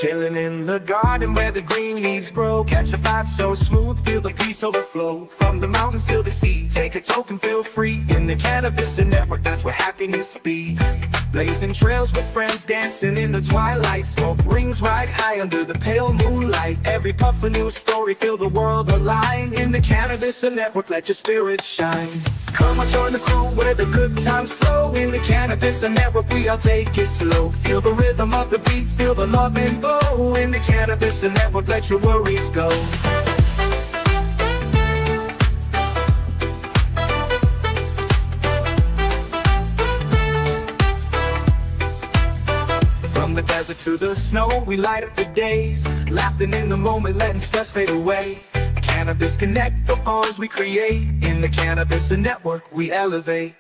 Chilling in the garden where the green leaves grow. Catch a vibe so smooth, feel the peace overflow. From the mountains to the sea, take a token, feel free. In the cannabis network, that's where happiness be. Blazing trails with friends, dancing in the twilight. Smoke rings right high under the pale moonlight. Every puff a new story, feel the world alive. In the cannabis network, let your spirit shine. Come on, join the crew where the good times flow. In the cannabis network, we all take it slow. Feel the rhythm of the beat, feel the love and glow. In the cannabis network, let your worries go. From the desert to the snow, we light up the days. Laughing in the moment, letting stress fade away. Cannabis connect the bonds we create. In the cannabis network, we elevate.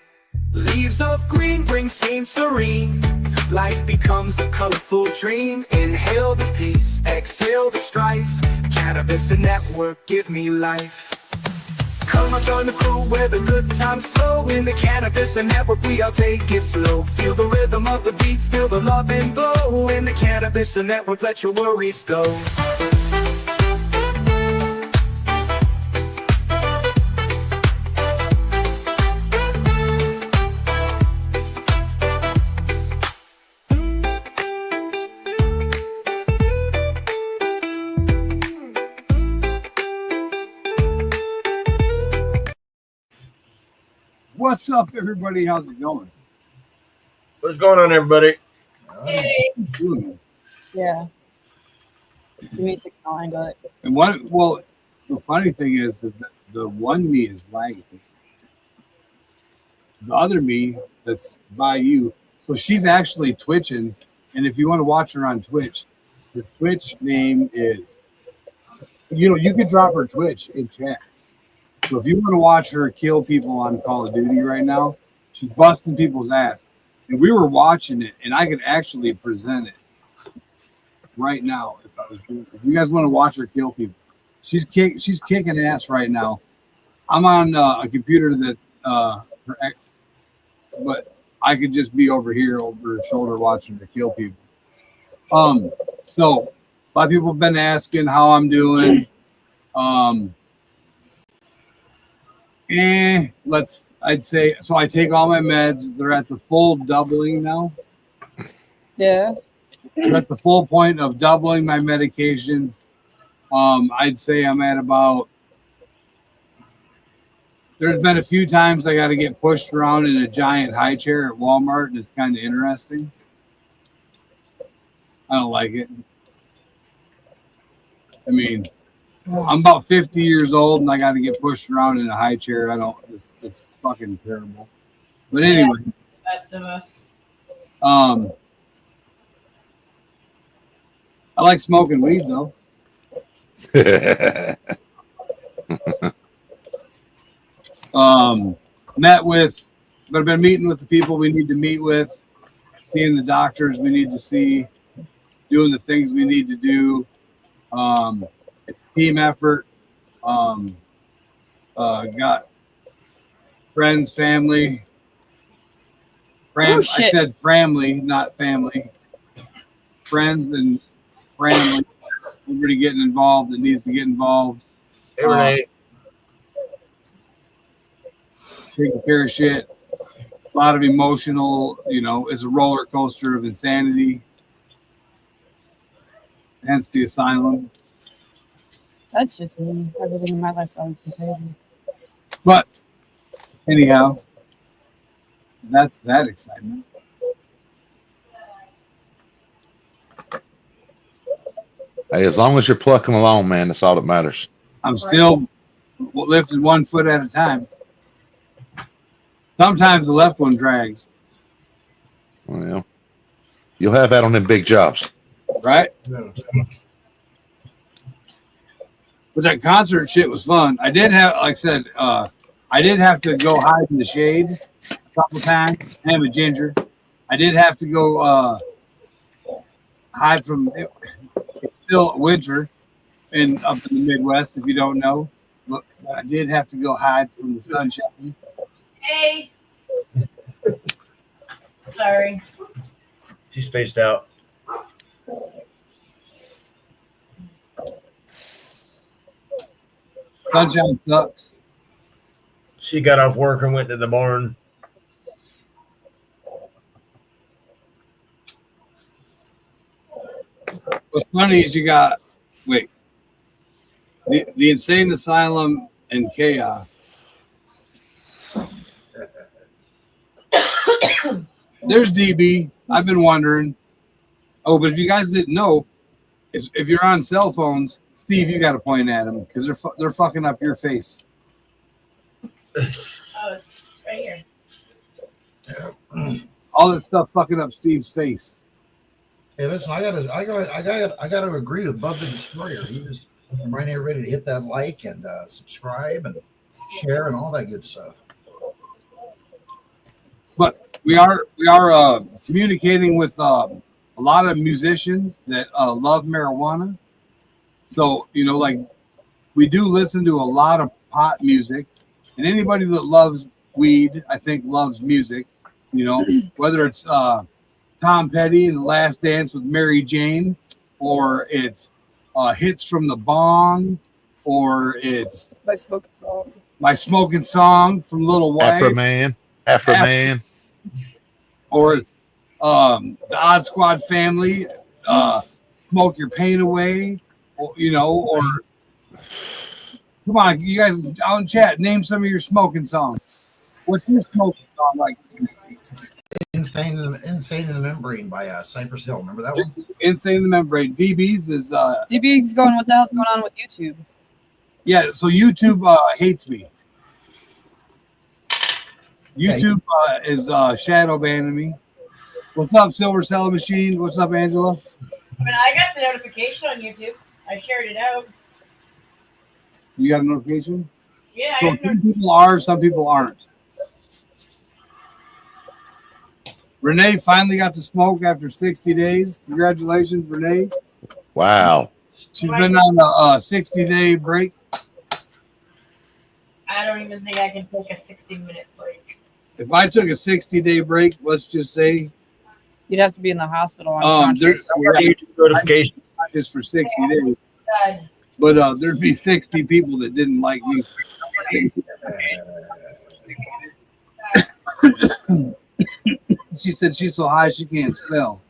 Leaves of green bring scenes serene. Life becomes a colorful dream. Inhale the peace, exhale the strife. Cannabis network, give me life. Come on, join the crew where the good times flow. In the cannabis network, we all take it slow. Feel the rhythm of the beat, feel the love and glow. In the cannabis network, let your worries go. What's up, everybody? How's it going? What's going on, everybody? Hey. Yeah. The music I got it. And what? Well, the funny thing is that the one me is lagging. The other me that's by you, so she's actually twitching. And if you want to watch her on Twitch, her Twitch name is, you could drop her Twitch in chat. So if you want to watch her kill people on Call of Duty right now, she's busting people's ass. And we were watching it, and I could actually present it right now if I was doing it. If you guys want to watch her kill people, she's kicking ass right now. I'm on a computer that but I could just be over here over her shoulder watching her kill people. So a lot of people have been asking how I'm doing. I'd say, so I take all my meds. They're at the full doubling now. Yeah. They're at the full point of doubling my medication. I'd say I'm at about, there's been a few times I got to get pushed around in a giant high chair at Walmart, and it's kind of interesting. I don't like it. I mean, I'm about 50 years old and I got to get pushed around in a high chair. It's fucking terrible. But anyway, Best of us. I like smoking weed though. But I've been meeting with the people we need to meet with, seeing the doctors we need to see, doing the things we need to do. Team effort. Got friends, family. I said family, not family. Friends and family. Everybody getting involved that needs to get involved. Every Taking care of shit. A lot of emotional, it's a roller coaster of insanity. Hence the asylum. That's just me. Everything in my life's on contagion. But anyhow, that's that excitement. Hey, as long as you're plucking along, man, that's all that matters. I'm still lifting 1 foot at a time. Sometimes the left one drags. Well, you'll have that on them big jobs. Right? But that concert shit was fun. I did have, like I said, I did have to go hide in the shade a couple times. I'm a ginger. I did have to go hide from it. It's still winter up in the Midwest, if you don't know. But I did have to go hide from the sunshine. Hey. Sorry. She's spaced out. Sunshine sucks. She got off work and went to the barn. What's funny is you got the insane asylum and chaos. There's DB. I've been wondering. Oh, but if you guys didn't know, if you're on cell phones, Steve, you got to point at them because they're fucking up your face. Oh, it's right here. All this stuff fucking up Steve's face. Hey, listen, I gotta agree with Bub the Destroyer. He was right here ready to hit that like and subscribe and share and all that good stuff. But we are communicating with a lot of musicians that love marijuana. So, you know, like we do listen to a lot of pot music, and anybody that loves weed, I think, loves music. You know, whether it's Tom Petty and The Last Dance with Mary Jane, or it's hits from the bong, or it's my smoking song from Little White, Afro Man, or it's the Odd Squad Family, Smoke Your Pain Away, or, you know, or come on, you guys out in chat, name some of your smoking songs. What's your smoking song like? Insane in the Membrane by Cypress Hill. Remember that one? Insane in the Membrane. DB's is DB's going, what the hell's going on with YouTube? yeah, so YouTube hates me. YouTube is shadow banning me. What's up, Silver Cell Machine? What's up, Angela? When I got the notification on YouTube, I shared it out. You got a notification? Yeah, So I got some people are, some people aren't. Renee finally got to smoke after 60 days. Congratulations, Renee. wow. She's been on a 60-day break. I don't even think I can take a 60-minute break. If I took a 60-day break, let's just say, You'd have to be in the hospital. Unconscious. there's Notification. not just for 60 days, God. but there'd be 60 people that didn't like me. She said she's so high she can't spell.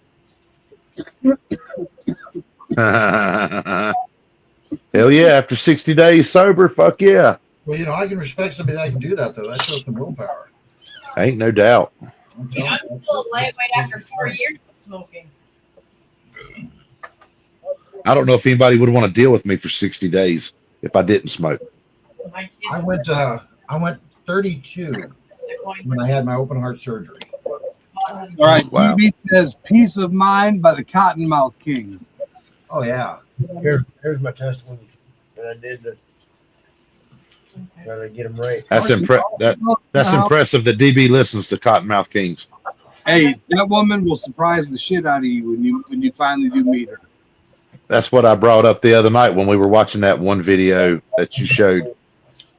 Hell yeah! After 60 days sober, fuck yeah! Well, you know, I can respect somebody that can do that though. That shows some willpower. Ain't no doubt. I'm Yeah, I'm telling you, still a lightweight after 4 years of smoking. I don't know if anybody would want to deal with me for 60 days if I didn't smoke. My kids I went 32 when I had my open heart surgery. All right, Wow. BB says "Peace of Mind" by the Cottonmouth Kings. Oh yeah. Here's my testimony. And I did the. Gotta get them right. That's that's impressive that DB listens to Cottonmouth Kings. Hey, that woman will surprise the shit out of you when you finally do meet her. That's what I brought up the other night when we were watching that one video that you showed.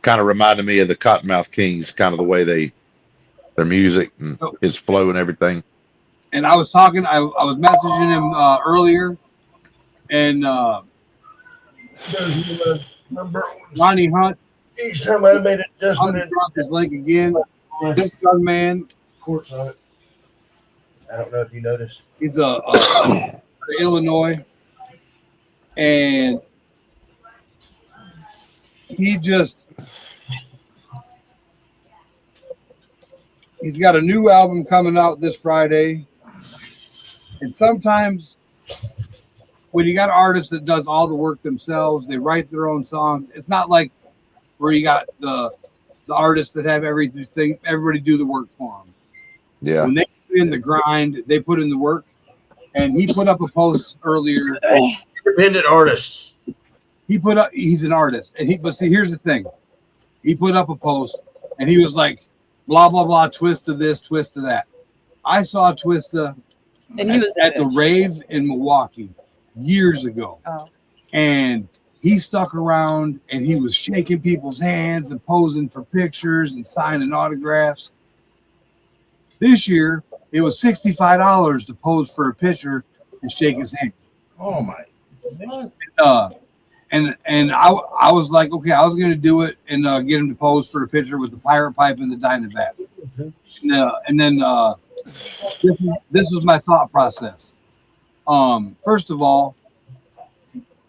Kind of reminded me of the Cottonmouth Kings, kind of the way their music and his flow and everything. And I was talking, I was messaging him earlier, and Ronnie Hunt, Each time I made an adjustment, Hunt dropped his leg again. This young man, courts on it. I don't know if you noticed. he's a Illinois, and he's got a new album coming out this Friday. And sometimes when you got an artist that does all the work themselves, they write their own songs. It's not like where you got the artists that have everything, everybody do the work for them. Yeah. When they put in the grind, they put in the work. And he put up a post earlier. Independent artists. He's an artist. But see, here's the thing. He put up a post and he was like, blah, blah, blah, twist of this, twist of that. I saw Twista And he was at the rave in Milwaukee years ago. Oh. And he stuck around and he was shaking people's hands and posing for pictures and signing autographs. This year, it was $65 to pose for a picture and shake his hand. Oh my. and I was like, okay, I was gonna do it and get him to pose for a picture with the pirate pipe and the Dynavat. And then this was my thought process. First of all,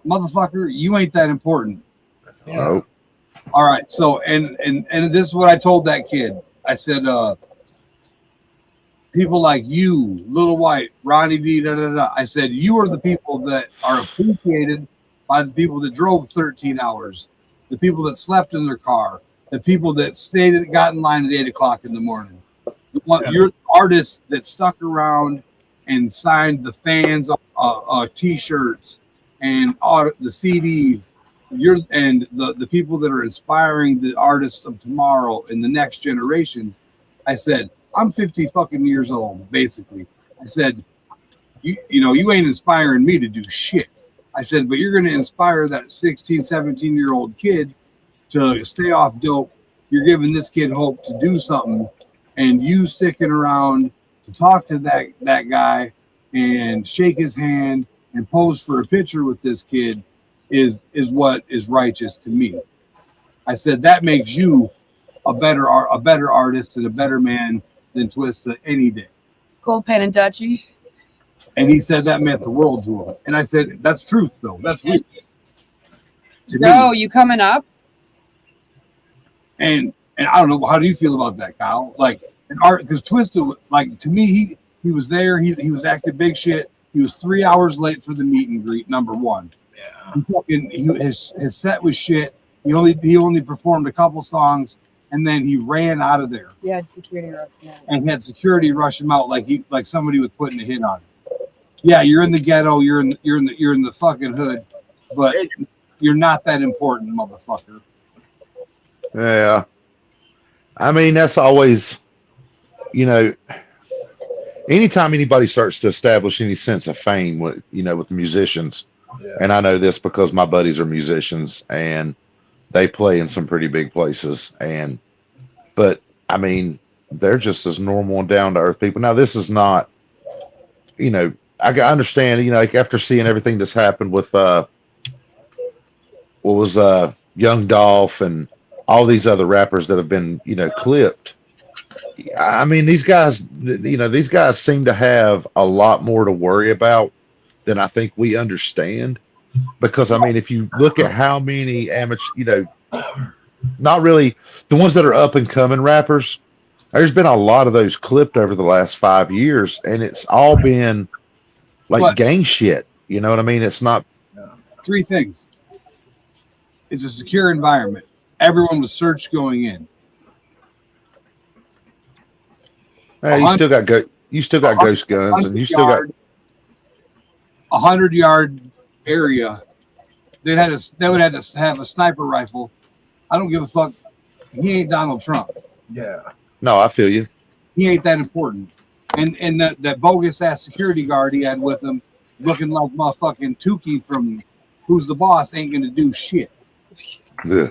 motherfucker, you ain't that important. Oh. All right, so and this is what I told that kid. I said, people like you, Little White, Ronnie D, da da da. I said, you are the people that are appreciated by the people that drove 13 hours, the people that slept in their car, the people that got in line at 8 o'clock in the morning. You're the artist that stuck around and signed the fans T-shirts and the CDs. And the people that are inspiring the artists of tomorrow and the next generations. I said, I'm 50 fucking years old, basically. I said, you ain't inspiring me to do shit. I said, but you're going to inspire that 16, 17-year-old kid to stay off dope. You're giving this kid hope to do something, and you sticking around to talk to that guy and shake his hand and pose for a picture with this kid is what is righteous to me. I said, that makes you a better artist and a better man than Twista any day. Gold Pen and Dutchie. And he said that meant the world to him. And I said, that's truth, though. That's real. No, you coming up? And I don't know, how do you feel about that, Kyle? Like, an art, because Twista, like, to me, he was there. He was acting big shit. He was 3 hours late for the meet and greet, number one. Yeah. His set was shit. He only performed a couple songs, and then he ran out of there. Yeah, security rush him out. And he had security rush him out like somebody was putting a hit on him. Yeah, you're in the ghetto, you're in the fucking hood, but you're not that important, motherfucker. Yeah. I mean, that's always, anytime anybody starts to establish any sense of fame with musicians, and I know this because my buddies are musicians and they play in some pretty big places, but I mean, they're just as normal and down to earth people. Now, this is not, I understand, like after seeing everything that's happened with Young Dolph and all these other rappers that have been, clipped. I mean, these guys seem to have a lot more to worry about than I think we understand. Because I mean, if you look at how many amateur, not really the ones that are up and coming rappers, there's been a lot of those clipped over the last 5 years, and it's all been like gang shit. You know what I mean? It's not. Three things. It's a secure environment. Everyone was searched going in. Hey, you still got ghost guns, and you still got 100-yard area. They would have to have a sniper rifle. I don't give a fuck. He ain't Donald Trump. Yeah. No, I feel you. He ain't that important. And that bogus ass security guard he had with him, looking like motherfucking Tukey from Who's the Boss, ain't gonna do shit. Maybe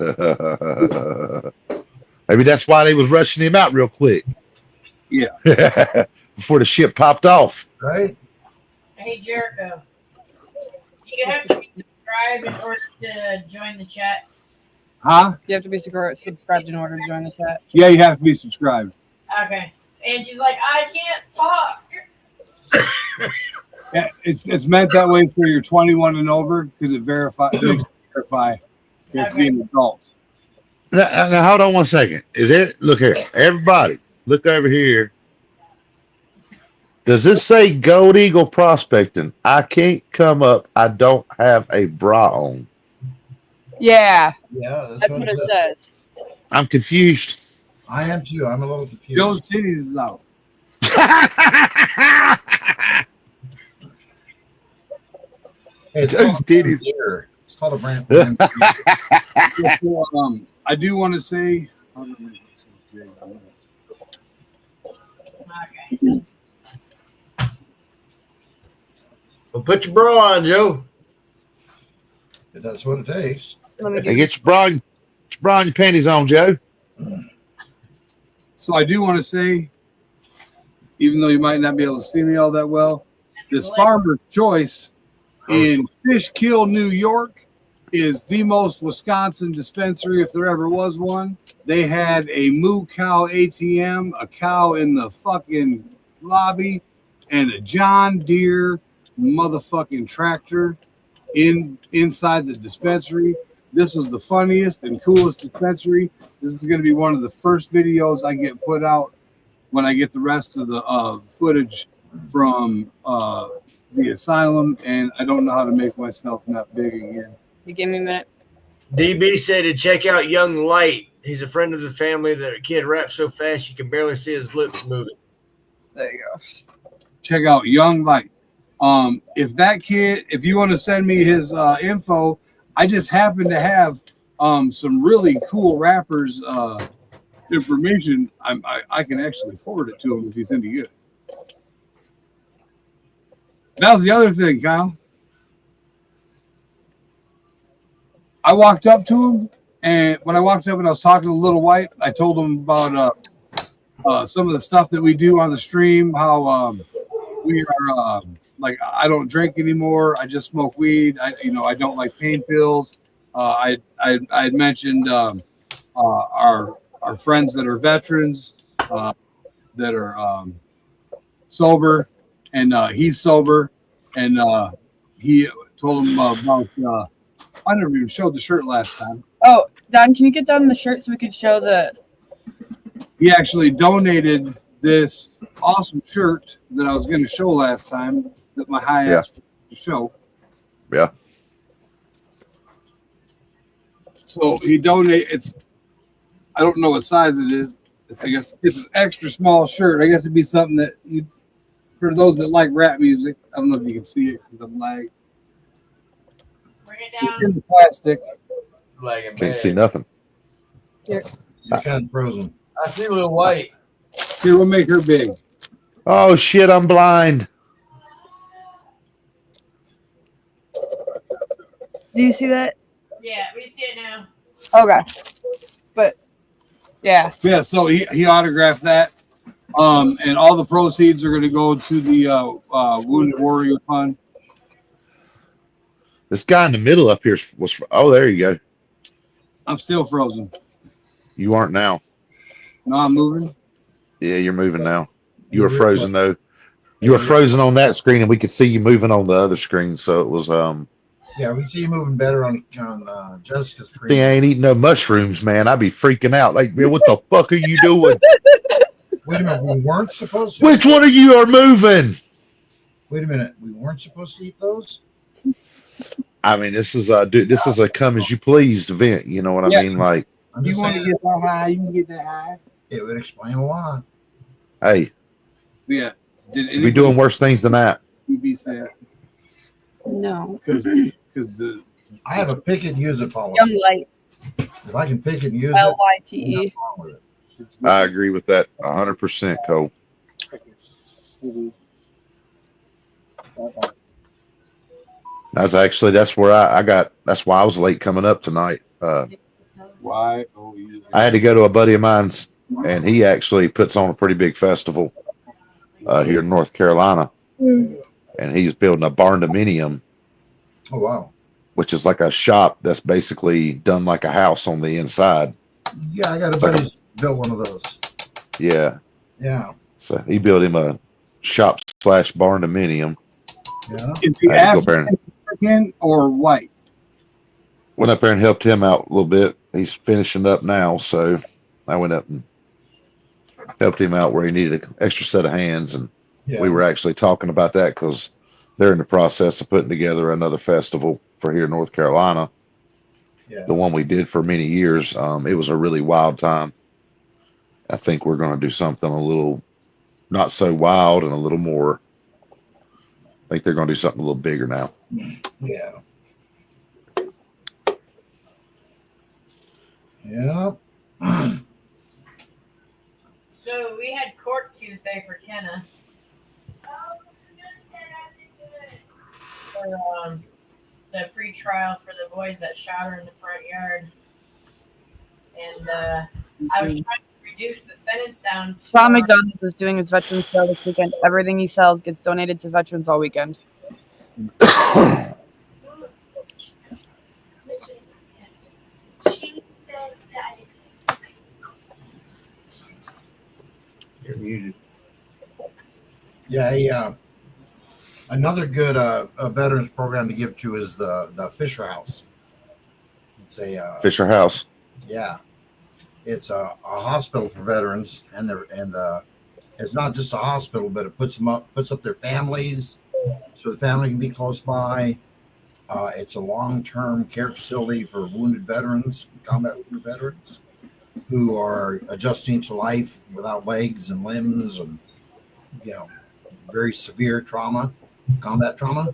that's why they was rushing him out real quick. Yeah. Before the ship popped off. Right. Hey, Jericho. You have to be subscribed in order to join the chat. Huh? You have to be subscribed in order to join the chat. Yeah, you have to be subscribed. Okay. And she's like, I can't talk. Yeah, it's meant that way for you're 21 and over because it makes you verify you're being an adult. Now, hold on 1 second. Look here, everybody, look over here. Does this say Gold Eagle Prospecting? I can't come up. I don't have a bra on. Yeah. Yeah. That's what it says. I'm confused. I am too. I'm a little confused. Joe's titties is out. Hey, it's Joe's called titties. It's called a brand. So, I do want to say. Okay. Well, put your bra on, Joe. If that's what it takes. Let me Hey, get your bra and your panties on, Joe. So I do want to say, even though you might not be able to see me all that well, this Farmer's Choice in Fishkill, New York, is the most Wisconsin dispensary if there ever was one. They had a moo cow ATM, a cow in the fucking lobby, and a John Deere motherfucking tractor inside the dispensary. This was the funniest and coolest dispensary. This is going to be one of the first videos I get put out when I get the rest of the footage from the asylum, and I don't know how to make myself not big again. You give me a minute. DB said to check out Young Light. He's a friend of the family. That kid raps so fast you can barely see his lips moving. There you go. Check out Young Light. If that kid, if you want to send me his info, I just happen to have some really cool rappers information. I can actually forward it to him if he's any good. That was the other thing, Kyle. I walked up to him, and when I walked up and I was talking to Little White, I told him about some of the stuff that we do on the stream, how we are like, I don't drink anymore. I just smoke weed. I don't like pain pills. I had mentioned our friends that are veterans that are sober, and he's sober, and he told him about. I never even showed the shirt last time. Oh, Don, can you get down the shirt so we could show the? He actually donated this awesome shirt that I was going to show last time that my high asked to show. Yeah. So he donated. It's, I don't know what size it is. I guess it's an extra small shirt. I guess it'd be something that you, for those that like rap music. I don't know if you can see it because I'm lagging. Bring it It's in down. the plastic. Can't see nothing. You're kind of frozen. I see Little White. Here, we'll make her big. Oh shit! I'm blind. Do you see that? Yeah, we see it now. Okay. But yeah. Yeah, so he autographed that. And all the proceeds are going to go to the Wounded Warrior Fund. This guy in the middle up here was. Oh, there you go. I'm still frozen. You aren't now. No, I'm moving. Yeah, you're moving now. You were frozen though. You were frozen on that screen, and we could see you moving on the other screen. So it was Yeah, we see you moving better on Jessica's screen. Thing ain't eating no mushrooms, man. I'd be freaking out. Like, man, what the fuck are you doing? Wait a minute, we weren't supposed to. Which one of you are moving? Wait a minute, we weren't supposed to eat those. I mean, this is dude. This is a come as you please event. You know what I mean? Like, I'm You just want to saying, get that high? You can get that high. it would explain a lot. hey, Yeah. Did we doing worse things than that? be sad? No. Because the I have a pick and use it policy. Young Light. If I can pick and use it, LYTE. nothing wrong with it. I agree with that 100%, Cole. That's where I got. That's why I was late coming up tonight. why? Oh, yeah. I had to go to a buddy of mine's, and he actually puts on a pretty big festival here in North Carolina, and he's building a barn dominium, Oh wow. which is like a shop that's basically done like a house on the inside. Yeah, I got a buddy who's built one of those. Yeah, Yeah. so he built him a shop / barn dominium. Yeah. Is he I had to go there African or white? Went up there and helped him out a little bit. He's finishing up now, so I went up and helped him out where he needed an extra set of hands, and Yeah. we were actually talking about that because they're in the process of putting together another festival for here in North Carolina. Yeah. The one we did for many years, it was a really wild time. I think we're going to do something a little not so wild and a little more. I think they're going to do something a little bigger now. Yeah. Yeah. So we had court Tuesday for Kenna. For the pre-trial for the boys that shot her in the front yard. And I was trying to reduce the sentence down to Tom McDonald is doing his veterans sale this weekend. Everything he sells gets donated to veterans all weekend. You're muted. Yeah, another good veterans program to give to is the Fisher House. It's a Fisher House. yeah, it's a hospital for veterans, and it's not just a hospital, but it puts up their families, so the family can be close by. It's a long-term care facility for wounded veterans, combat wounded veterans, who are adjusting to life without legs and limbs, and very severe trauma, combat trauma.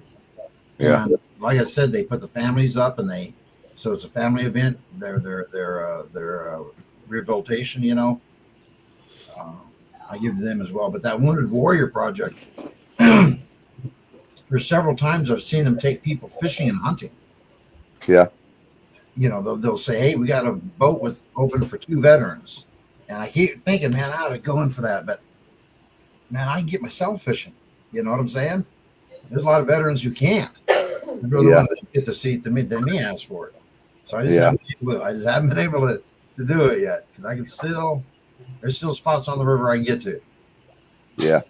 Yeah. And like I said, they put the families up, and so it's a family event. Their rehabilitation, I give to them as well. But that Wounded Warrior Project, there's several times I've seen them take people fishing and hunting. Yeah. They'll say, "Hey, we got a boat open for 2 veterans," and I keep thinking, man, I ought to go in for that, but man, I can get myself fishing. You know what I'm saying? There's a lot of veterans who can't. They're the ones that get the seat than me ask for it. So I just haven't been able to do it yet, because I can there's still spots on the river I can get to. Yeah.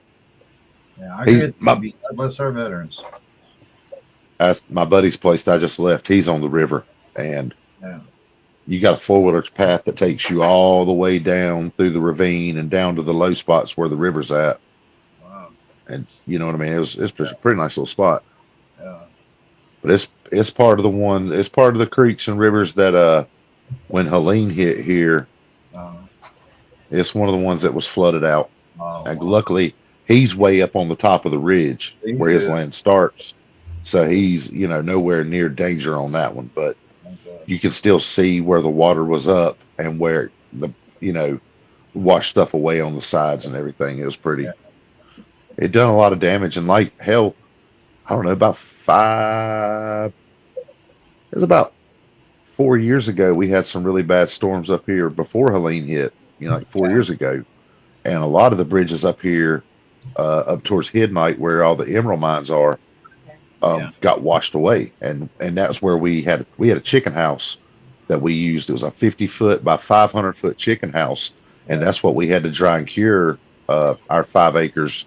Yeah, I agree with you. God bless our veterans. That's my buddy's place I just left. He's on the river, and you got a 4-wheeler's path that takes you all the way down through the ravine and down to the low spots where the river's at. Wow. And you know what I mean? It's a pretty nice little spot. Yeah. But it's part of it's part of the creeks and rivers that when Helene hit here, it's one of the ones that was flooded out. And luckily he's way up on the top of the ridge where his land starts. So he's, nowhere near danger on that one, but you can still see where the water was up and where washed stuff away on the sides and everything. It was pretty, it done a lot of damage, and like hell, I don't know, about 4 years ago, we had some really bad storms up here before Helene hit, like 4 years ago. And a lot of the bridges up here, up towards Hidnight, where all the emerald mines are, got washed away. And that's where we had a chicken house that we used. It was a 50-foot by 500-foot chicken house. And that's what we had to dry and cure our 5 acres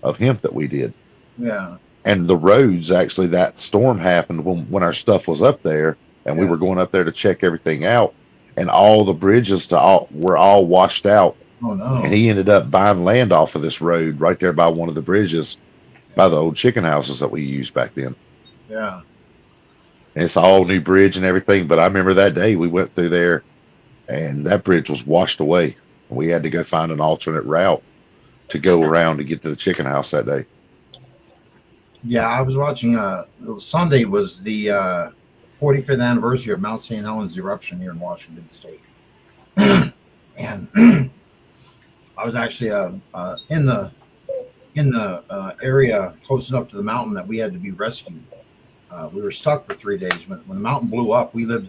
of hemp that we did. Yeah. And the roads, actually, that storm happened when our stuff was up there, and we were going up there to check everything out, and all the bridges were all washed out. Oh, no. And he ended up buying land off of this road right there by one of the bridges, by the old chicken houses that we used back then. Yeah. And it's an all new bridge and everything. But I remember that day we went through there, and that bridge was washed away. We had to go find an alternate route to go around to get to the chicken house that day. Yeah, I was watching. Sunday was the 45th anniversary of Mount St. Helens eruption here in Washington State, and I was actually in the area close enough to the mountain that we had to be rescued. We were stuck for 3 days. When the mountain blew up, we lived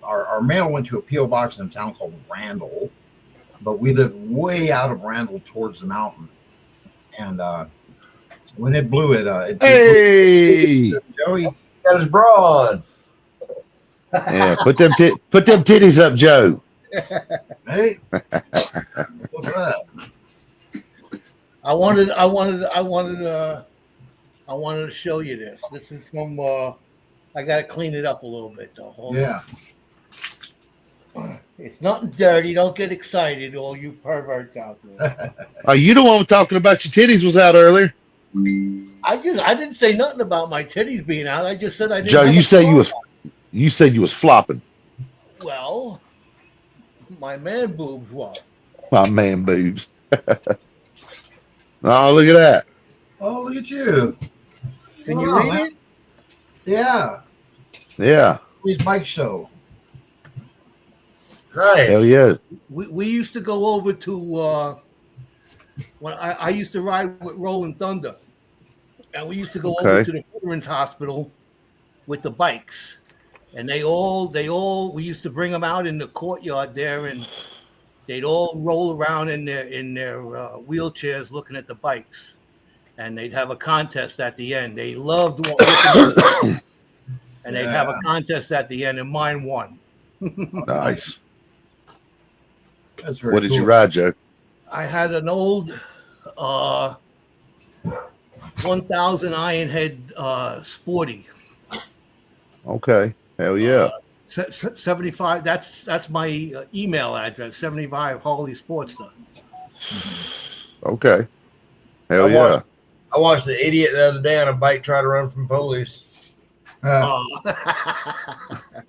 our mail went to a P.O. box in a town called Randall, but we lived way out of Randall towards the mountain. And when it blew, Hey, Joey Got his bra on. yeah, put them titties up, Joe. Hey, what's that? I wanted to show you this. This is from. I got to clean it up a little bit though. Hold on. It's nothing dirty. Don't get excited, all you perverts out there. Oh, you the one talking about your titties was out earlier. I didn't say nothing about my titties being out. I just said I didn't. Joe, have you a said you was bra. flopping. Well, my man boobs were. My man boobs. Oh, look at that. Oh, look at you. Can you read it? Yeah. Yeah. His bike show. Right. Hell yeah. We used to go over to when I used to ride with Rolling Thunder, and we used to go over to the Veterans Hospital with the bikes, and we used to bring them out in the courtyard there, and they'd all roll around in their wheelchairs looking at the bikes, and they'd have a contest at the end. They loved looking and they'd have a contest at the end, and mine won. Nice. That's very What did cool. you ride, Joe? I had an old 1000 iron head sporty. Okay. Hell yeah. 75. That's my email address. 75 Harley Sportster. Okay. Hell yeah. I watched an idiot the other day on a bike try to run from police. Kind of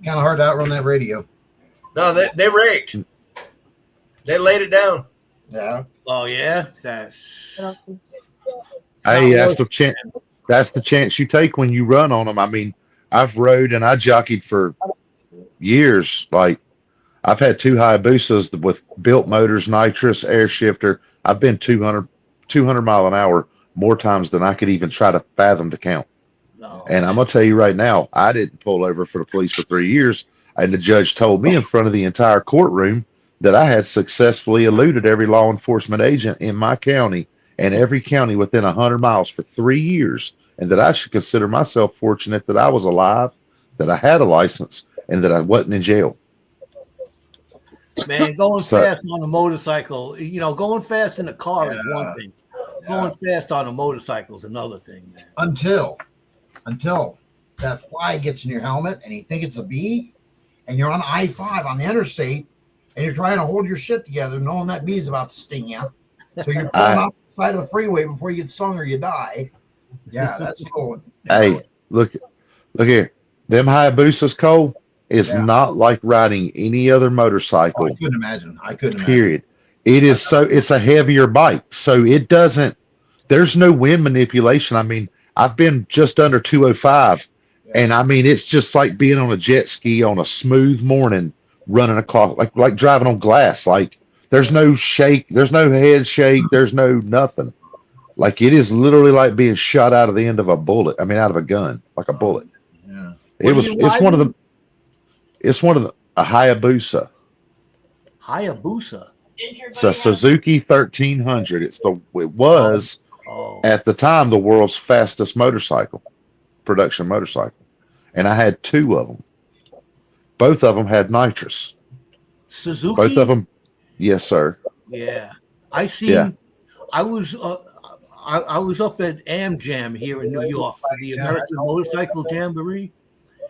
hard to outrun that radio. No, they wrecked. They laid it down. Yeah. Oh yeah, that's Hey, that's the chance you take when you run on them. I mean, I've rode and I jockeyed for years. Like, I've had 2 Hayabusas with built motors, nitrous, air shifter. I've been 200 mile an hour more times than I could even try to fathom to count. no. And I'm gonna tell you right now, I didn't pull over for the police for 3 years, and the judge told me in front of the entire courtroom that I had successfully eluded every law enforcement agent in my county and every county within 100 miles for 3 years, and that I should consider myself fortunate that I was alive, that I had a license, and that I wasn't in jail. Man, going So- fast on a motorcycle, going fast in a car is one thing. Going fast on a motorcycle is another thing, man. Until that fly gets in your helmet and you think it's a bee, and you're on I-5 on the interstate, and you're trying to hold your shit together, knowing that bee is about to sting you. So you're pulling off the side of the freeway before you get stung or you die. Yeah, that's cool. Hey, look here. Them Hayabusas, Cole, is not like riding any other motorcycle. I couldn't imagine. Period. It is it's a heavier bike. So there's no wind manipulation. I mean, I've been just under 205, and I mean, it's just like being on a jet ski on a smooth morning, running a clock, like driving on glass. Like, there's no shake, there's no head shake, there's no nothing. Like, it is literally like being shot out of the end of a bullet. I mean, out of a gun, like a bullet. Yeah. It's one of the a Hayabusa. Hayabusa. It's a Suzuki 1300. It was at the time the world's fastest production motorcycle, and I had 2 of them. Both of them had nitrous. Suzuki. Both of them, yes, sir. Yeah, I seen. Yeah. I was up at AmJam here in New York, the American Motorcycle Jamboree.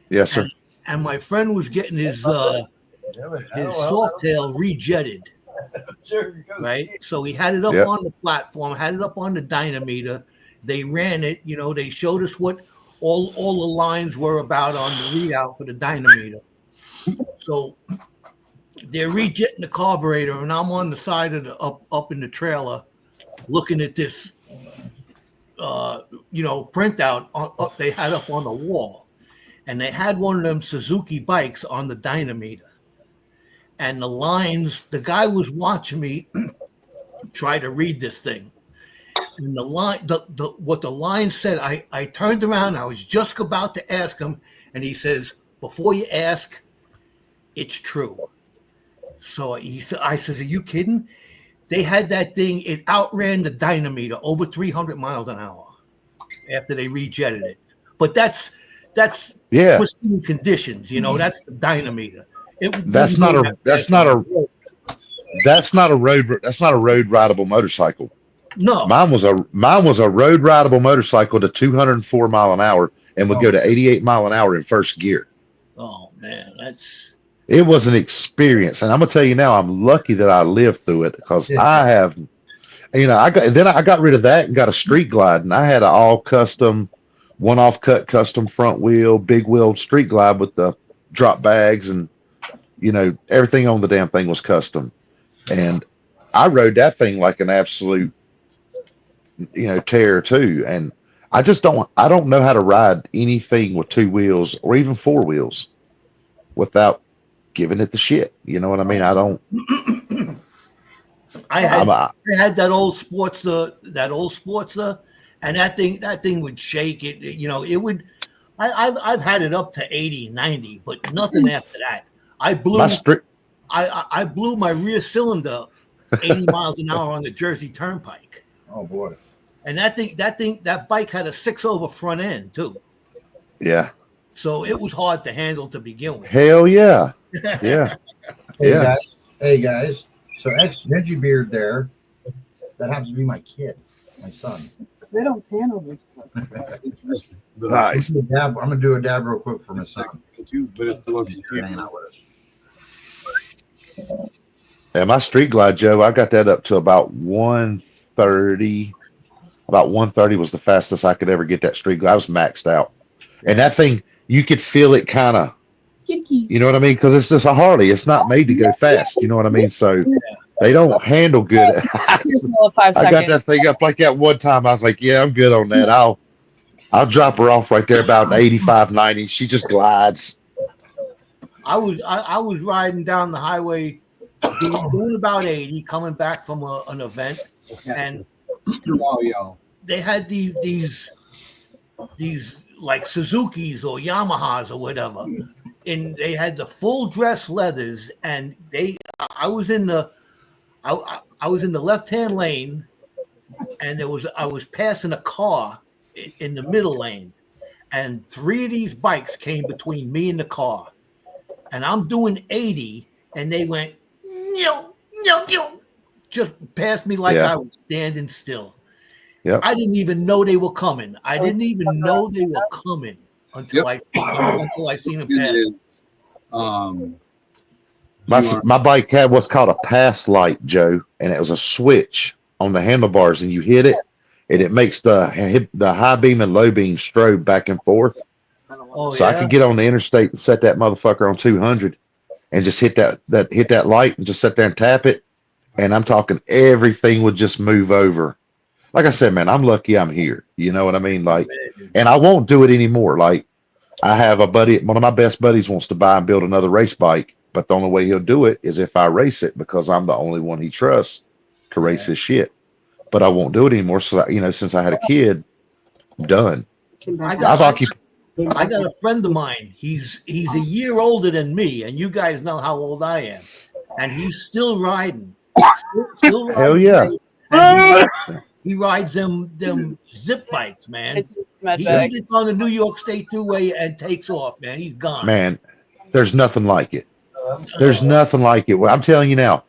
Yes, sir. And my friend was getting his Softail rejetted. Right, so he had it up on the platform, had it up on the dynameter. They ran it, they showed us what all the lines were about on the readout for the dynameter. So they're rejetting the carburetor, and I'm on the side of the up in the trailer, looking at this, printout they had up on the wall, and they had one of them Suzuki bikes on the dynameter. And the lines, the guy was watching me try to read this thing. And the line, what the line said, I turned around, I was just about to ask him, and he says, "Before you ask, it's true." So I said, "Are you kidding?" They had that thing, it outran the dynameter over 300 miles an hour after they rejetted it. But that's pristine conditions, that's the dynamotor. That's not a road rideable motorcycle. No, mine was a road rideable motorcycle to 204 mile an hour and would go to 88 mile an hour in first gear. Oh man, it was an experience, and I'm gonna tell you now, I'm lucky that I lived through it, because I have, I got rid of that and got a street glide, and I had an all custom, one-off cut custom front wheel, big wheel street glide with the drop bags, and everything on the damn thing was custom. And I rode that thing like an absolute, terror too. And I don't know how to ride anything with 2 wheels or even 4 wheels without giving it the shit. You know what I mean? I don't. I had that old Sportster, and that thing would shake it. It would. I've had it up to 80, 90, but nothing after that. I blew my rear cylinder 80 miles an hour on the Jersey Turnpike. Oh boy! And that bike had a 6-over front end too. Yeah. So it was hard to handle to begin with. Hell yeah. Yeah. Hey guys. So ex Ninja Beard there That happens to be my kid, my son. They don't handle this stuff. Nice. I'm gonna do a dab real quick for my son. Too, but it's the one He's hanging out with us. Yeah, my street glide, Joe, I got that up to about 130. About 130 was the fastest I could ever get that street glide. I was maxed out. And that thing, you could feel it kind of, you know what I mean? Because it's just a Harley. It's not made to go fast. You know what I mean? So they don't handle good. I got that thing up like that one time. I was like, yeah, I'm good on that. I'll drop her off right there about an 85, 90. She just glides. I was riding down the highway doing about 80, coming back from an event, and they had these like Suzukis or Yamahas or whatever, and they had the full dress leathers, and I was in the left hand lane, and I was passing a car in the middle lane, and 3 of these bikes came between me and the car, and I'm doing 80, and they went no, just past me like I was standing still. Yep. I didn't even know they were coming. I didn't even know they were coming until I seen them pass. My bike had what's called a pass light, Joe, and it was a switch on the handlebars, and you hit it, and it makes the high beam and low beam strobe back and forth. So I could get on the interstate and set that motherfucker on 200 and just hit that light and just sit there and tap it. And I'm talking everything would just move over. Like I said, man, I'm lucky I'm here. You know what I mean? Like, and I won't do it anymore. Like, I have a buddy, one of my best buddies wants to buy and build another race bike, but the only way he'll do it is if I race it, because I'm the only one he trusts to race his shit. But I won't do it anymore. So, since I had a kid, done. I got a friend of mine. He's a year older than me, and you guys know how old I am, and he's still riding. Still riding. Hell yeah! And he rides them zip bikes, man. He gets on the New York State Thruway and takes off, man. He's gone. Man, there's nothing like it. There's nothing like it. Well, I'm telling you now.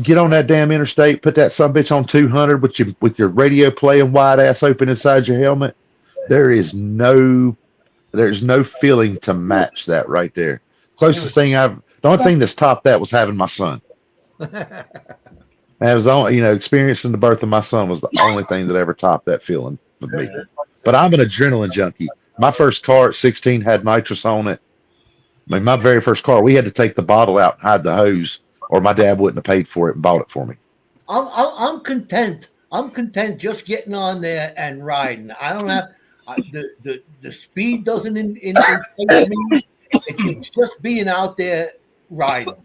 Get on that damn interstate, put that sumbitch on 200 with your radio playing wide ass open inside your helmet. There's no feeling to match that right there. Closest thing the only thing that's topped that was having my son. That was the only, experiencing the birth of my son was the only thing that ever topped that feeling with me. But I'm an adrenaline junkie. My first car at 16 had nitrous on it. I mean, my very first car, we had to take the bottle out and hide the hose, or my dad wouldn't have paid for it and bought it for me. I'm content. I'm content just getting on there and riding. I don't have the speed doesn't entice me. It's just being out there riding.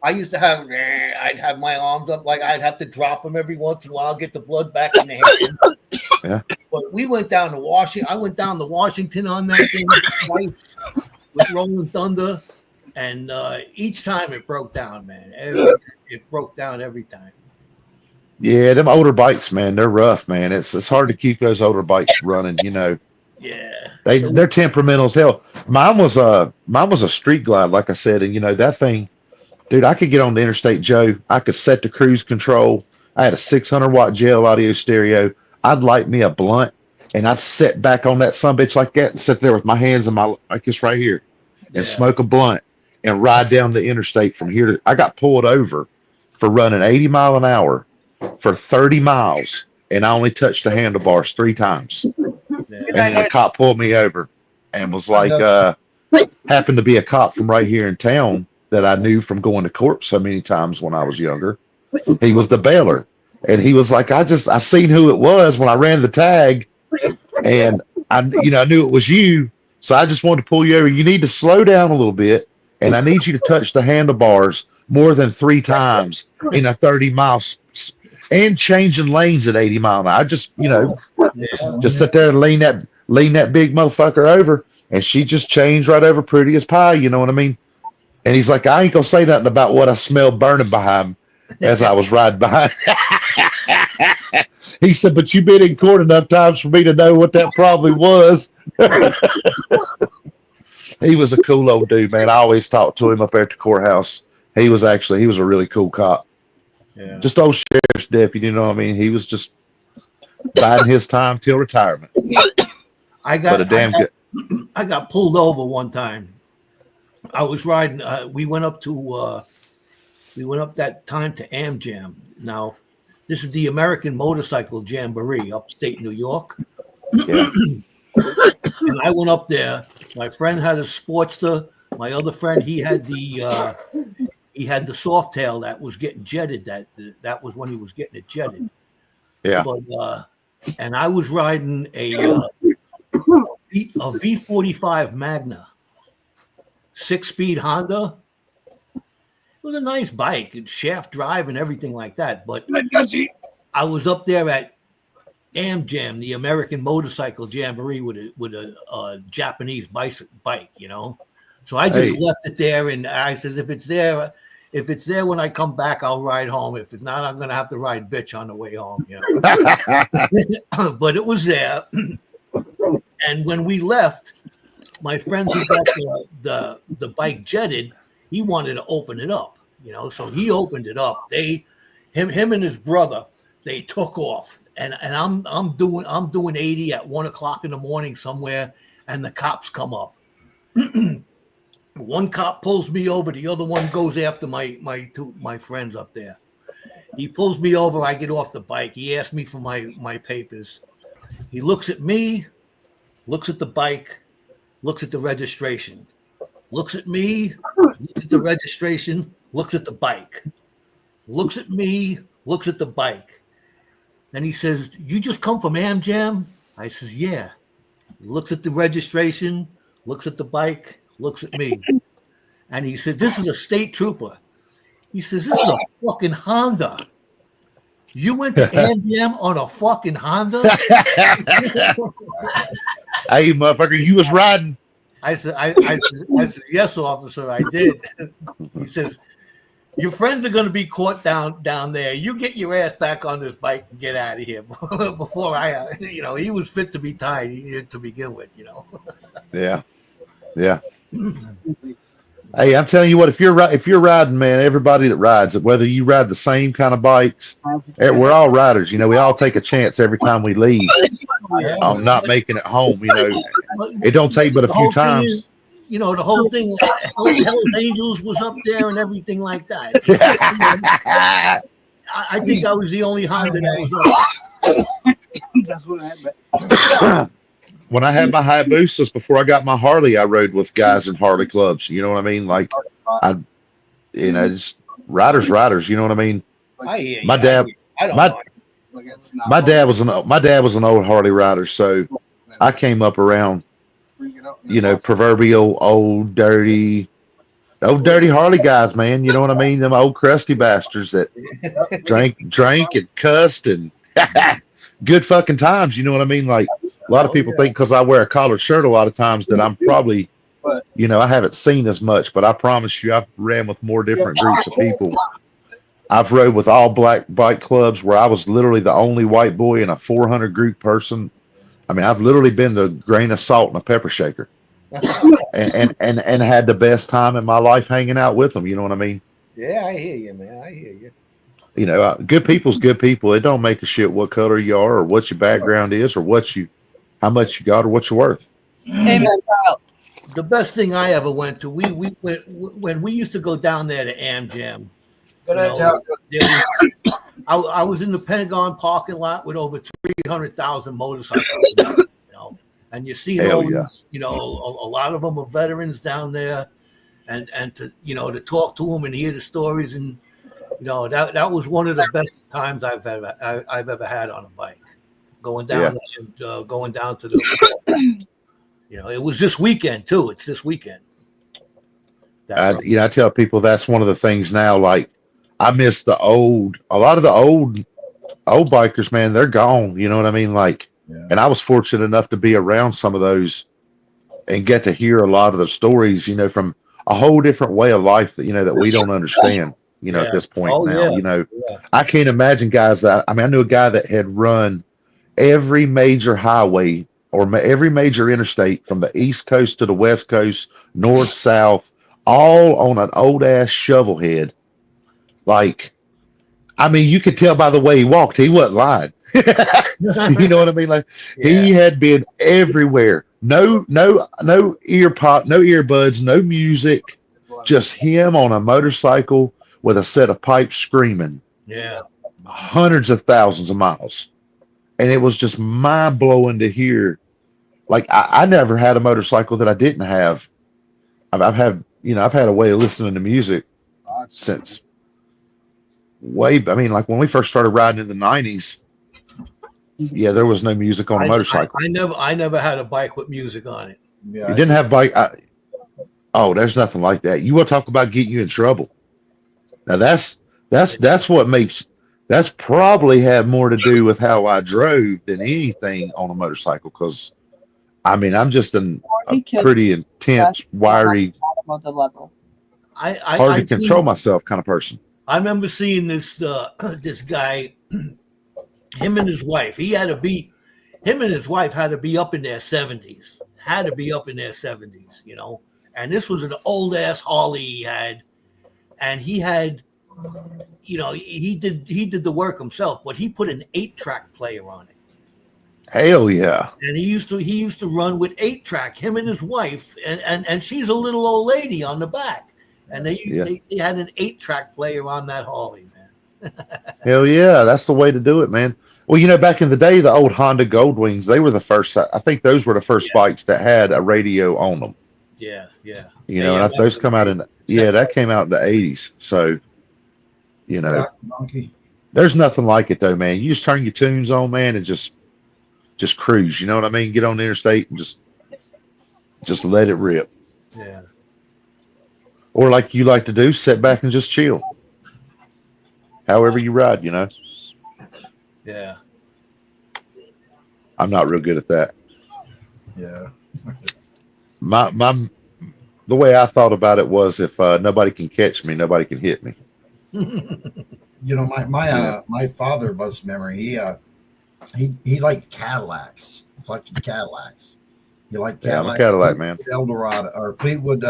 I used to I'd have my arms up, like I'd have to drop them every once in a while, get the blood back in the hand. Yeah. But we went down to Washington. I went down to Washington on that thing twice with Rolling Thunder, and each time it broke down, man. It broke down every time. Yeah, them older bikes, man, they're rough, man. It's hard to keep those older bikes running, Yeah. They're temperamental as hell. Mine was a street glide, like I said, and that thing, dude, I could get on the interstate, Joe. I could set the cruise control. I had a 600-watt JL audio stereo. I'd light me a blunt, and I'd sit back on that sumbitch like that and sit there with my hands in like this right here and smoke a blunt and ride down the interstate from here to. I got pulled over for running 80 mile an hour for 30 miles, and I only touched the handlebars 3 times. And the cop pulled me over and was like, happened to be a cop from right here in town that I knew from going to court so many times when I was younger. He was the bailer. And he was like, I seen who it was when I ran the tag, and I knew it was you. So I just wanted to pull you over. You need to slow down a little bit, and I need you to touch the handlebars more than 3 times in a 30 miles and changing lanes at 80 mile an hour. I just, just sit there and lean that big motherfucker over, and she just changed right over pretty as pie. You know what I mean? And he's like, I ain't gonna say nothing about what I smelled burning behind as I was riding behind. He said, but you've been in court enough times for me to know what that probably was. He was a cool old dude, man. I always talked to him up there at the courthouse. He was a really cool cop. Yeah. Just old sheriff's deputy, you know what I mean? He was just biding his time till retirement. I But a damn good. got pulled over one time. I was riding. We went up that time to AmJam. Now, this is the American Motorcycle Jamboree, upstate New York. Yeah. And I went up there. My friend had a Sportster. My other friend, he had the Softail that was getting jetted. That was when he was getting it jetted. Yeah. But and I was riding a V45 Magna, 6-speed Honda. It was a nice bike, and shaft drive and everything like that. But I was up there at AmJam, the American Motorcycle Jamboree, with a Japanese bike, you know. So I just left it there, and I said, if it's there when I come back, I'll ride home. If it's not, I'm gonna have to ride bitch on the way home, you know. But it was there. And when we left, my friend who got the bike jetted, he wanted to open it up, you know. So he opened it up. Him and his brother, they took off, and I'm doing 80 at 1 o'clock in the morning somewhere, and the cops come up. One cop pulls me over, the other one goes after my friends up there. He pulls me over, I get off the bike. He asks me for my papers. He looks at me, looks at the bike, looks at the registration, looks at me, looks at the registration, looks at the bike, looks at me, looks at the bike. Then he says, "You just come from AmJam?" I says, "Yeah." He looks at the registration, looks at the bike, looks at me. And he said, "This is a state trooper." He says, "This is a fucking Honda. You went to AmJam on a fucking Honda?" Hey, motherfucker, you was riding. I said, "Yes, officer, I did." He says, "Your friends are going to be caught down there. You get your ass back on this bike and get out of here." Before you know, he was fit to be tied to begin with, you know. Yeah. Hey, I'm telling you what, if you're riding, man, everybody that rides, whether you ride the same kind of bikes, we're all riders. You know, we all take a chance every time we leave on not making it home. You know, it don't take but a few times. You know, the whole thing, Hell's Angels was up there and everything like that. I think I was the only Honda that was up. That's what happened. When I had my Hayabusas before I got my Harley, I rode with guys in Harley clubs. You know what I mean? Like, just riders. You know what I mean? I hear you. My dad was an old Harley rider, so I came up around, you know, proverbial old dirty Harley guys, man. You know what I mean? Them old crusty bastards that drank and cussed and good fucking times. You know what I mean? Like, a lot of people think because I wear a collared shirt a lot of times that I'm probably, you know, I haven't seen as much, but I promise you I've ran with more different groups of people. I've rode with all black bike clubs where I was literally the only white boy in a 400 group person. I mean, I've literally been the grain of salt and a pepper shaker and had the best time in my life hanging out with them. You know what I mean? Yeah, I hear you, man. I hear you. You know, good people's good people. It don't make a shit what color you are or what your background is or how much you got or what you're worth. Amen, Kyle. The best thing I ever went to, we went when we used to go down there to AmJam. I was in the Pentagon parking lot with over 300,000 motorcycles, you know, and you see those, you know, a lot of them are veterans down there, and to, you know, to talk to them and hear the stories, and you know, that was one of the best times I've ever had on a bike. Going down to the, you know, it was this weekend too. It's this weekend. I tell people that's one of the things now. Like, I miss a lot of the old bikers, man. They're gone. You know what I mean? Like, and I was fortunate enough to be around some of those and get to hear a lot of the stories, you know, from a whole different way of life that, you know, that we don't understand, you know, at this point now. You know, I can't imagine guys I knew a guy that had run every major highway or every major interstate from the East Coast to the West Coast, north, south, all on an old ass shovel head. Like, I mean, you could tell by the way he walked, he wasn't lying. You know what I mean? Like he had been everywhere. No ear pop, no earbuds, no music, just him on a motorcycle with a set of pipes screaming. Yeah. Hundreds of thousands of miles. And it was just mind blowing to hear. Like I never had a motorcycle that I didn't have. I've had a way of listening to music since I mean, like when we first started riding in the 90s, yeah, there was no music on a motorcycle. I never had a bike with music on it. Yeah, You didn't have bike. There's nothing like that. You want to talk about getting you in trouble. Now that's probably had more to do with how I drove than anything on a motorcycle. Cause I mean, I'm just a pretty intense, wiry, the level. hard to control myself kind of person. I remember seeing this this guy, him and his wife. Him and his wife had to be up in their 70s. You know. And this was an old ass Harley he had, and he had, you know, he did the work himself, but he put an 8-track player on it. Hell yeah! And he used to run with 8-track. Him and his wife, and she's a little old lady on the back. And they had an 8-track player on that Harley, man. Hell yeah, that's the way to do it, man. Well, you know, back in the day, the old Honda Goldwings, they were the first. I think those were the first bikes that had a radio on them. Yeah, yeah. You know, and those come out that came out in the 80s. So, you know, there's nothing like it though, man. You just turn your tunes on, man, and just cruise. You know what I mean? Get on the interstate and just let it rip. Yeah. Or like you like to do, sit back and just chill. However you ride, you know. Yeah. I'm not real good at that. Yeah. The way I thought about it was if nobody can catch me, nobody can hit me. You know, my father, bless memory, he liked Cadillacs. Collected Cadillacs. He liked Cadillacs. I'm a Cadillac man. Eldorado or Fleetwood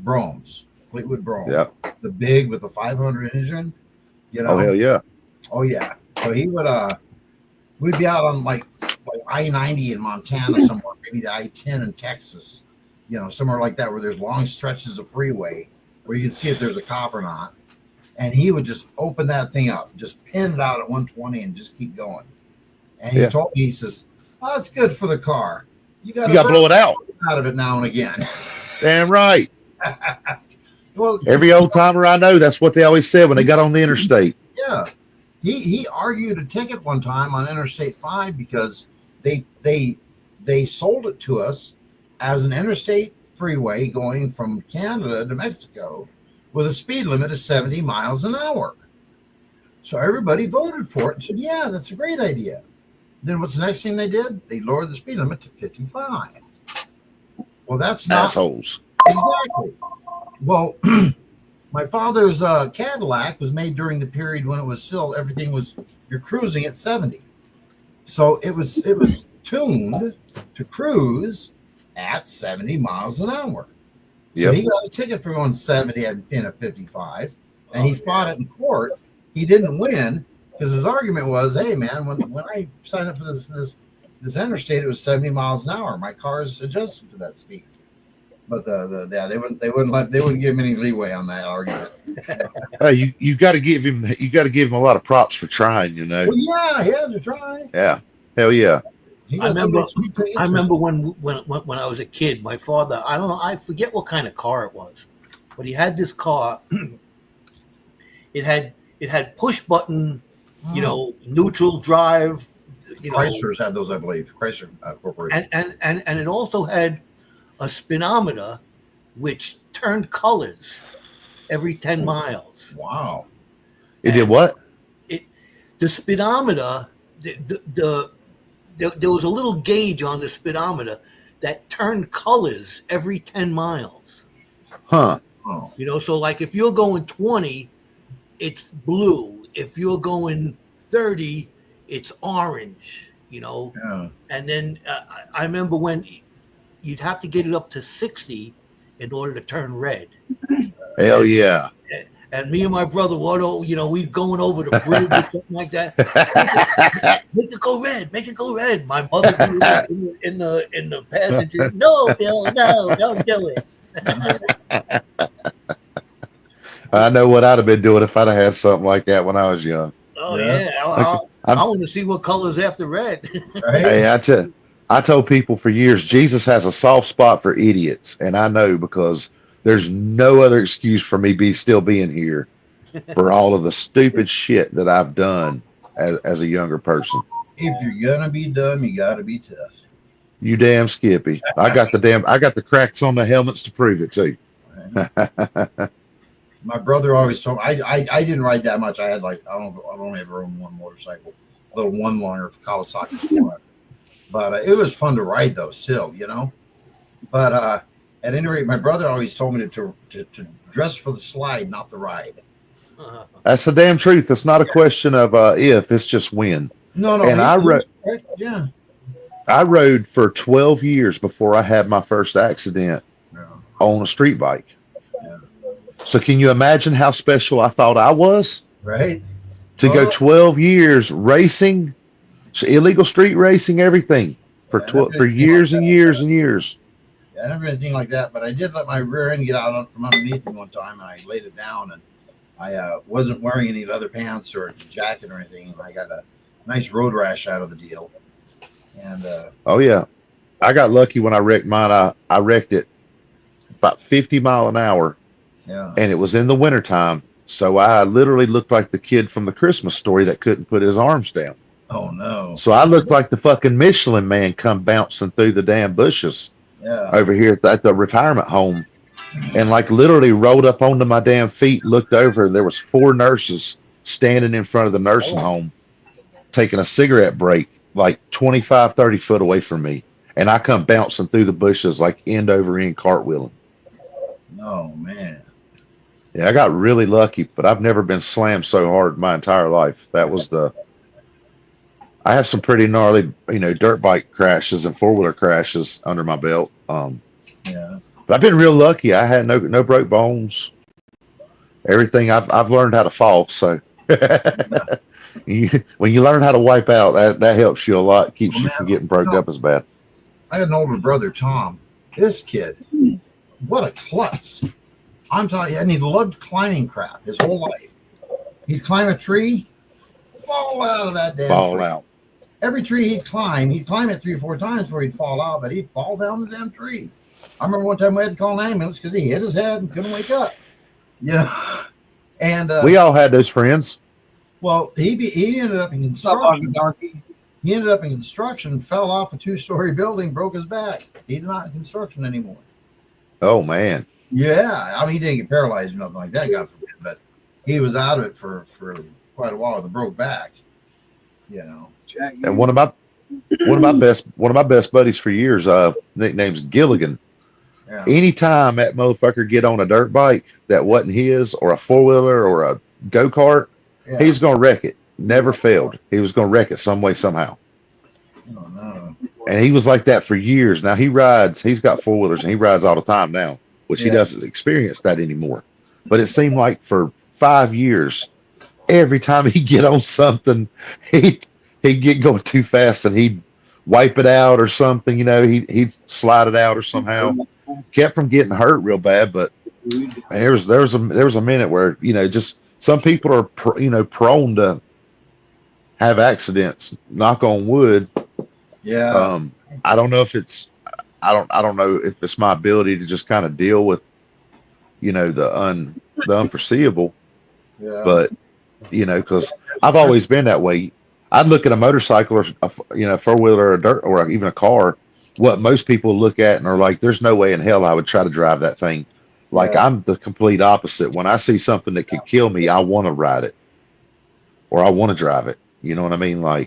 Bromes. Fleetwood Brome. Yeah. The big with the 500 engine. You know. Oh hell yeah. Oh yeah. So he would we'd be out on like I-90 in Montana somewhere, maybe the I-10 in Texas, you know, somewhere like that where there's long stretches of freeway where you can see if there's a cop or not. And he would just open that thing up, just pin it out at 120 and just keep going. And he told me, he says, "Oh, it's good for the car. You got to blow it out of it now and again." Damn right. Well, every old timer I know, that's what they always said when they got on the interstate. Yeah. He argued a ticket one time on Interstate 5 because they sold it to us as an interstate freeway going from Canada to Mexico with a speed limit of 70 miles an hour. So everybody voted for it and said, yeah, that's a great idea. Then what's the next thing they did? They lowered the speed limit to 55. Well, that's not assholes. Exactly. Well, my father's Cadillac was made during the period when it was still you're cruising at 70. So it was tuned to cruise at 70 miles an hour. So he got a ticket for going 70 in a 55, and he fought it in court. He didn't win because his argument was, "Hey man, when I signed up for this interstate, it was 70 miles an hour. My car's adjusted to that speed." But they wouldn't give him any leeway on that argument. Hey, you got to give him a lot of props for trying. You know. Well, yeah, he had to try. Yeah, hell yeah. I remember when I was a kid, my father, I don't know, I forget what kind of car it was, but he had this car. It had push button, you know, neutral drive. Chryslers had those, I believe. Chrysler Corporation. And it also had a speedometer which turned colors every 10 miles. Wow. It did what? The speedometer, there was a little gauge on the speedometer that turned colors every 10 miles. Huh. Oh. You know, so like if you're going 20, it's blue. If you're going 30, it's orange, you know. Yeah. And then I remember when you'd have to get it up to 60 in order to turn red. Hell yeah. and me and my brother, we going over the bridge or something like that. Make it go red. Make it go red. My mother in the passenger. No, Bill, no, don't do it. I know what I'd have been doing if I'd have had something like that when I was young. Oh yeah, I want to see what color's after red. Right? Hey, I told people for years Jesus has a soft spot for idiots, and I know because there's no other excuse for me still being here for all of the stupid shit that I've done as a younger person. If you're gonna be dumb, you gotta be tough. You damn Skippy. I got the cracks on the helmets to prove it too. My brother always told me, I didn't ride that much. I had I don't ever own one motorcycle, a little one-liner for Kawasaki. But it was fun to ride though, still, But at any rate, my brother always told me to dress for the slide, not the ride. That's the damn truth. It's not a question of if, it's just when. No. And Yeah. I rode for 12 years before I had my first accident on a street bike. Yeah. So can you imagine how special I thought I was? Right. To go 12 years racing, illegal street racing, everything for years and years and years. Yeah, I never did anything like that, but I did let my rear end get out from underneath me one time, and I laid it down, and I wasn't wearing any leather pants or a jacket or anything, and I got a nice road rash out of the deal. And oh yeah, I got lucky when I wrecked mine. I wrecked it about 50 mile an hour. Yeah. And it was in the wintertime, so I literally looked like the kid from the Christmas Story that couldn't put his arms down. Oh no. So I looked like the fucking Michelin Man come bouncing through the damn bushes over here at the retirement home, and literally rolled up onto my damn feet, looked over, and there was 4 nurses standing in front of the nursing home taking a cigarette break 25, 30 foot away from me, and I come bouncing through the bushes end over end cartwheeling. Oh man. Yeah, I got really lucky, but I've never been slammed so hard in my entire life. I have some pretty gnarly, dirt bike crashes and 4-wheeler crashes under my belt. Yeah. But I've been real lucky. I had no broke bones. Everything I've learned how to fall. So when you learn how to wipe out, that helps you a lot. Keeps you from getting broke up as bad. I had an older brother, Tom. This kid, what a klutz. I'm telling you, and he loved climbing crap his whole life. He'd climb a tree, fall out of that damn tree. Out. Every tree he'd climb it 3 or 4 times before he'd fall out, but he'd fall down the damn tree. I remember one time we had to call an ambulance because he hit his head and couldn't wake up. And we all had those friends. Well, he ended up in construction. He ended up in construction, fell off a 2-story building, broke his back. He's not in construction anymore. Oh man. Yeah, I mean, he didn't get paralyzed or nothing like that, God forbid, but he was out of it for quite a while with a broke back. And one of my best buddies for years, nickname's Gilligan. Yeah. Anytime that motherfucker get on a dirt bike that wasn't his, or a 4-wheeler or a go-kart, he's gonna wreck it. Never failed. He was gonna wreck it some way, somehow. Oh no. And he was like that for years. Now he's got 4-wheelers and he rides all the time now, which he doesn't experience that anymore. But it seemed like for 5 years, every time he'd get on something, he'd get going too fast and he'd wipe it out or something, he'd slide it out or somehow. Kept from getting hurt real bad, but there was a minute where, just some people are prone to have accidents, knock on wood. Yeah. I don't know if it's I don't know if it's my ability to just kind of deal with the unforeseeable. Yeah. But because I've always been that way. I'd look at a motorcycle or a 4-wheeler or a dirt or even a car, what most people look at and are like, there's no way in hell I would try to drive that thing. I'm the complete opposite. When I see something that could kill me, I want to ride it or I want to drive it. You know what I mean? I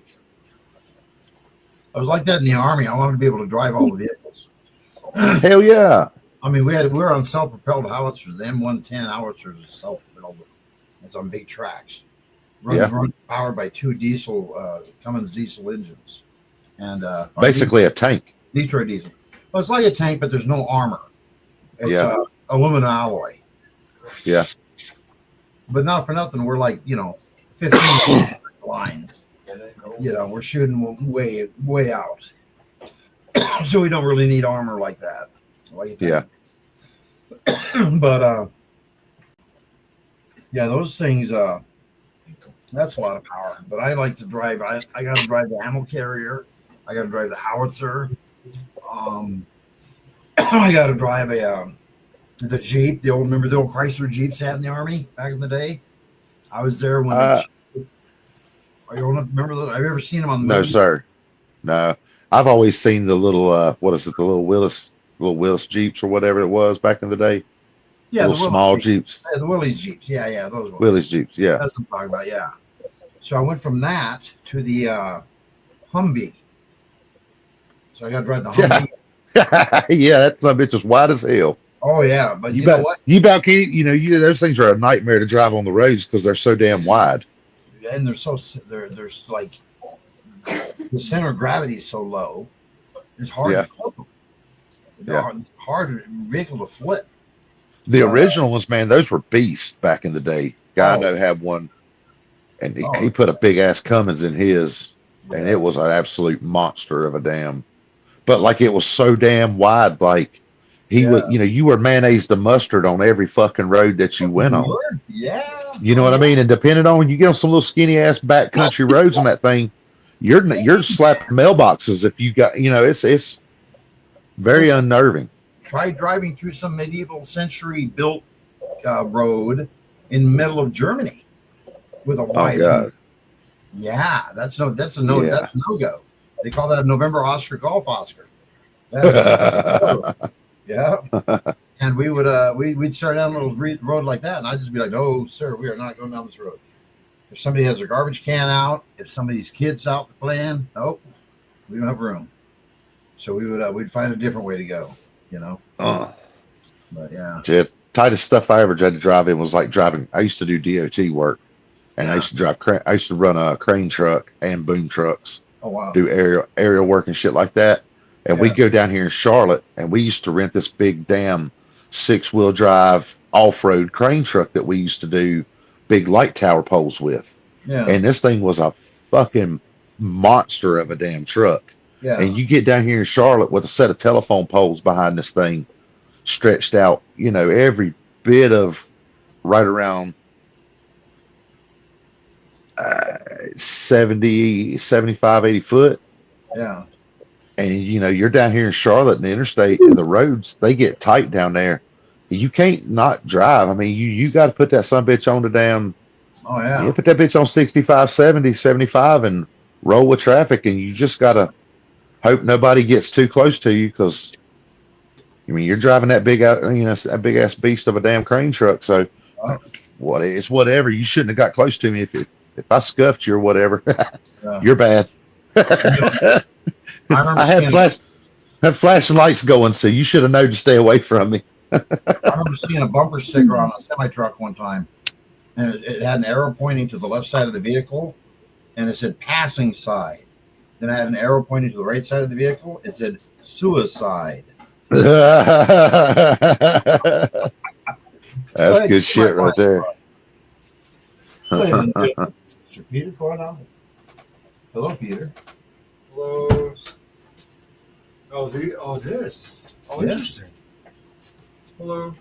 was like that in the Army. I wanted to be able to drive all the vehicles. Hell yeah. I mean, we were on self-propelled howitzers. The M110 howitzers is self-propelled. It's on big tracks. Run powered by 2 Cummins diesel engines. And basically a tank. Detroit diesel. Well, it's like a tank, but there's no armor. It's aluminum alloy. Yeah. but not for nothing. We're like, 15 lines. We're shooting way out. So we don't really need armor like that. Yeah. But those things, that's a lot of power. But I like to drive. I got to drive the ammo carrier. I got to drive the howitzer. I got to drive the Jeep. Remember the old Chrysler Jeeps had in the Army back in the day? I was there when. Remember those? Have you ever seen them on the movies? No, sir. No, I've always seen the little what is it? The little Willis Jeeps or whatever it was back in the day. Yeah, little small Jeeps. Yeah, the Willys Jeeps. Yeah, those ones. Willys Jeeps. Yeah, that's what I'm talking about. Yeah. So I went from that to the Humvee. So I got to drive the Humvee. Yeah, that son of a bitch is wide as hell. Oh yeah, but you know what? Those things are a nightmare to drive on the roads because they're so damn wide. And there's like the center of gravity is so low. It's hard to flip them. It's hard vehicle to flip. The original ones, man, those were beasts back in the day. Guy I know had one, and he put a big ass Cummins in his, and it was an absolute monster of a damn. But like it was so damn wide, like he would, you were mayonnaise to mustard on every fucking road that you went on. Yeah. You know what I mean? And depending on, you get on some little skinny ass backcountry roads on that thing, you're slapping mailboxes if you got, it's very unnerving. Try driving through some medieval century built road in the middle of Germany with a wide. Oh God. Yeah, that's a no go. They call that a November Oscar Golf Oscar. Yeah. And we would we'd start down a little road like that, and I'd just be like, "No, sir, we are not going down this road." If somebody has a garbage can out, if somebody's kids out playing, nope, we don't have room. So we would we'd find a different way to go, But yeah. The tightest stuff I ever had to drive in was like driving. I used to do DOT work, and I used to drive. I used to run a crane truck and boom trucks. Oh wow. Do aerial work and shit like that. And we'd go down here in Charlotte, and we used to rent this big damn 6-wheel drive off-road crane truck that we used to do big light tower poles with. Yeah. And this thing was a fucking monster of a damn truck. Yeah. And you get down here in Charlotte with a set of telephone poles behind this thing stretched out, every bit of right around 70, 75, 80 foot. Yeah. And you're down here in Charlotte and the interstate and the roads, they get tight down there. You can't not drive. I mean, you got to put that son bitch on the damn. Oh yeah. You put that bitch on 65, 70, 75 and roll with traffic, and you just got to hope nobody gets too close to you, because you're driving that big out, that big ass beast of a damn crane truck. So it's whatever. You shouldn't have got close to me. If I scuffed you or whatever, you're bad. I had flashing lights going, so you should have known to stay away from me. I remember seeing a bumper sticker on a semi-truck one time, and it had an arrow pointing to the left side of the vehicle, and it said passing side. Then I had an arrow pointing to the right side of the vehicle. It said suicide. That's good shit right there. Mr. Peter going on? Hello, Peter. Hello. Oh, this. Oh, yeah. Interesting. Hello.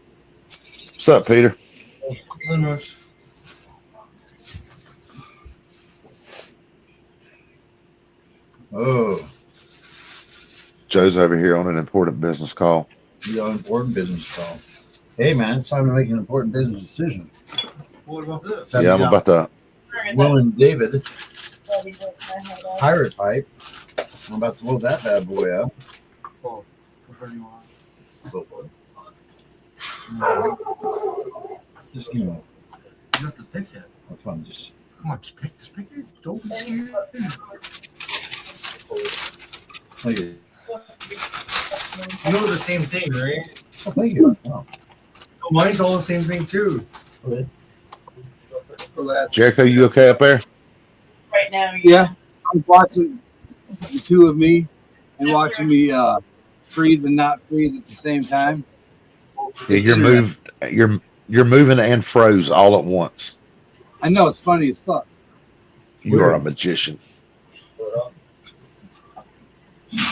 What's up, Peter? Not much. Oh. Joe's over here on an important business call. Yeah, an important business call. Hey, man, it's time to make an important business decision. What about this? Yeah, I'm about to. Will and David, pirate pipe. I'm about to load that bad boy up. Oh, whatever you want. So far. Just give me. You have to pick it. Oh, come on, just pick it. Don't be scared. thank you. You know the same thing, right? Oh, thank you. Oh. Oh, mine's all the same thing too. Okay. Jericho, you okay up there? Right now, Yeah, I'm watching the two of me and watching me freeze and not freeze at the same time. Yeah, you're moving and froze all at once. I know it's funny as fuck. You are a magician.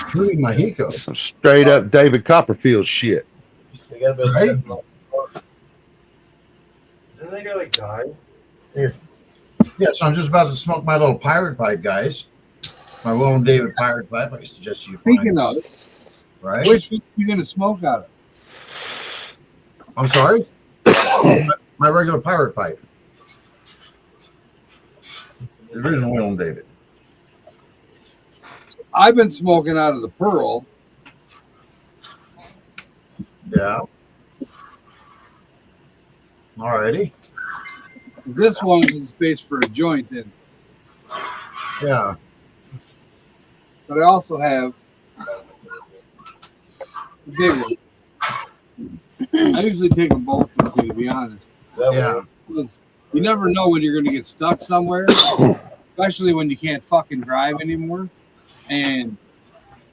Trudy Mahiko. Some straight up David Copperfield shit. They gotta be able Right. to Didn't they go like die? Yeah, so I'm just about to smoke my little pirate pipe, guys. My William David pirate pipe. I suggest you Speaking find. of, Right? which one are you gonna smoke out of? I'm sorry? My regular pirate pipe. The original William David. I've been smoking out of the Pearl. Yeah. Alrighty. This one is space for a joint in, Yeah. but I also have the big one. I usually take them both with me, to be honest. Yeah. Because you never know when you're going to get stuck somewhere, especially when you can't fucking drive anymore. And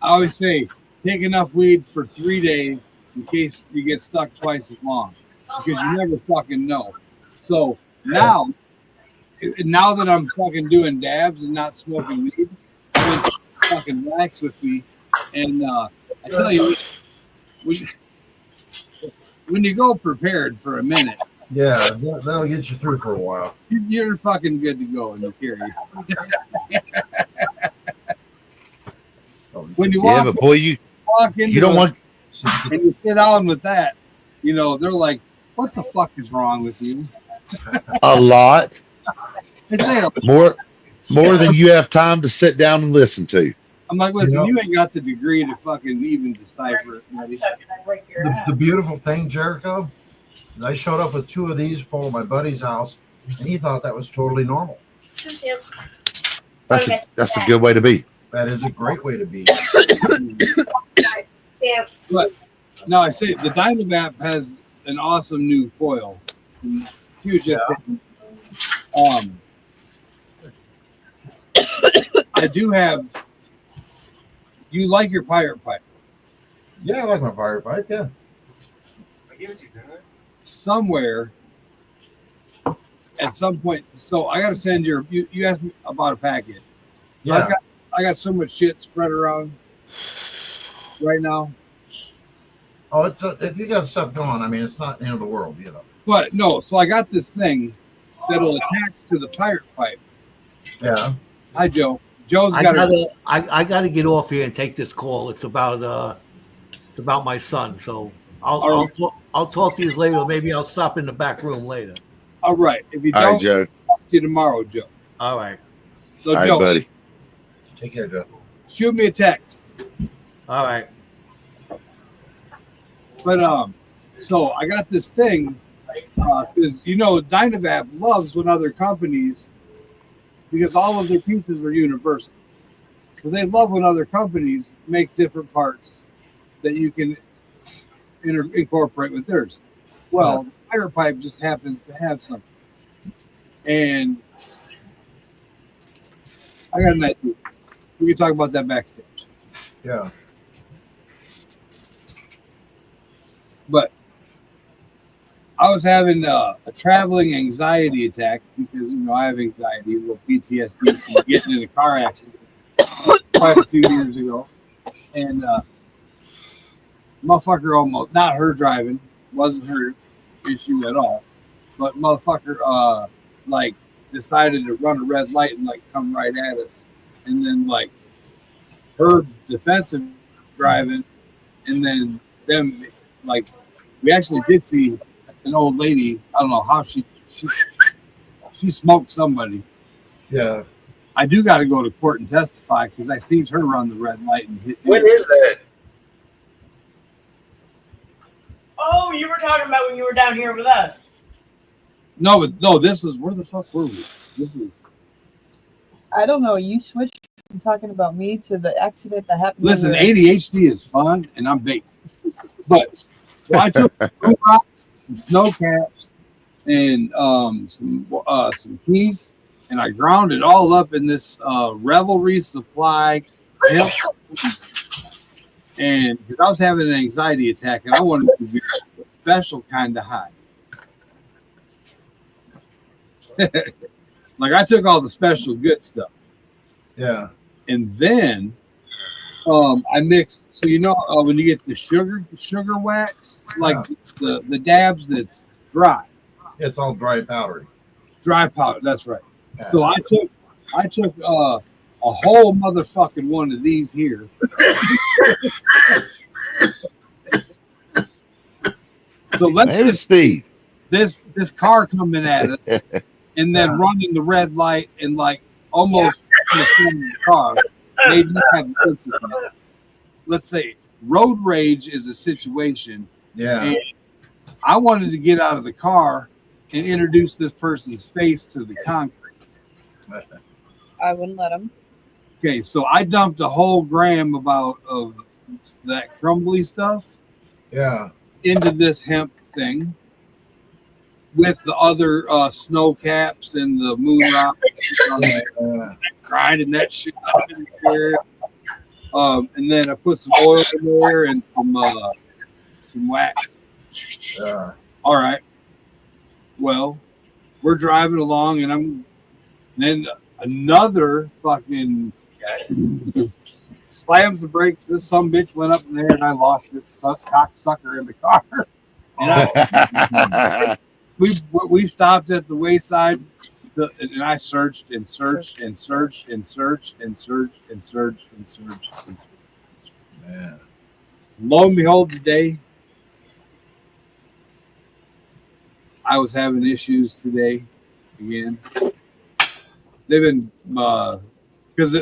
I always say, take enough weed for 3 days in case you get stuck twice as long, because you never fucking know. So now that I'm fucking doing dabs and not smoking weed, it's fucking wax with me. And I tell you, when you go prepared for a minute, Yeah. That'll get you through for a while. you're fucking good to go in the carry. When you Yeah, walk, but boy, you into don't it want. and you sit down with that, you know, they're like, what the fuck is wrong with you? A lot It's there. more than you have time to sit down and listen to. I'm like, listen, You know- you ain't got the degree to fucking even decipher it, buddy. The beautiful thing, Jericho, is I showed up with 2 of these for my buddy's house, and he thought that was totally normal. That's a good way to be. That is a great way to be. But no, I say the Dynamap has an awesome new coil. Huge. Just I do have. You like your pirate pipe? Yeah, I like my pirate pipe. Yeah. I give it to you, didn't I? Somewhere at some point. So I got to send you asked me about a package. So Yeah. I got so much shit spread around right now. Oh, if you got stuff going, I mean, it's not the end of the world, you know. But no, so I got this thing that'll attach to the pirate pipe. Yeah. Hi, Joe. Joe's I got gotta get off here and take this call. It's about my son. So All right. I'll talk to you later. Maybe I'll stop in the back room later. all right. If you All don't, right, Joe. talk to you tomorrow, Joe. All right. So, All right, Joe, buddy. Take care, Joe. shoot me a text. All right. But so I got this thing because Dynavap loves when other companies, because all of their pieces are universal, so they love when other companies make different parts that you can incorporate with theirs. Well, the fire pipe just happens to have something, and I got an idea. We can talk about that backstage. Yeah. But I was having a traveling anxiety attack because I have anxiety, a little PTSD from getting in a car accident quite a few years ago, and motherfucker almost, not her driving, wasn't her issue at all, but motherfucker like decided to run a red light and like come right at us, and then like her defensive driving, and then them like we actually did see an old lady. I don't know how she smoked somebody. Yeah. I do got to go to court and testify because I seen her run the red light and hit. When is that? Oh, you were talking about when you were down here with us. No, but no, this is where the fuck were we? This is. I don't know. You switched from talking about me to the accident that happened. Listen, when we were- ADHD is fun, and I'm baked. But so I took some rocks, some snow caps, and some keef, and I ground it all up in this Revelry Supply hemp. And because I was having an anxiety attack, and I wanted to be a special kind of high. Like I took all the special good stuff. Yeah. And then I mixed. So when you get the sugar wax, like the dabs that's dry. It's all dry powdery. Dry powder. That's right. Yeah. So I took a whole motherfucking one of these here. So let's Steve. This car coming at us, and then running the red light and like almost in the front of the car. Maybe have let's say road rage is a situation. Yeah. And I wanted to get out of the car and introduce this person's face to the concrete. I wouldn't let him. Okay, so I dumped a whole gram of that crumbly stuff. Yeah. Into this hemp thing with the other snow caps and the moon rock. Grinding that shit up in there. And then I put some oil in there and some wax. All right. Well, we're driving along, and then another fucking guy slams the brakes. This sumbitch went up in there, and I lost this cocksucker in the car. And we stopped at the wayside, and I searched and searched and searched and searched and searched and searched and searched. Yeah. Lo and behold, today I was having issues today again. They've been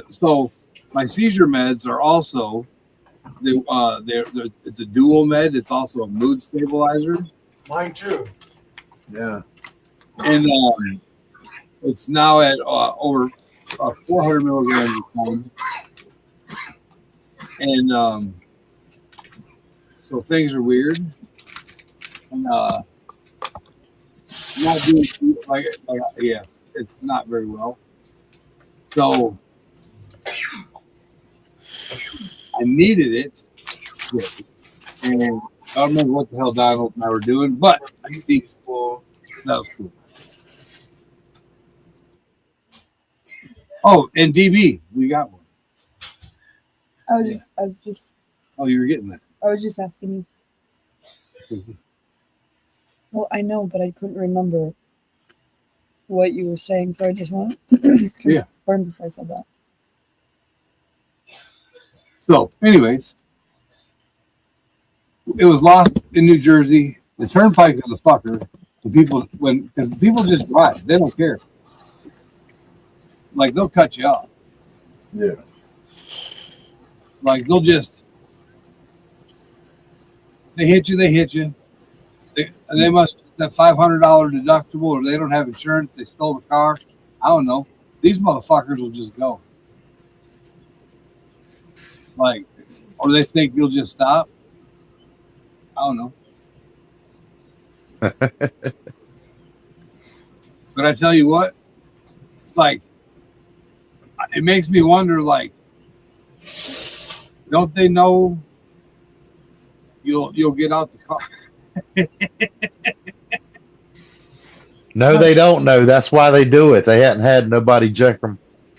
so my seizure meds are also it's a dual med. It's also a mood stabilizer. Mine too. Yeah. And it's now at over 400 milligrams a time. And so things are weird. And not doing like yes, it's not very well. So I needed it. And I don't remember what the hell Donald and I were doing, but I think that was cool. Oh, and DB, we got one. I was just Oh, you were getting that. I was just asking you. Well, I know, but I couldn't remember what you were saying, so I just want to confirm if I said that. So, anyways, it was lost in New Jersey. The turnpike is a fucker. Because people just drive, they don't care. Like they'll cut you off. Yeah. Like they'll just they hit you. They must have $500 deductible, or they don't have insurance. They stole the car. I don't know. These motherfuckers will just go. Like, or they think you'll just stop. I don't know. But I tell you what, it's like, it makes me wonder, like, don't they know you'll get out the car? No, they don't know. That's why they do it. They hadn't had nobody check them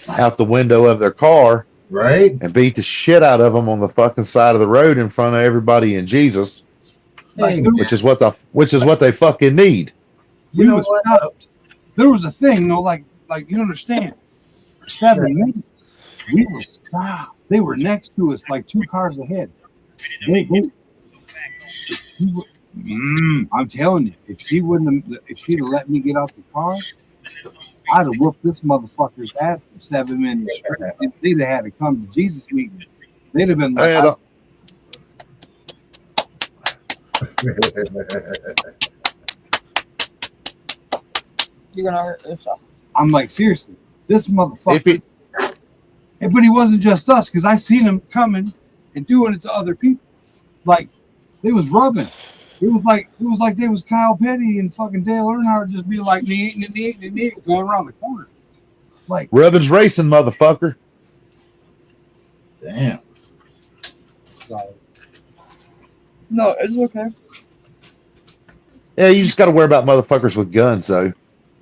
out the window of their car, right, and beat the shit out of them on the fucking side of the road in front of everybody and Jesus, which is what they fucking need. We were stopped. There was a thing, like you don't understand. For 7 minutes, we were stopped. They were next to us, like 2 cars ahead. I'm telling you, if she'd have let me get out the car, I'd have whooped this motherfucker's ass for 7 minutes straight. They'd have had to come to Jesus meeting. They'd have been like, You're gonna hurt yourself. I'm like, seriously, this motherfucker. But he wasn't just us, because I seen him coming and doing it to other people. Like, they was rubbing. It was like they was Kyle Petty and fucking Dale Earnhardt just being like going around the corner. Like, Rubbin's racing, motherfucker. Damn. Sorry. No, it's okay. Yeah, you just got to worry about motherfuckers with guns, though.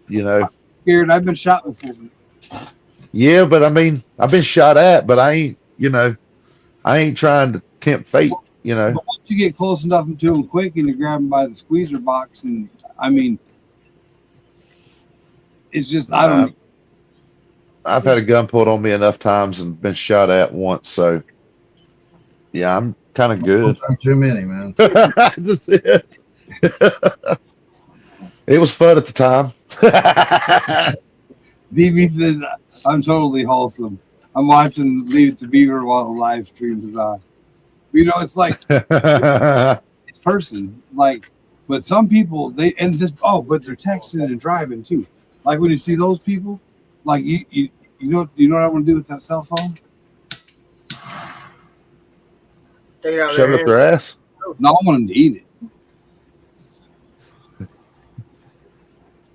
You know. scared. I've been shot before. Yeah, but I mean, I've been shot at, but I ain't, I ain't trying to tempt fate, But once you get close enough to them quick and you grab them by the squeezer box, and I mean, it's just, I don't know. I've had a gun pulled on me enough times and been shot at once, so yeah, I'm kind of good. Too many, man. That's it. It was fun at the time. DB says, I'm totally wholesome. I'm watching Leave It to Beaver while the live stream is on. You know, it's like it's person, like, but some people but they're texting and driving too. Like when you see those people, like you know what I want to do with that cell phone? Take it out Shove it up their ass. No, I want them to eat it.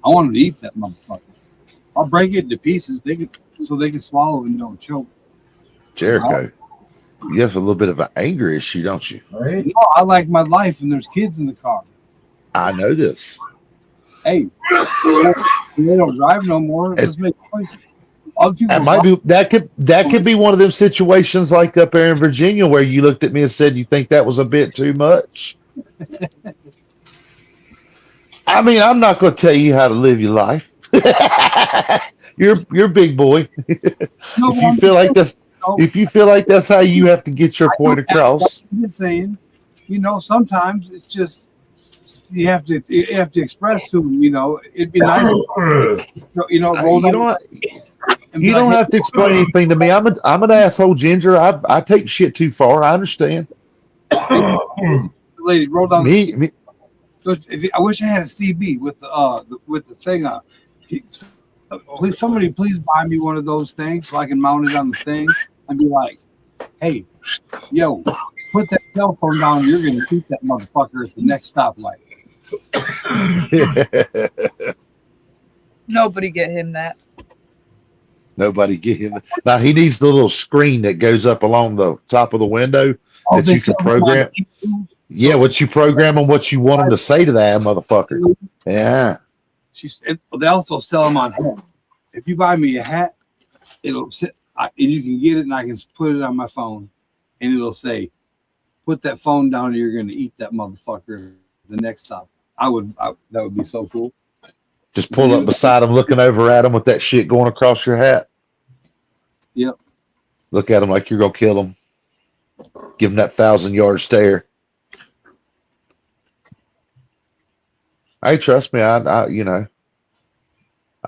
I want them to eat that motherfucker. I'll break it into pieces. So they can swallow and don't choke. Jericho, you have a little bit of an anger issue, don't you? Right? No, I like my life, and there's kids in the car. I know this. Hey, they don't drive no more. Let's make choices. Other people That might be that could be one of them situations like up there in Virginia where you looked at me and said you think that was a bit too much. I mean, I'm not going to tell you how to live your life. You're a big boy. No, If you feel like that's if you feel like that's how you have to get your point across, I'm just saying, sometimes it's just you have to express to them. It'd be nice. Roll you down don't and be you like, don't "Hey, have to explain anything to me. I'm an asshole, Ginger. I take shit too far. I understand. lady, roll down. Me I wish I had a CB with the thing on. Please buy me one of those things so I can mount it on the thing and be like, hey, yo, put that cell phone down. You're gonna shoot that motherfucker at the next stoplight. Nobody get him that. Nobody get him. Now he needs the little screen that goes up along the top of the window that They you can sell them on program. YouTube. Yeah, what you program and what you want them to say to that motherfucker. Yeah. They also sell them on hats. If you buy me a hat, it'll sit, and you can get it, and I can put it on my phone, and it'll say, "Put that phone down, or you're going to eat that motherfucker." The next stop, that would be so cool. Just pull up beside him, looking over at him with that shit going across your hat. Yep. Look at him like you're gonna kill him. Give him that 1,000-yard stare. Hey, trust me, I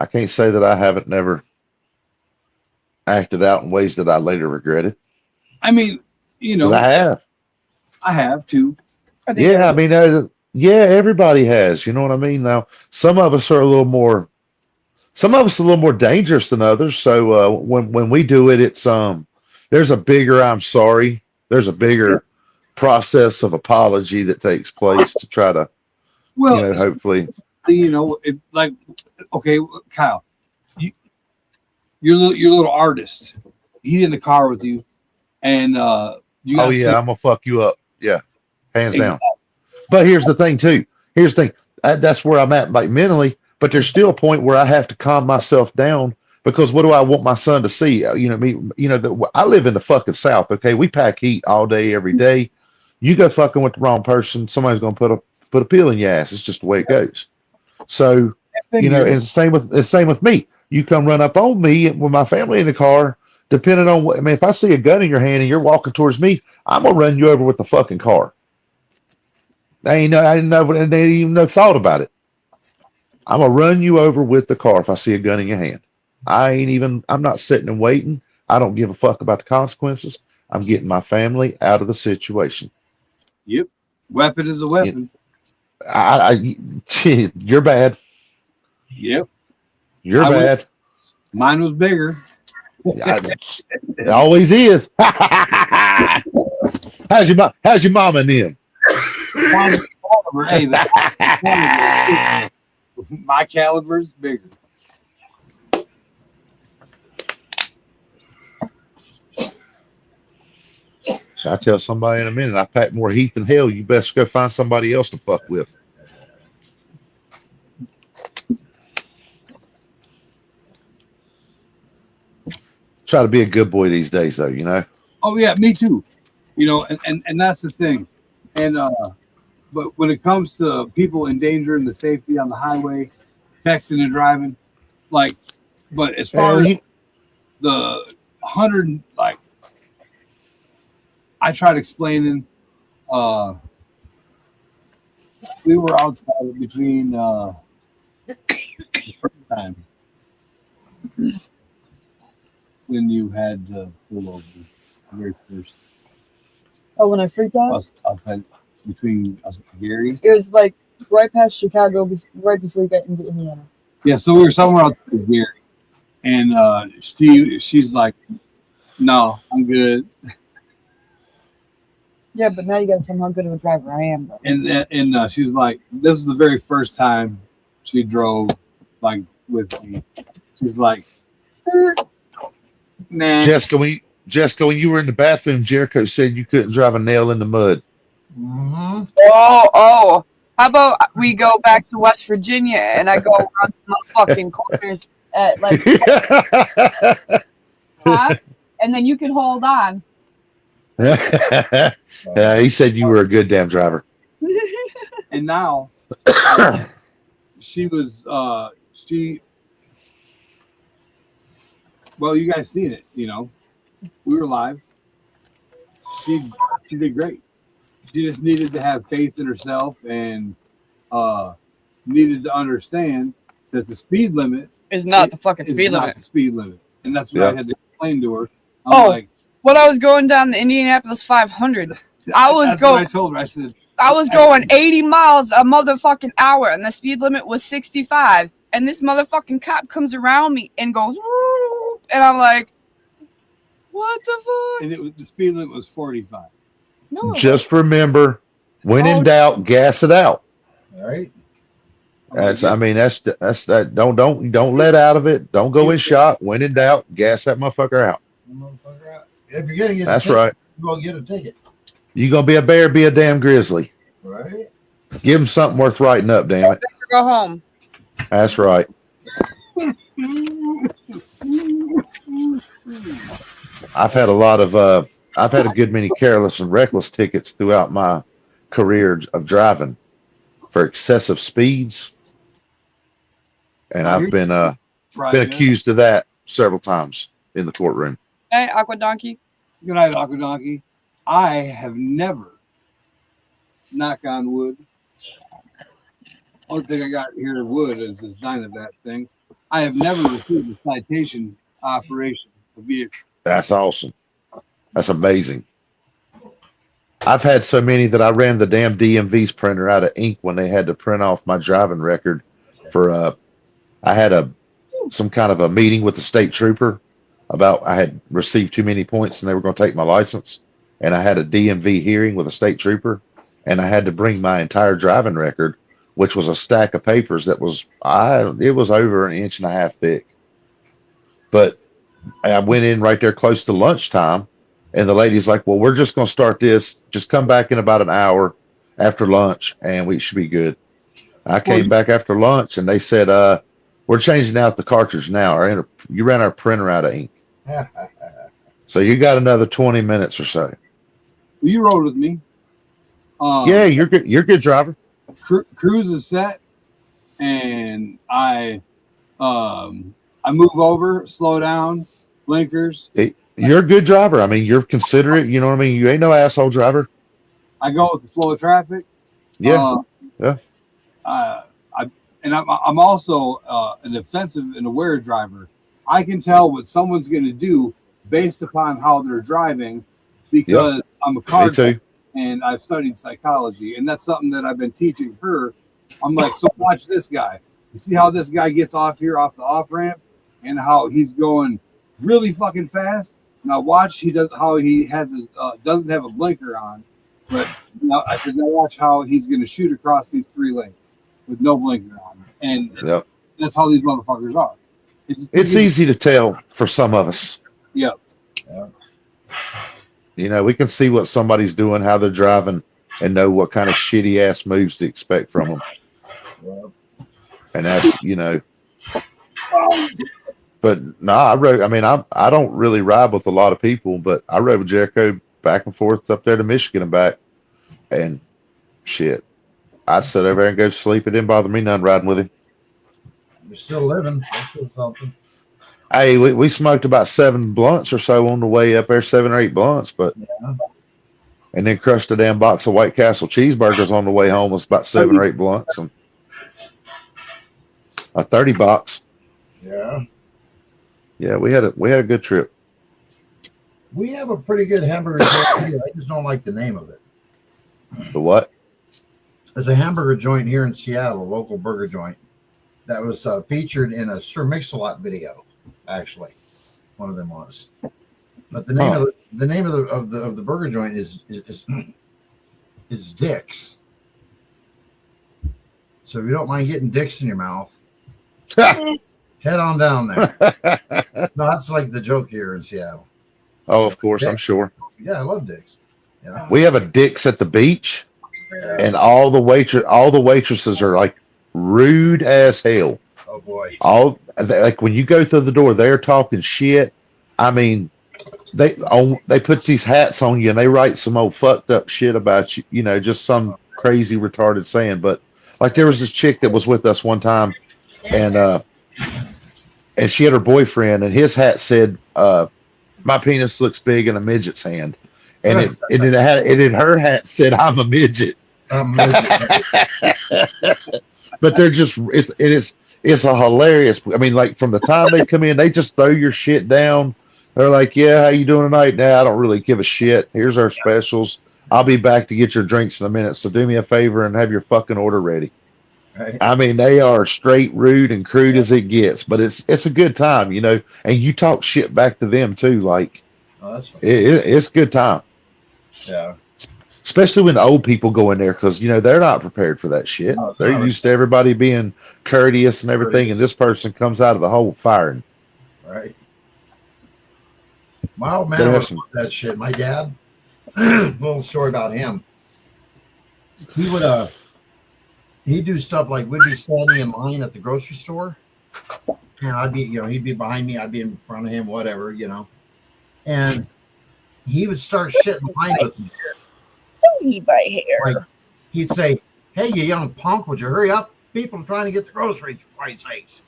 can't say that I haven't never acted out in ways that I later regretted. I mean, 'Cause I have. I have too. Yeah, I mean, yeah, everybody has. You know what I mean? Now, some of us are a little more dangerous than others. So when we do it, it's there's a bigger I'm sorry. There's a bigger process of apology that takes place to try to, hopefully. Okay, Kyle, you're a little artist. He's in the car with you, and you. Oh yeah, I'm gonna fuck you up. Yeah, hands down. But here's the thing too. Here's the thing. That's where I'm at, like mentally. But there's still a point where I have to calm myself down because what do I want my son to see? I live in the fucking South. Okay, we pack heat all day, every day. You go fucking with the wrong person, somebody's gonna put a peel in your ass. It's just the way it goes. So and same with me. You come run up on me with my family in the car. Depending on what, if I see a gun in your hand and you're walking towards me, I'm gonna run you over with the fucking car. I didn't even no thought about it. I'm gonna run you over with the car if I see a gun in your hand. I'm not sitting and waiting. I don't give a fuck about the consequences. I'm getting my family out of the situation. Yep. Weapon is a weapon. You're bad. Yep. You're bad. Mine was bigger. It always is. How's your mama and them? Hey, my caliber's bigger. I tell somebody in a minute, I pack more heat than hell. You best go find somebody else to fuck with. try to be a good boy these days, though. You know. Oh yeah, me too. You know, and that's the thing. And but when it comes to people endangering the safety on the highway, texting and driving, like, but as far as the 100, like, I tried explaining. We were outside between the first time when you had to pull over, the very first. Oh, when I freaked out? Outside between us and Gary. It was like right past Chicago, right before you got into Indiana. Yeah, so we were somewhere outside of Gary. And she's like, no, I'm good. Yeah, but now you got to tell me how good of a driver I am. Though. And she's like, this is the very first time she drove like with me. She's like, nah. Jessica, when you were in the bathroom, Jericho said you couldn't drive a nail in the mud. Mm-hmm. Oh. How about we go back to West Virginia and I go around my fucking corners at like, and then you can hold on. Yeah, he said you were a good damn driver. And now she was well, you guys seen it, you know. We were live. She did great. She just needed to have faith in herself and needed to understand that the speed limit Is not the fucking is speed not limit. the speed limit. And that's what Yeah. I had to explain to her. I'm like, when I was going down the Indianapolis 500, I was that's going. what I told her. I said, I was going 80 miles a motherfucking hour, and the speed limit was 65. And this motherfucking cop comes around me and goes, "Whoop," and I'm like, "What the fuck?" and the speed limit was 45. No, Just remember, when in doubt, gas it out. All right. That's that. Don't let out of it. Don't go in shot. When in doubt, gas that motherfucker out. Motherfucker out. If you're gonna get That's a ticket, right. you're gonna get a ticket. You gonna be a bear, be a damn grizzly. Right. Give them something worth writing up, damn it. go home. That's right. I've had a good many careless and reckless tickets throughout my career of driving for excessive speeds, and I've been accused of that several times in the courtroom. Hey, Aqua Donkey. Good night, Aqua Donkey. I have never, knock on wood, only thing I got here in wood is this Dynavat thing. I have never received a citation operation of vehicle. That's awesome. That's amazing. I've had so many that I ran the damn DMV's printer out of ink when they had to print off my driving record for I had some kind of a meeting with the state trooper about I had received too many points and they were going to take my license, and I had a DMV hearing with a state trooper, and I had to bring my entire driving record, which was a stack of papers that was it was over 1.5 inches thick. But I went in right there close to lunchtime, and the lady's like, well, we're just going to start this. Just come back in about an hour after lunch, and we should be good. I came back after lunch, and they said, we're changing out the cartridge now. You ran our printer out of ink. So you got another 20 minutes or so. Well, you rode with me. Yeah, you're good. You're a good driver. Cruise is set, and I move over, slow down, blinkers. You're a good driver. I mean, you're considerate. You know what I mean? You ain't no asshole driver. I go with the flow of traffic. Yeah. Yeah. I'm also an offensive and aware driver. I can tell what someone's going to do based upon how they're driving because I'm a car guy and I've studied psychology, and that's something that I've been teaching her. I'm like, so watch this guy. You see how this guy gets off here off the off ramp and how he's going really fucking fast. Now watch he has his doesn't have a blinker on, but now I said now watch how he's going to shoot across these 3 lanes with no blinker on, and that's how these motherfuckers are. It's easy to tell for some of us. Yep. You know, we can see what somebody's doing, how they're driving, and know what kind of shitty ass moves to expect from them. And that's, you know, But no, I rode. I mean, I don't really ride with a lot of people, but I rode with Jericho back and forth up there to Michigan and back. And shit, I'd sit over there and go to sleep. It didn't bother me none riding with him. You're still living. That's still something. Hey, we smoked about 7 blunts or so on the way up there, 7 or 8 blunts, but Yeah. and then crushed a damn box of White Castle cheeseburgers on the way home. Was about 7 or 8 blunts and a 30 box. Yeah. Yeah, we had a good trip. We have a pretty good hamburger joint here. I just don't like the name of it. The what? There's a hamburger joint here in Seattle, a local burger joint, that was featured in a Sir Mix-a-Lot video. Actually, one of them was. But the name of the burger joint is Dick's. So if you don't mind getting Dick's in your mouth, head on down there. No, that's like the joke here in Seattle. Oh, of course, I'm sure. Yeah, I love Dick's. Yeah. We have a Dick's at the beach, and all the waitresses are like rude as hell. Oh boy. All like when you go through the door, they're talking shit. I mean, they put these hats on you and they write some old fucked up shit about you. You know, just some crazy retarded saying. But like there was this chick that was with us one time, and she had her boyfriend, and his hat said, "My penis looks big in a midget's hand," and her hat said, "I'm a midget." But they're just it's a hilarious. I mean, like from the time they come in, they just throw your shit down. They're like, "Yeah, how you doing tonight?" "Nah, I don't really give a shit. Here's our specials. I'll be back to get your drinks in a minute. So do me a favor and have your fucking order ready." Right. I mean, they are straight rude and crude as it gets, but it's a good time, you know. And you talk shit back to them too, like Oh, that's it's a good time. Yeah. Especially when old people go in there, because you know they're not prepared for that shit. No, They're no. used to everybody being courteous and everything, and this person comes out of the hole firing. Right. My old man They have was some- that shit. My dad, little story about him. He would he'd do stuff like we'd be standing in line at the grocery store, and I'd be, he'd be behind me, I'd be in front of him, whatever, and he would start shitting line with me. Don't eat my hair. Like he'd say, "Hey, you young punk, would you hurry up? People are trying to get the groceries, for Christ's sakes."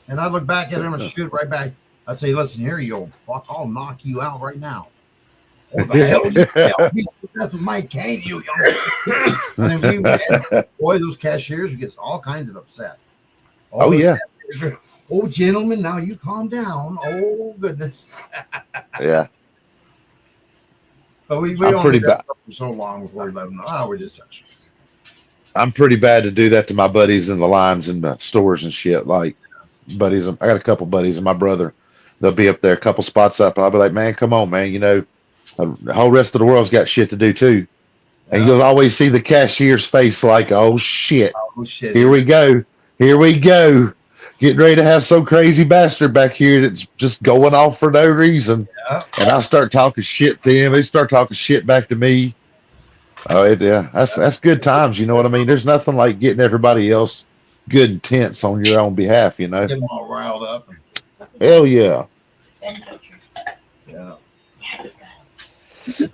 And I'd look back at him and shoot right back. I'd say, "Listen here, you old fuck, I'll knock you out right now." "What the hell? That's with my cane, you young." And if we went, boy, those cashiers would get all kinds of upset. Oh, those yeah. cashiers are, "Oh, gentlemen, now you calm down." Oh, goodness. Yeah, But we I'm only pretty did bad. that for so long before we let them know. Oh, we're just touching. I'm pretty bad to do that to my buddies in the lines in the stores and shit. Like buddies, I got a couple buddies and my brother. They'll be up there, a couple spots up, and I'll be like, "Man, come on, man. You know, the whole rest of the world's got shit to do too." And you'll always see the cashier's face like, "Oh shit, Oh, shit. here we go, getting ready to have some crazy bastard back here that's just going off for no reason." Yeah. And I start talking shit to him. They start talking shit back to me. Oh, yeah, that's good times. You know what I mean? There's nothing like getting everybody else good and tense on your own behalf. You know? Get them all riled up. Hell yeah. Yeah.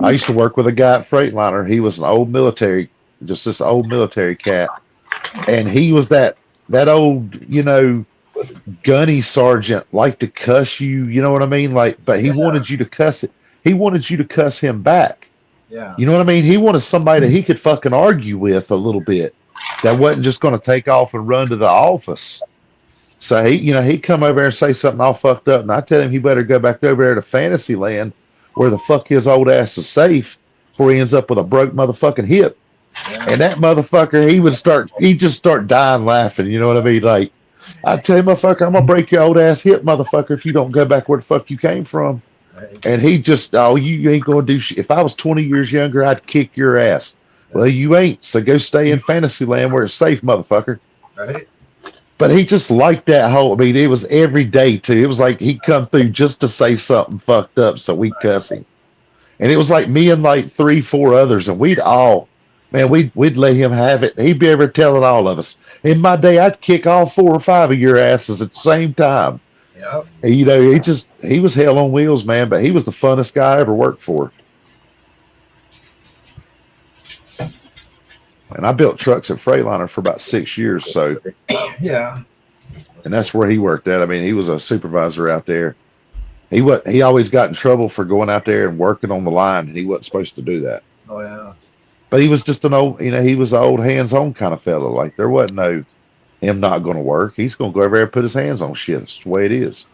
I used to work with a guy at Freightliner. He was an old military, just this old military cat, and he was that old, gunny sergeant, like to cuss you. You know what I mean? Like, but he wanted you to cuss it. He wanted you to cuss him back. Yeah. You know what I mean? He wanted somebody that he could fucking argue with a little bit. That wasn't just going to take off and run to the office. So he'd come over there and say something all fucked up, and I tell him he better go back over there to Fantasyland, where the fuck his old ass is safe, before he ends up with a broke motherfucking hip. Yeah. And that motherfucker, he'd just start dying laughing. You know what I mean? Like, I tell you, motherfucker, I'm gonna break your old ass hip, motherfucker, if you don't go back where the fuck you came from. Right. And he just, "Oh, you ain't gonna do shit. If I was 20 years younger, I'd kick your ass." Well, you ain't. So go stay in Fantasyland where it's safe, motherfucker. Right. But he just liked that whole. I mean, it was every day too. It was like he'd come through just to say something fucked up, so we'd cuss him. And it was like me and like 3, 4 others, and we'd let him have it. He'd be ever telling all of us. In my day, I'd kick all 4 or 5 of your asses at the same time. Yep. And, you know, he was hell on wheels, man, but he was the funnest guy I ever worked for. And I built trucks at Freightliner for about 6 years. So, Yeah. and that's where he worked at. I mean, he was a supervisor out there. He always got in trouble for going out there and working on the line, and he wasn't supposed to do that. Oh yeah. But he was just an old, you know, he was an old hands-on kind of fella. Like there wasn't no him not going to work. He's going to go over there and put his hands on shit. That's the way it is.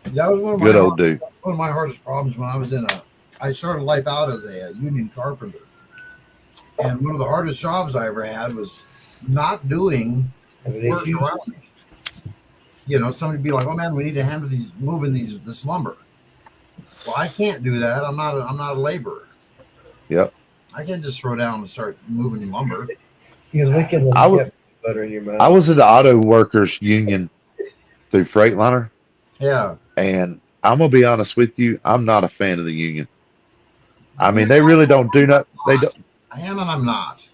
That was one of Good my old dude. one of my hardest problems when I started life out as a union carpenter. And one of the hardest jobs I ever had was not doing work around me. You know, somebody would be like, "Oh man, we need to handle moving this lumber." Well, I can't do that. I'm not a laborer. Yep. I can't just throw down and start moving lumber. Because we can get butter in your mouth. I was in the auto workers union through Freightliner, Yeah. and I'm gonna be honest with you, I'm not a fan of the union. I mean, they really don't do nothing. They don't. I am and I'm not.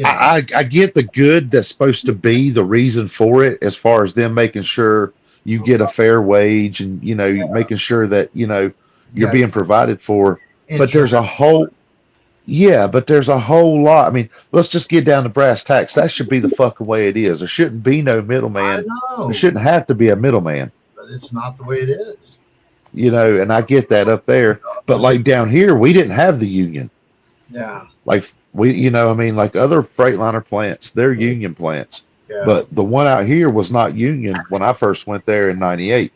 I get the good that's supposed to be the reason for it, as far as them making sure you get a fair wage and, you know, making sure that, you know, you're being provided for. But there's a whole lot. I mean, let's just get down to brass tacks. That should be the fucking way it is. There shouldn't be no middleman. There shouldn't have to be a middleman. But it's not the way it is. You know, and I get that up there. But like down here, we didn't have the union. Yeah. Like you know, I mean, like other Freightliner plants, they're union plants. Yeah. But the one out here was not union when I first went there in '98.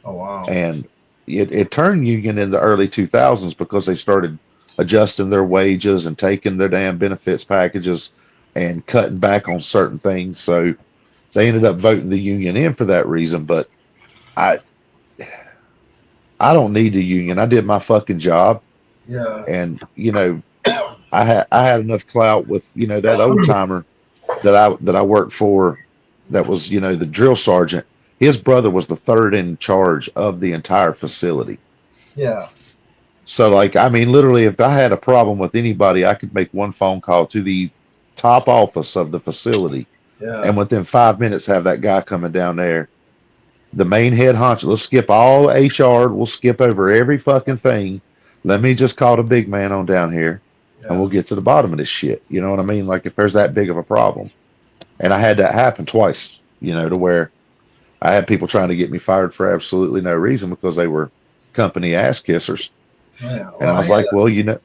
Oh wow. And it turned union in the early 2000s because they started adjusting their wages and taking their damn benefits packages and cutting back on certain things. So they ended up voting the union in for that reason. But I don't need the union. I did my fucking job. Yeah. And, you know, I had enough clout with, you know, that old timer that I worked for that was, you know, the drill sergeant. His brother was the third in charge of the entire facility. Yeah. So, like, I mean, literally, if I had a problem with anybody, I could make one phone call to the top office of the facility. Yeah. And within 5 minutes, have that guy coming down there. The main head honcho. Let's skip all HR. We'll skip over every fucking thing. Let me just call the big man on down here, and we'll get to the bottom of this shit. You know what I mean? Like, if there's that big of a problem. And I had that happen twice, you know, to where I had people trying to get me fired for absolutely no reason because they were company ass kissers. Yeah. And I was like, well, you know.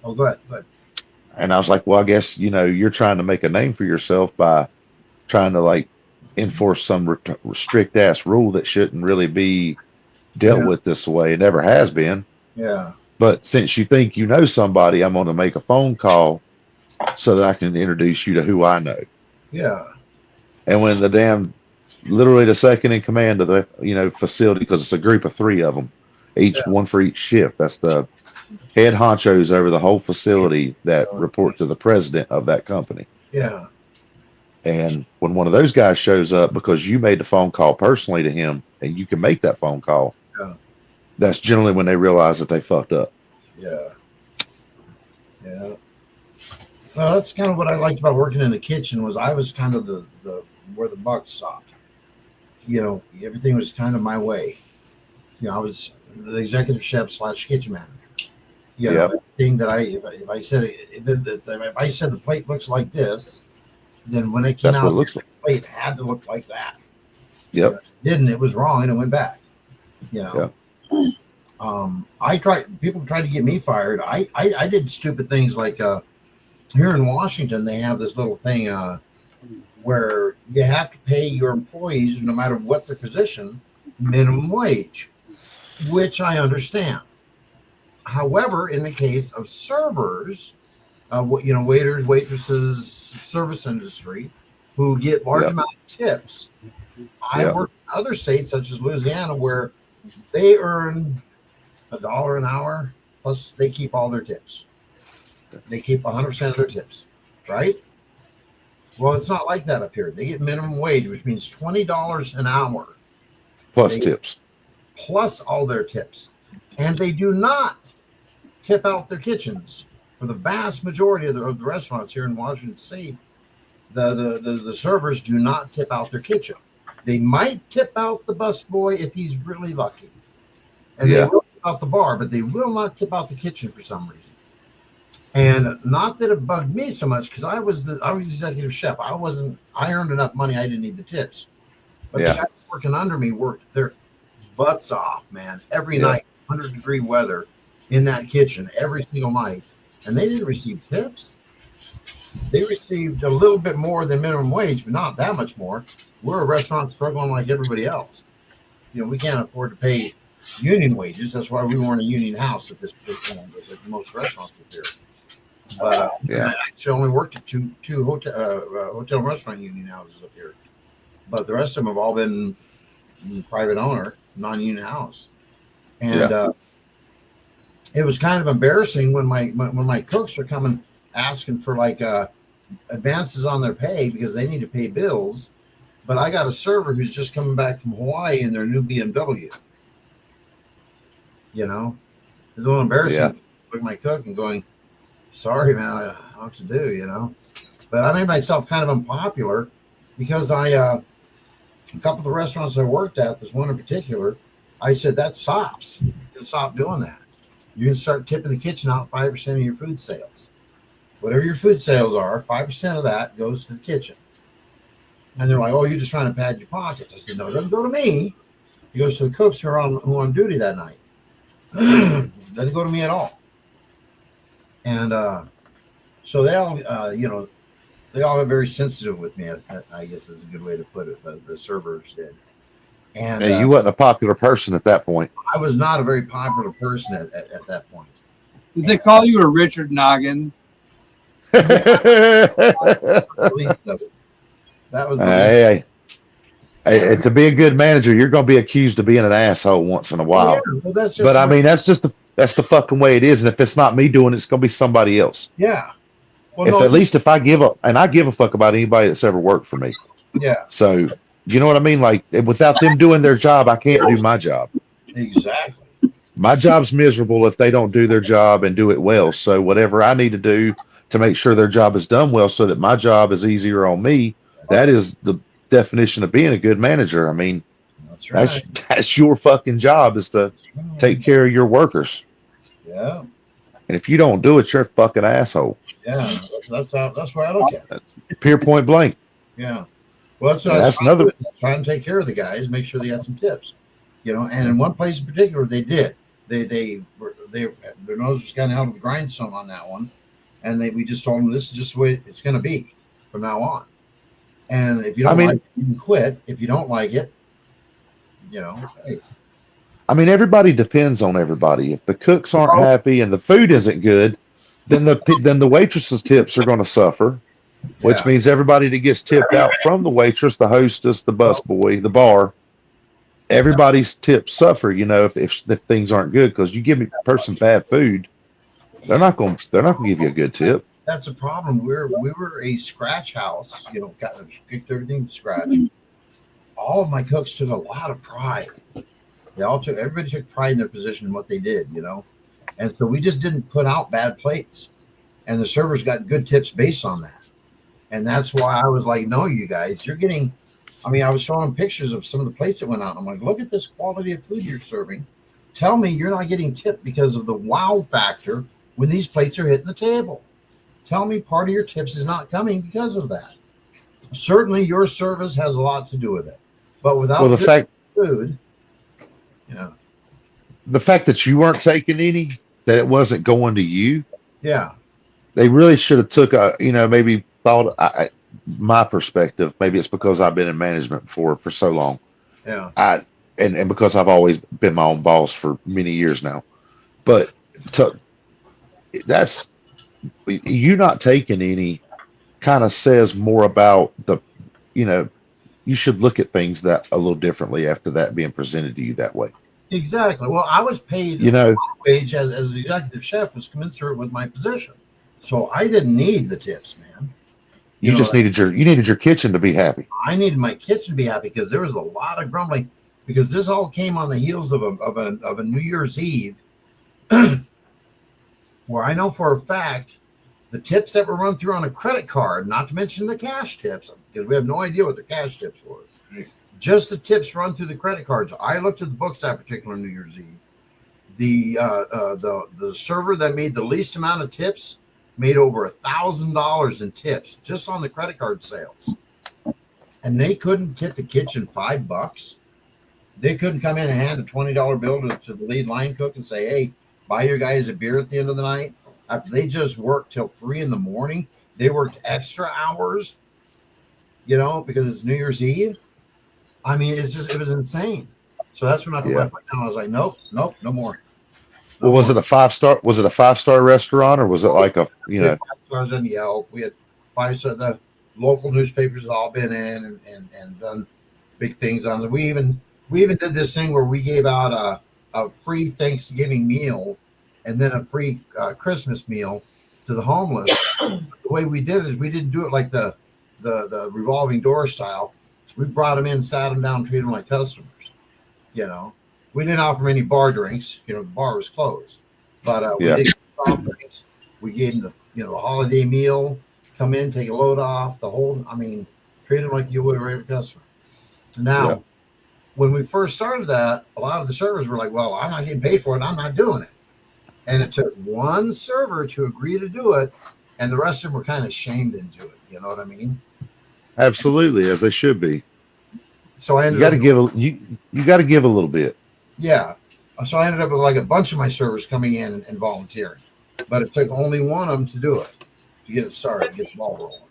Oh, go ahead. Go ahead. And I was like, well, I guess, you know, you're trying to make a name for yourself by trying to, like, enforce some strict ass rule that shouldn't really be dealt with this way. It never has been. Yeah. But since you think you know somebody, I'm going to make a phone call so that I can introduce you to who I know. Yeah. And when literally the second in command of the, you know, facility, because it's a group of 3 of them, one for each shift. That's the head honchos over the whole facility that report to the president of that company. Yeah. And when one of those guys shows up because you made the phone call personally to him and you can make that phone call, that's generally when they realize that they fucked up. Yeah. Yeah. Well, that's kind of what I liked about working in the kitchen was I was kind of the where the buck stopped. You know, everything was kind of my way. You know, I was the executive chef / kitchen manager. You know, thing that if I said the plate looks like this, then when it came that's out, what it looks like. the plate had to look like that. Yep. If it didn't, it was wrong and it went back. You know. People tried to get me fired. I did stupid things like here in Washington, they have this little thing where you have to pay your employees, no matter what their position, minimum wage, which I understand. However, in the case of servers, you know, waiters, waitresses, service industry, who get large amount of tips, I work in other states such as Louisiana where they earn $1 an hour, plus they keep all their tips. They keep 100% of their tips, right? Well, it's not like that up here. They get minimum wage, which means $20 an hour. Plus tips. Plus all their tips. And they do not tip out their kitchens. For the vast majority of the restaurants here in Washington State, the servers do not tip out their kitchen. They might tip out the busboy if he's really lucky. And Yeah. they will tip out the bar, but they will not tip out the kitchen for some reason. And not that it bugged me so much because I was executive chef. I earned enough money. I didn't need the tips. But Yeah. the guys working under me worked their butts off, man. Every Yeah. night, 100-degree weather in that kitchen every single night. And they didn't receive tips. They received a little bit more than minimum wage, but not that much more. We're a restaurant struggling like everybody else. We can't afford to pay union wages. That's why we weren't a union house at this point, at most restaurants up here. But Yeah. I actually only worked at two hotel and restaurant union houses up here. But the rest of them have all been private owner, non-union house. And it was kind of embarrassing when my cooks are coming asking for like advances on their pay because they need to pay bills. But I got a server who's just coming back from Hawaii in their new BMW. It's a little embarrassing to look at my cook and going, sorry, man, I don't know what to do, But I made myself kind of unpopular because a couple of the restaurants I worked at, this one in particular, I said, that stops. You can stop doing that. You can start tipping the kitchen out 5% of your food sales. Whatever your food sales are, 5% of that goes to the kitchen. And they're like, oh, you're just trying to pad your pockets. I said, no, it doesn't go to me. It goes to the cooks who are on duty that night. Doesn't go to me at all. And so they all, they all got very sensitive with me, I guess is a good way to put it. The servers did. And you wasn't a popular person at that point. I was not a very popular person at that point. Did they call you a Richard Noggin? That was the Hey, to be a good manager, you're going to be accused of being an asshole once in a while. Yeah, well, that's just But I mean, that's the fucking way it is. And if it's not me doing it, it's going to be somebody else. Yeah. Well, at least if I give a fuck about anybody that's ever worked for me. Yeah. So, you know what I mean? Like, without them doing their job, I can't do my job. Exactly. My job's miserable if they don't do their job and do it well. So whatever I need to do to make sure their job is done well so that my job is easier on me, that is the definition of being a good manager. I mean, That's right. that's your fucking job, is to take care of your workers. Yeah. And if you don't do it, you're a fucking asshole. Yeah. That's where I look at it. Pure point blank. Yeah. Well, that's what That's I was another. trying to take care of the guys, make sure they had some tips. And in one place in particular, they did. Their nose was kind of out of the grindstone on that one, and we just told them this is just the way it's going to be from now on. And if you don't like it, you can quit. If you don't like it, hey. I mean, everybody depends on everybody. If the cooks aren't happy and the food isn't good, then the waitress's tips are going to suffer, which means everybody that gets tipped out from the waitress, the hostess, the busboy, the bar, everybody's tips suffer. If things aren't good, because you give a person bad food, they're not going to give you a good tip. That's a problem. We were a scratch house. Kicked everything to scratch. All of my cooks took a lot of pride. Everybody took pride in their position and what they did, and so we just didn't put out bad plates, and the servers got good tips based on that. And that's why I was like, no, you guys, you're getting. I mean, I was showing them pictures of some of the plates that went out. I'm like, look at this quality of food you're serving. Tell me you're not getting tipped because of the wow factor when these plates are hitting the table. Tell me part of your tips is not coming because of that. Certainly your service has a lot to do with it. But without food, the fact that you weren't taking any, that it wasn't going to you. Yeah. They really should have took maybe thought, my perspective, maybe it's because I've been in management for so long. Yeah. And because I've always been my own boss for many years now. But that's you not taking any kind of says more about you should look at things that a little differently after that being presented to you that way. Exactly. Well, I was paid wage as the executive chef was commensurate with my position. So I didn't need the tips, man. You just needed your kitchen to be happy. I needed my kitchen to be happy because there was a lot of grumbling, because this all came on the heels of a New Year's Eve where I know for a fact the tips that were run through on a credit card, not to mention the cash tips, because we have no idea what the cash tips were. Just the tips run through the credit cards. I looked at the books that particular New Year's Eve. The server that made the least amount of tips made over $1,000 in tips just on the credit card sales, and they couldn't tip the kitchen $5. They couldn't come in and hand a $20 bill to the lead line cook and say, "Hey, buy your guys a beer at the end of the night." After they just worked till 3 a.m, they worked extra hours, because it's New Year's Eve. I mean, it was insane. So that's when I put my foot down. I was like, nope, no more. Well, was it a 5-star? Was it a 5-star restaurant, or was it like a 5 stars on Yelp? We had 5 stars. The local newspapers had all been in and done big things on it. We even did this thing where we gave out a free Thanksgiving meal and then a free Christmas meal to the homeless. The way we did it is we didn't do it like the revolving door style. We brought them in, sat them down, treated them like customers. We didn't offer them any bar drinks. The bar was closed, but we did soft drinks. We gave them the a holiday meal. Come in, take a load off. Treat them like you would a regular customer. Now, when we first started that, a lot of the servers were like, "Well, I'm not getting paid for it. I'm not doing it." And it took one server to agree to do it, and the rest of them were kind of shamed into it. You know what I mean? Absolutely, as they should be. So I ended you got to give a little bit. Yeah. So I ended up with like a bunch of my servers coming in and volunteering, but it took only one of them to do it, to get it started, get the ball rolling.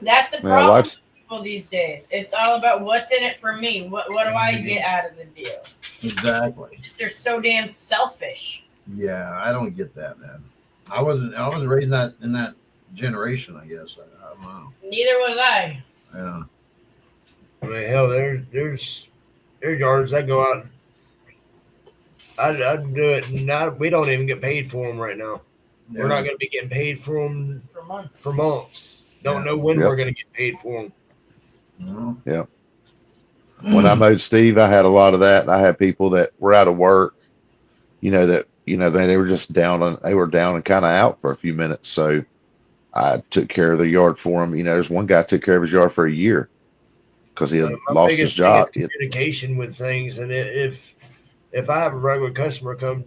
That's the problem with people these days. It's all about what's in it for me. What do I get out of the deal? Exactly. They're so damn selfish. Yeah, I don't get that, man. I wasn't raised in that generation, I guess. I don't know. Neither was I. Yeah. I mean, hell, there's yards I go out. I'd do it. We don't even get paid for them right now. Yeah. We're not going to be getting paid for them for months. Don't know when we're going to get paid for them. Mm-hmm. Yeah. When I mowed Steve, I had a lot of that. I had people that were out of work, they were just down and kind of out for a few minutes. So I took care of the yard for him. There's one guy took care of his yard for a year because he had lost his job. Communication with things, and if I have a regular customer come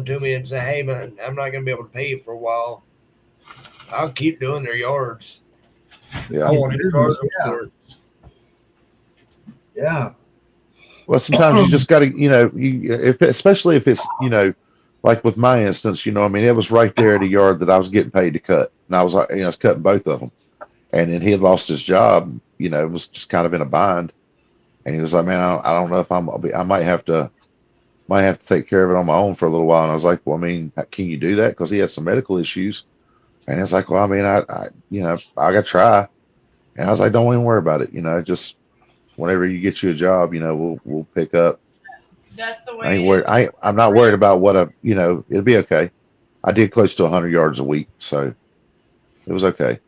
to me and say, "Hey man, I'm not going to be able to pay you for a while," I'll keep doing their yards. Yeah, I want to charge them for it. Yeah. Well, sometimes you just got to, especially if it's, like with my instance, it was right there at a yard that I was getting paid to cut, and I was cutting both of them, and then he had lost his job, was just kind of in a bind, and he was like, "Man, I don't know if I might have to take care of it on my own for a little while." And I was like, "Well, can you do that?" Because he had some medical issues, and it's like, "Well, I got to try," and I was like, "Don't even worry about it, just whenever you get you a job, we'll pick up." That's the way. I'm not worried about what it'll be okay. I did close to 100 yards a week, so it was okay.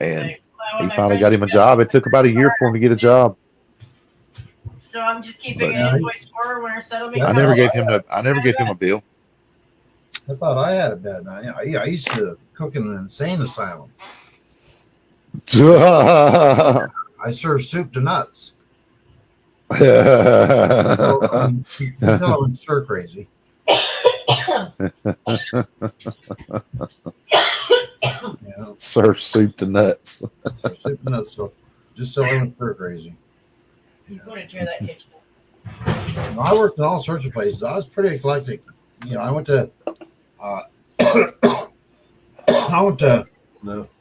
And he finally got him a job. It took about a year for him to get a job. So I'm just keeping an invoice for winter settlement. I never gave him a bill. I thought I had a bad night. I used to cook in an insane asylum. I served soup to nuts. So, you know, I'm stir crazy. Serve soup to nuts. Serve soup to nuts. So just so I went stir crazy. You wouldn't hear that kitchen. I worked in all sorts of places. I was pretty eclectic. I went to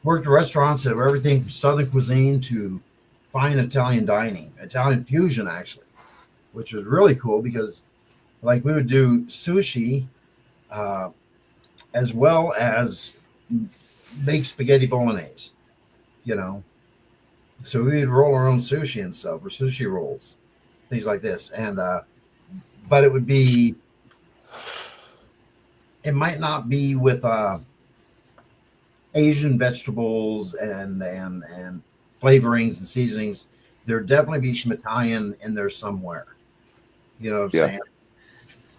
worked at restaurants that were everything from Southern cuisine to fine Italian dining, Italian fusion actually, which was really cool because like we would do sushi as well as make spaghetti bolognese, so we would roll our own sushi and stuff, or sushi rolls, things like this. And but it might not be with Asian vegetables and flavorings and seasonings. There'd definitely be some Italian in there somewhere. You know what I'm saying?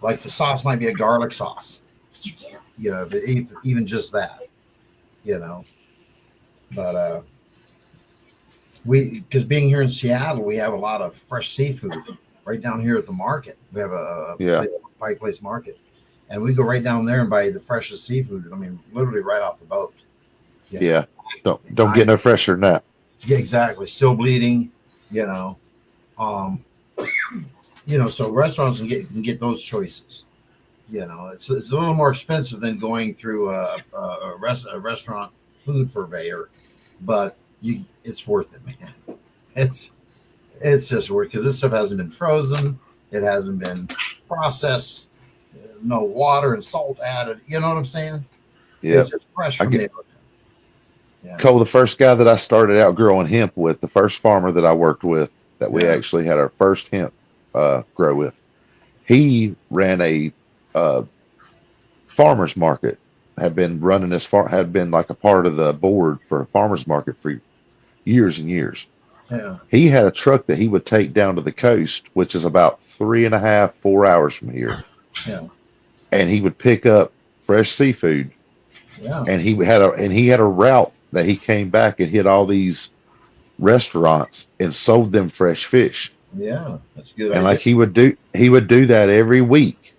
Like the sauce might be a garlic sauce. Even just that. But because being here in Seattle, we have a lot of fresh seafood right down here at the market. We have a Pike Place Market, and we go right down there and buy the freshest seafood. I mean, literally right off the boat. Yeah. Don't get no fresher than that. Yeah, exactly. Still bleeding, you know. So restaurants can get those choices. You know, it's a little more expensive than going through a restaurant food purveyor, but it's worth it, man. It's just worth it because this stuff hasn't been frozen, it hasn't been processed, no water and salt added. You know what I'm saying? Yeah, it's just fresh from the yeah. Cole, the first guy that I started out growing hemp with, the first farmer that I worked with, that we actually had our first hemp grow with, he ran a farmers market, had been running this had been like a part of the board for a farmers market for years and years. Yeah. He had a truck that he would take down to the coast, which is about 3.5, 4 hours from here. Yeah. And he would pick up fresh seafood. Yeah. And he had a route that he came back and hit all these restaurants and sold them fresh fish. Yeah, that's good. And like he would do that every week.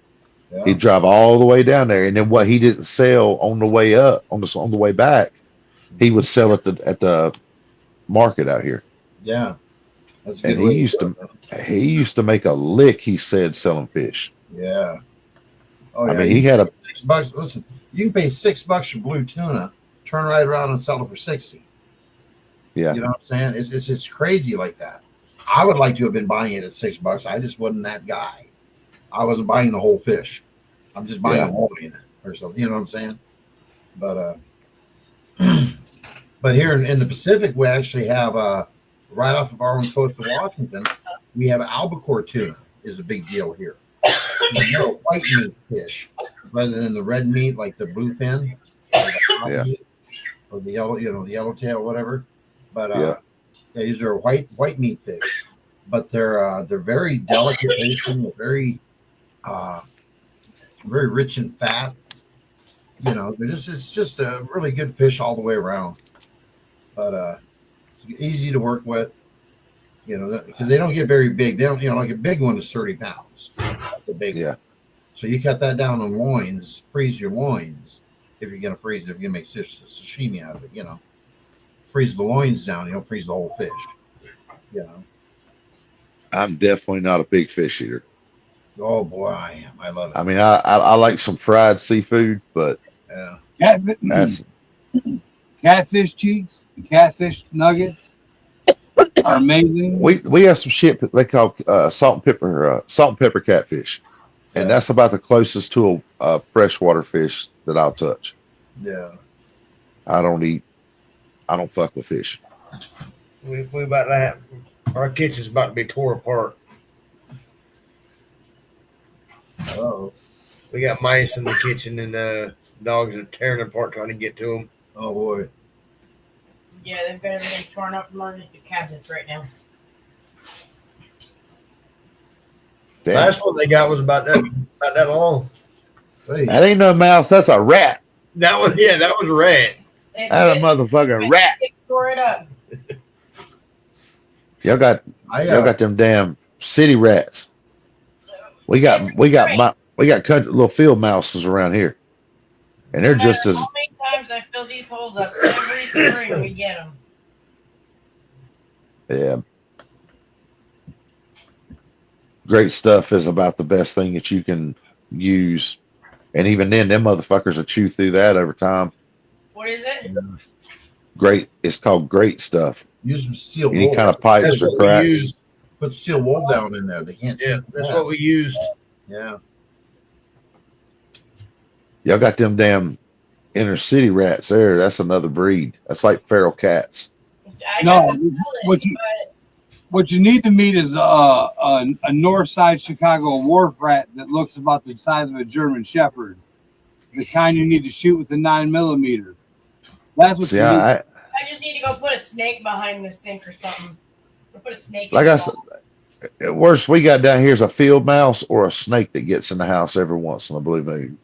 Yeah. He'd drive all the way down there, and then what he didn't sell on the way up, on the way back, he would sell at the market out here. Yeah, that's good. And he used to make a lick. He said selling fish. Yeah. Oh yeah. I mean, he had $6. Listen, you can pay $6 for blue tuna, turn right around and sell it for 60. Yeah. You know what I'm saying? It's crazy like that. I would like to have been buying it at $6. I just wasn't that guy. I wasn't buying the whole fish. I'm just buying a loin or something. You know what I'm saying? But but here in the Pacific, we actually have right off of our own coast of Washington, we have albacore tuna is a big deal here. They're a white meat fish rather than the red meat like the bluefin, or the meat, or the yellow, the yellowtail, whatever. But these are white meat fish, but they're very delicate tasting. They're very very rich in fats. It's just a really good fish all the way around. But it's easy to work with. Because they don't get very big. They don't, like a big one is 30 pounds. That's a big one. So you cut that down on loins, freeze your loins. If you're going to freeze it, if you're going to make sashimi out of it, freeze the loins down. You don't freeze the whole fish. I'm definitely not a big fish eater. Oh boy, I am. I love it. I mean, I like some fried seafood, but catfish cheeks, catfish nuggets are amazing. We have some shit they call salt and pepper catfish, and that's about the closest to a freshwater fish that I'll touch. Yeah, I don't fuck with fish. We about to have our kitchen's about to be tore apart. Oh, we got mice in the kitchen, and dogs are tearing apart trying to get to them. Oh boy. Yeah, they've got everything torn up from underneath the cabinets right now. Damn. Last one they got was about that long. Hey. That ain't no mouse. That's a rat. That was a rat. That's a motherfucking rat. Tore it up. Y'all got them damn city rats. We got country, little field mouses around here, and they're just as. How many times I fill these holes up every spring we get them. Yeah. Great stuff is about the best thing that you can use, and even then, them motherfuckers will chew through that over time. What is it? Great. It's called great stuff. Use some steel wool. Any kind of pipes or cracks. Put steel wool down in there. They can't. Yeah, that's what we used. Yeah. Y'all got them damn inner city rats there. That's another breed. That's like feral cats. No, what you need to meet is a north side Chicago wharf rat that looks about the size of a German Shepherd. The kind you need to shoot with the 9mm. That's what you need. I just need to go put a snake behind the sink or something. Or put a snake. Like I said, worst we got down here is a field mouse or a snake that gets in the house every once in a blue moon.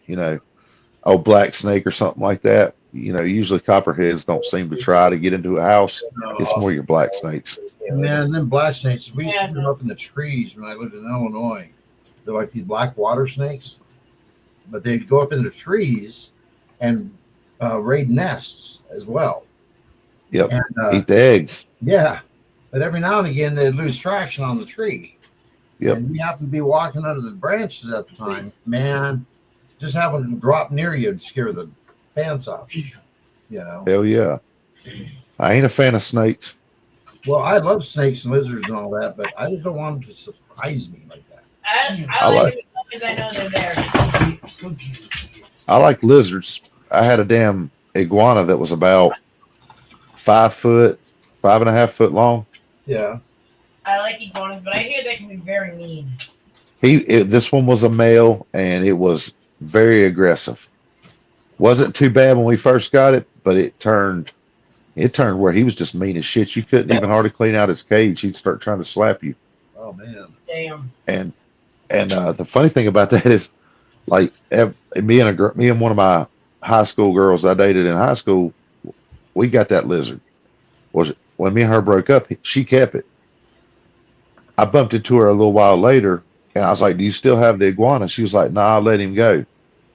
old black snake or something like that. You know, usually copperheads don't seem to try to get into a house. It's more your black snakes. Man, then black snakes. We used to put them up in the trees when I lived in Illinois. They're like these black water snakes, but they'd go up in the trees and raid nests as well. Yep. And, Eat the eggs. yeah, but every now and again they'd lose traction on the tree. Yep. And we happened to be walking under the branches at the time. Man, just having them drop near you would scare the pants off. You know. Hell yeah. I ain't a fan of snakes. Well, I love snakes and lizards and all that, but I just don't want them to surprise me like that. I like it as long as I know they're there. I like lizards. I had a damn iguana that was about 5 foot, 5.5 foot long. Yeah. I like iguanas, but I hear they can be very mean. This one was a male, and it was very aggressive. Wasn't too bad when we first got it, but it turned where he was just mean as shit. You couldn't even hardly clean out his cage. He'd start trying to slap you. Oh man. Damn. And the funny thing about that is, like, me and one of my high school girls I dated in high school, we got that lizard. When me and her broke up, she kept it. I bumped into her a little while later, and I was like, "Do you still have the iguana?" She was like, "Nah, I let him go."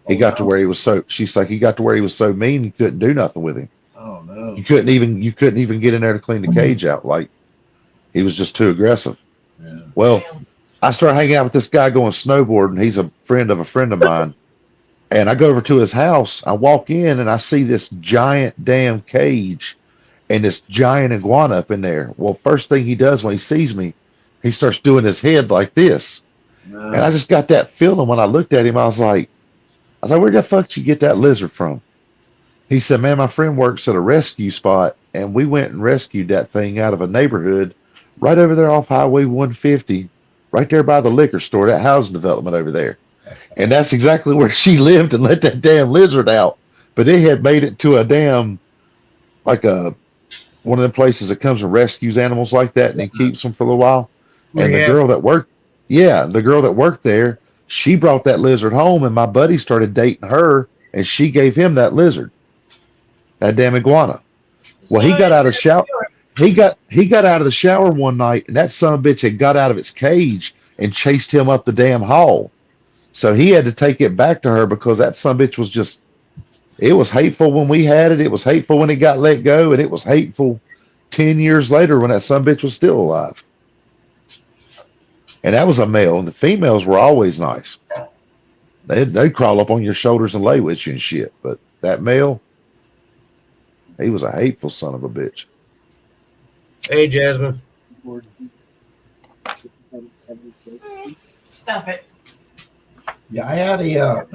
He got to where he was so. She's like, he got to where he was so mean, you couldn't do nothing with him. Oh no. You couldn't even get in there to clean the cage out. Like, he was just too aggressive. Yeah. Well, I started hanging out with this guy going snowboarding. He's a friend of mine. And I go over to his house. I walk in and I see this giant damn cage and this giant iguana up in there. Well, first thing he does when he sees me, he starts doing his head like this. And I just got that feeling when I looked at him. I was like, where the fuck did you get that lizard from? He said, man, my friend works at a rescue spot, and we went and rescued that thing out of a neighborhood right over there off Highway 150, right there by the liquor store, that housing development over there. And that's exactly where she lived and let that damn lizard out. But it had made it to a damn, like one of the places that comes and rescues animals like that, and then keeps them for a little while. And the girl that worked there, she brought that lizard home, and my buddy started dating her, and she gave him that lizard, that damn iguana. Well, he got out of the shower. He got out of the shower one night, and that son of a bitch had got out of its cage and chased him up the damn hall. So he had to take it back to her because that son of a bitch was just, it was hateful when we had it. It was hateful when it got let go, and it was hateful 10 years later when that son of a bitch was still alive. And that was a male, and the females were always nice. They'd crawl up on your shoulders and lay with you and shit. But that male, he was a hateful son of a bitch. Hey, Jasmine. Stuff it. Yeah, I had a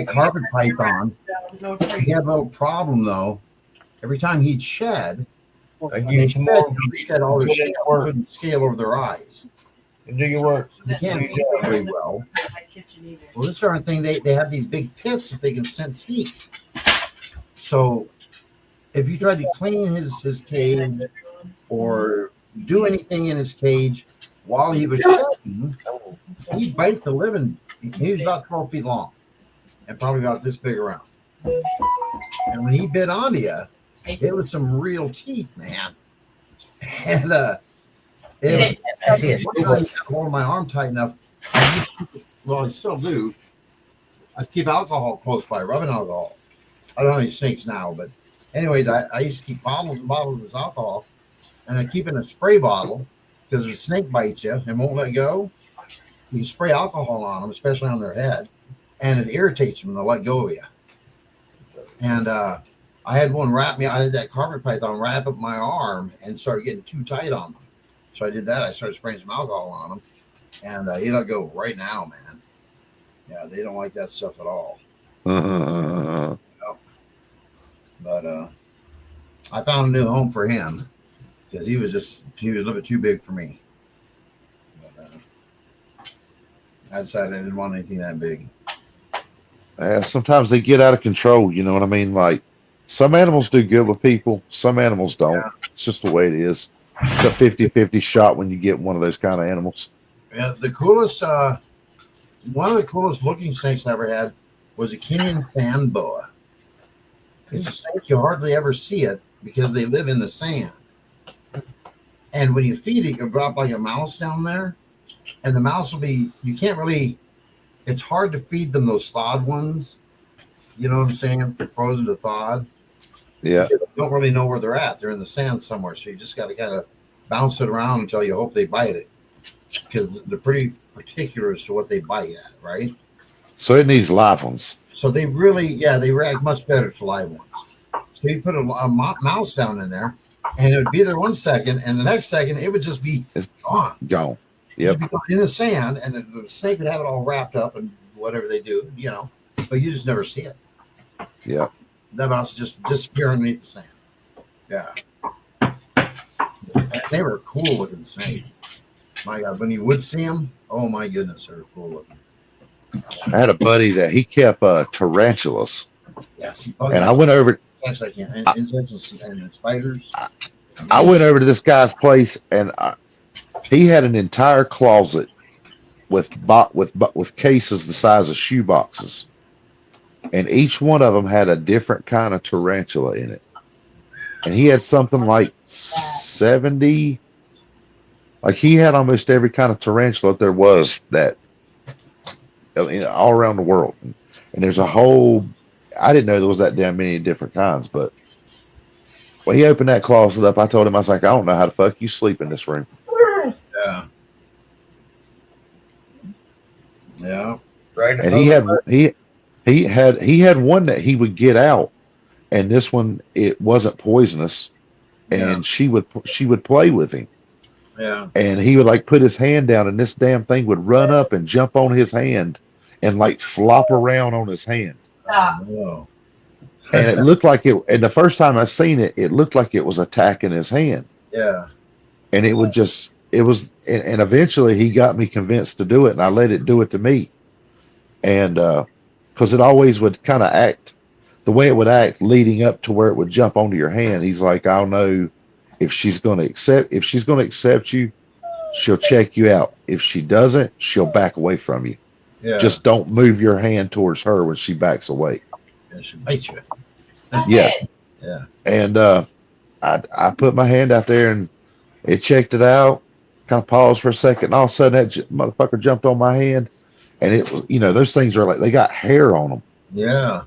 carpet python. No He had a little problem though. Every time he'd shed, I they give you more. shed all their scale, couldn't scale over their eyes. And do your work. They can't see very well. my kitchen either. Well, this sort of thing, they have these big pits that they can sense heat. So if you try to clean his cage or do anything in his cage while he was shedding, he'd bite the living. He was about 12 feet long and probably about this big around. And when he bit onto you, it was some real teeth, man. And it was one time I hold my arm tight enough. Well, I still do. I keep alcohol close by, rubbing alcohol. I don't have any snakes now, but anyways, I used to keep bottles and bottles of this alcohol, and I keep in a spray bottle because if a snake bites you and won't let go, you can spray alcohol on them, especially on their head, and it irritates them to let go of you. And I had one I had that carpet python wrap up my arm and started getting too tight on them. So I did that. I started spraying some alcohol on them, and he let go right now, man. Yeah, they don't like that stuff at all. But I found a new home for him because he was a little bit too big for me. But I decided I didn't want anything that big. Sometimes they get out of control, you know what I mean? Like, some animals do good with people, some animals don't. Yeah. It's just the way it is. It's a 50-50 shot when you get one of those kind of animals. Yeah, the coolest, one of the coolest looking snakes I ever had was a Kenyan sand boa. It's a snake, you hardly ever see it because they live in the sand. And when you feed it, you'll drop like a mouse down there. And the mouse will be, you can't really, it's hard to feed them those thawed ones. You know what I'm saying? From frozen to thawed. Yeah. You don't really know where they're at. They're in the sand somewhere. So you just got to kind of bounce it around until you hope they bite it. Because they're pretty particular as to what they bite at, right? So it needs live ones. So they really, they react much better to live ones. So you put a mouse down in there, and it would be there 1 second, and the next second it would just be gone. Gone. Yep. In the sand, and the snake would have it all wrapped up and whatever they do, but you just never see it. Yep. That mouse just disappear underneath the sand. Yeah. And they were cool looking snakes. My God, when you would see them, oh my goodness, they were cool looking. I had a buddy that he kept tarantulas. Yes. And I went over. Insects I can, insects and spiders. I went over to this guy's place, and he had an entire closet with cases the size of shoe boxes, and each one of them had a different kind of tarantula in it. And he had something like 70. Like he had almost every kind of tarantula there was that all around the world. And there's a whole, I didn't know there was that damn many different kinds, but when he opened that closet up, I told him, I was like, I don't know how the fuck you sleep in this room. Yeah. Yeah. Right. And he had one that he would get out, and this one, it wasn't poisonous, and she would play with him. Yeah. And he would like put his hand down, and this damn thing would run up and jump on his hand and like flop around on his hand. Oh. And it looked like it, and the first time I seen it, it looked like it was attacking his hand. Yeah. And it would just, and eventually he got me convinced to do it, and I let it do it to me. And because it always would kind of act the way it would act leading up to where it would jump onto your hand. He's like, I'll know if she's going to accept you, she'll check you out. If she doesn't, she'll back away from you. Yeah. Just don't move your hand towards her when she backs away. Yeah, she bites you. Yeah. Yeah. And I put my hand out there, and it checked it out, kind of paused for a second, and all of a sudden that motherfucker jumped on my hand. And it was, those things are like, they got hair on them. Yeah.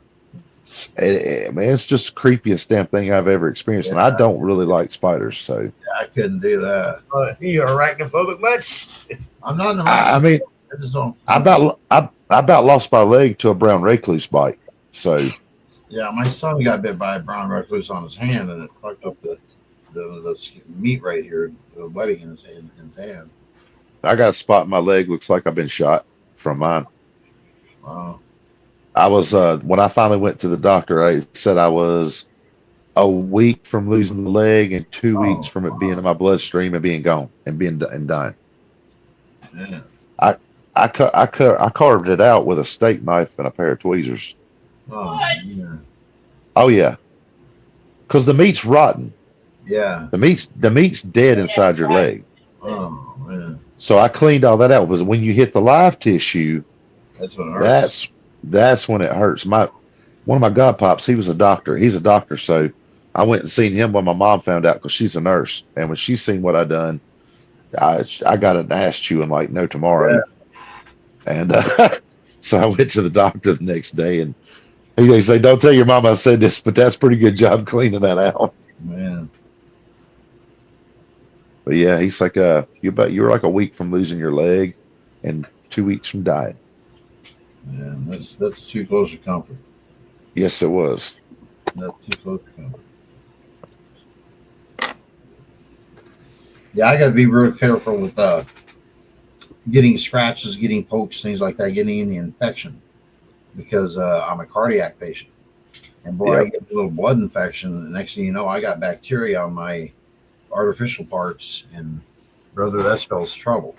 Man, it's just the creepiest damn thing I've ever experienced. And I don't really like spiders, so. I couldn't do that. You're arachnophobic much? I'm not. I mean, I just don't. I about lost my leg to a brown recluse bite. So. Yeah, my son got bit by a brown recluse on his hand, and it fucked up the meat right here, the webbing in his hand. I got a spot in my leg. Looks like I've been shot from mine. Wow. I was when I finally went to the doctor, I said I was a week from losing the leg and 2 weeks from it being in my bloodstream and being gone and dying. Yeah. I carved it out with a steak knife and a pair of tweezers. Oh, What? yeah. Oh yeah, because the meat's rotten. Yeah. The meat's dead inside your leg. Oh, man. So I cleaned all that out. But when you hit the live tissue, That's what it hurts. that's when it hurts. One of my godpops, he was a doctor. He's a doctor, so I went and seen him when my mom found out, because she's a nurse. And when she seen what I done, I got an ass chewing like no tomorrow. Yeah. And so I went to the doctor the next day, and he said, "Don't tell your mom I said this, but that's a pretty good job cleaning that out." Man. But yeah, he's like, you were like a week from losing your leg and 2 weeks from dying. Yeah, that's too close to comfort. Yes, it was. That's too close to comfort. Yeah, I got to be real careful with getting scratches, getting pokes, things like that, getting the infection, because I'm a cardiac patient. And boy, I get a little blood infection. And the next thing you know, I got bacteria on my artificial parts, and brother, that spells trouble.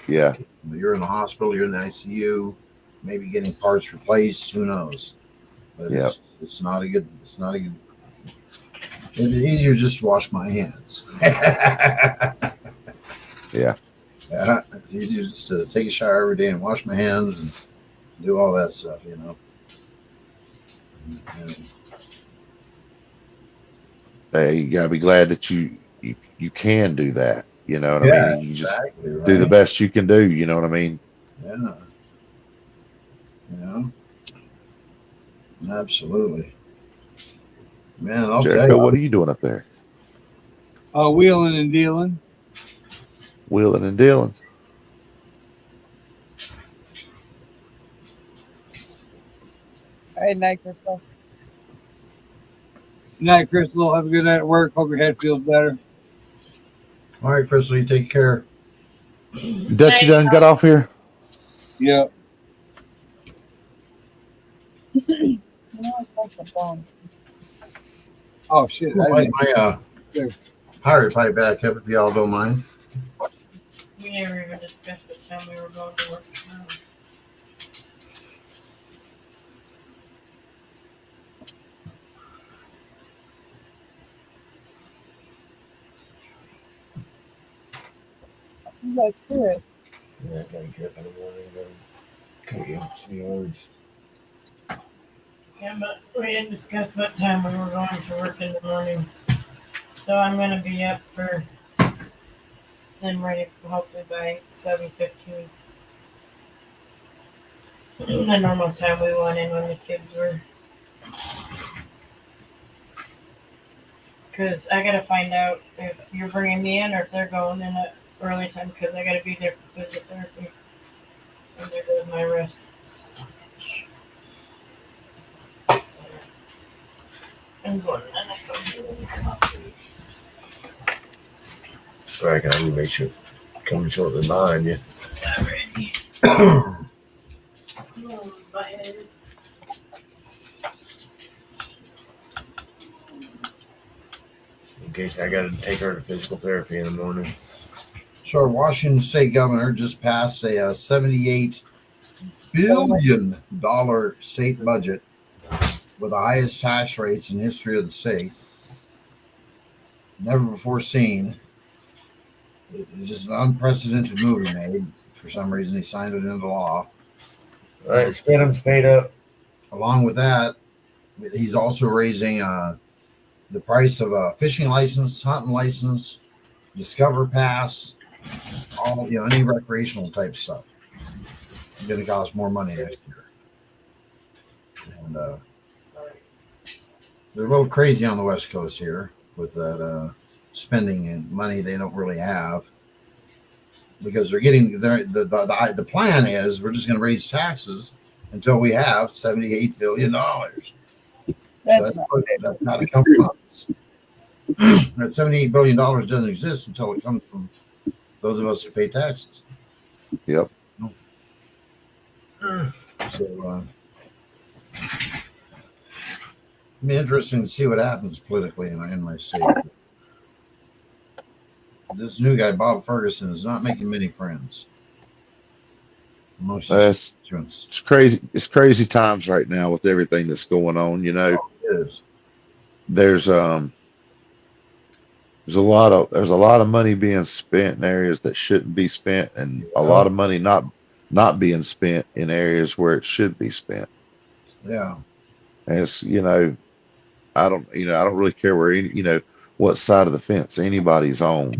Yeah. You're in the hospital, you're in the ICU, maybe getting parts replaced, who knows? But it's not a good, it's easier just to wash my hands. Yeah. Yeah, it's easier just to take a shower every day and wash my hands and do all that stuff, Hey, you gotta be glad that you can do that. You know what I Yeah, mean? You just exactly do the right. best you can do. You know what I mean? Yeah. Yeah. Absolutely. Man, I'll tell Jericho, you. what are you doing up there? Wheeling and dealing. Wheeling and dealing. All right, night, Crystal. Good night, Crystal. Have a good night at work. Hope your head feels better. All right, Crystal, you take care. Dutch, you done got off here? Yeah. Oh shit! I'd like my pirate pipe back up if y'all don't mind. We never even discussed what time we were going to work tomorrow. Like, good. Yeah, I gotta get up in the morning and go cut some yards. Yeah, but we didn't discuss what time we were going to work in the morning. So I'm gonna be up for them ready for hopefully by 7:15. The normal time we went in when the kids were. Because I gotta find out if you're bringing me in or if they're going in at early time because I gotta be there for physical therapy. And there goes my rest. I'm going to I can only make sure coming shortly behind you. my head. In case I gotta take her to physical therapy in the morning. So our Washington State governor just passed a $78 billion state budget with the highest tax rates in the history of the state. Never before seen. It was just an unprecedented move he made. For some reason, he signed it into law. All right, Stidham's paid up. Along with that, he's also raising the price of a fishing license, hunting license, Discover Pass, all any recreational type stuff. It's going to cost more money next year. And they're a little crazy on the West Coast here with that spending and money they don't really have, because they're getting the plan is we're just going to raise taxes until we have $78 billion. That's That's not a come from us. That $78 billion doesn't exist until it comes from those of us who pay taxes. Yep. So it'll be interesting to see what happens politically in my state. This new guy, Bob Ferguson, is not making many friends. It's crazy. It's crazy times right now with everything that's going on. You know, it is. There's a lot of money being spent in areas that shouldn't be spent, and a lot of money not being spent in areas where it should be spent. Yeah. And it's, I don't really care where what side of the fence anybody's on.